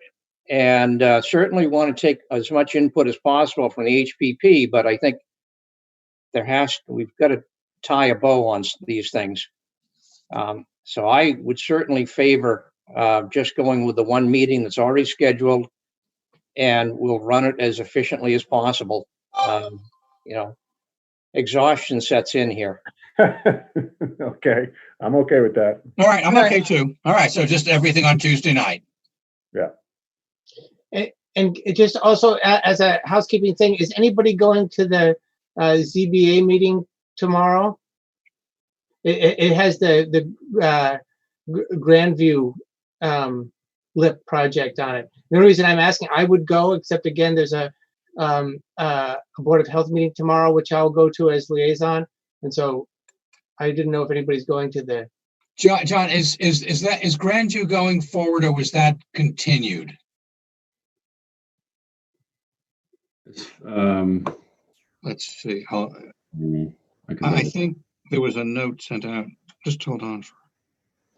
S21: and certainly want to take as much input as possible from the HPP. But I think we've got to tie a bow on these things. So I would certainly favor just going with the 1 meeting that's already scheduled, and we'll run it as efficiently as possible. You know, exhaustion sets in here.
S7: Okay, I'm okay with that.
S3: All right, I'm okay too. All right, so just everything on Tuesday night.
S7: Yeah.
S2: And it just also as a housekeeping thing, is anybody going to the ZBA meeting tomorrow? It has the Grandview lip project on it. The only reason I'm asking, I would go, except again, there's a Board of Health meeting tomorrow, which I'll go to as liaison, and so I didn't know if anybody's going to the.
S3: John, is Grandview going forward, or was that continued? Let's see. I think there was a note sent out. Just hold on.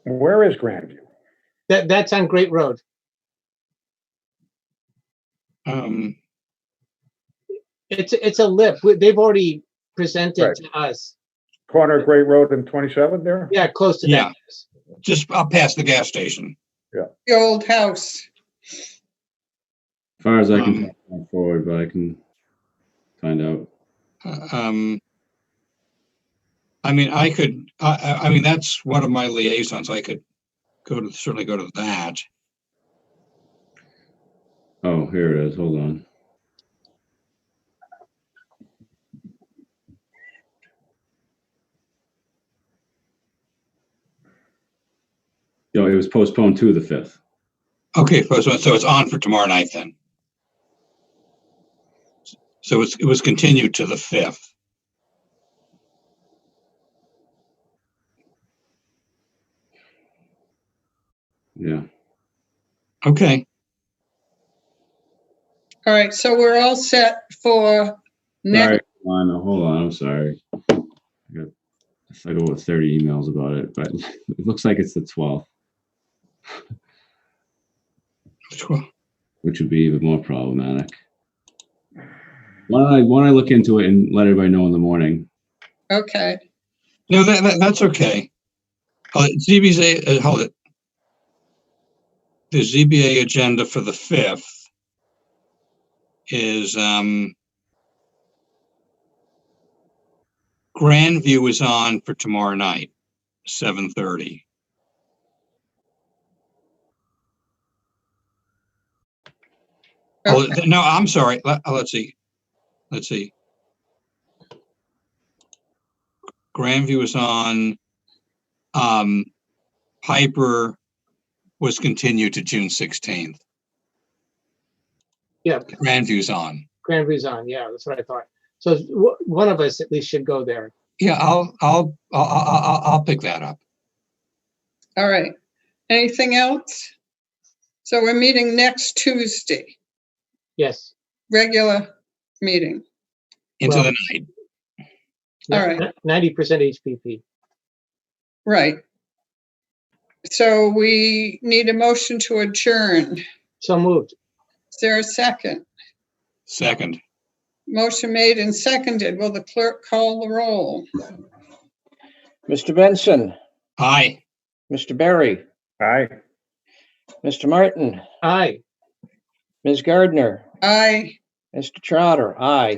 S7: Where is Grandview?
S2: That's on Great Road. It's a lip. They've already presented to us.
S7: Corner of Great Road and 27 there?
S2: Yeah, close to that.
S3: Just up past the gas station.
S7: Yeah.
S1: The old house.
S11: As far as I can move forward, but I can find out.
S3: I mean, I could. I mean, that's one of my liaisons. I could certainly go to that.
S11: Oh, here it is. Hold on. Yo, it was postponed to the 5th.
S3: Okay, so it's on for tomorrow night then. So it was continued to the 5th.
S11: Yeah.
S3: Okay.
S1: All right, so we're all set for next.
S11: Sorry, hold on. I'm sorry. I got 30 emails about it, but it looks like it's the 12th.
S3: 12th.
S11: Which would be even more problematic. Why don't I look into it and let everybody know in the morning?
S1: Okay.
S3: No, that's okay. ZBA, hold it. The ZBA agenda for the 5th is Grandview is on for tomorrow night, 7:30. Oh,
S1: Okay.
S3: no, I'm sorry. Let's see. Let's see. Grandview is on. Piper was continued to June 16th.
S2: Yeah,
S3: Grandview's on.
S2: Grandview's on. Yeah, that's what I thought. So one of us at least should go there.
S3: Yeah, I'll pick that up.
S1: All right. Anything else? So we're meeting next Tuesday,
S2: Yes.
S1: regular meeting.
S3: Into
S2: Well,
S3: the night.
S1: All right.
S2: 90% HPP.
S1: Right. So we need a motion to adjourn.
S2: So moved.
S1: Is there a second?
S3: Second.
S1: Motion made and seconded. Will the clerk call the roll?
S21: Mr. Benson,
S3: Aye.
S21: Mr. Berry,
S7: Aye.
S21: Mr. Martin,
S2: Aye.
S21: Ms. Gardner,
S1: Aye.
S21: Mr. Trotter, aye.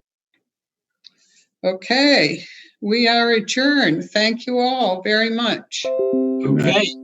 S1: Okay, we are adjourned. Thank you all very much.
S3: Okay.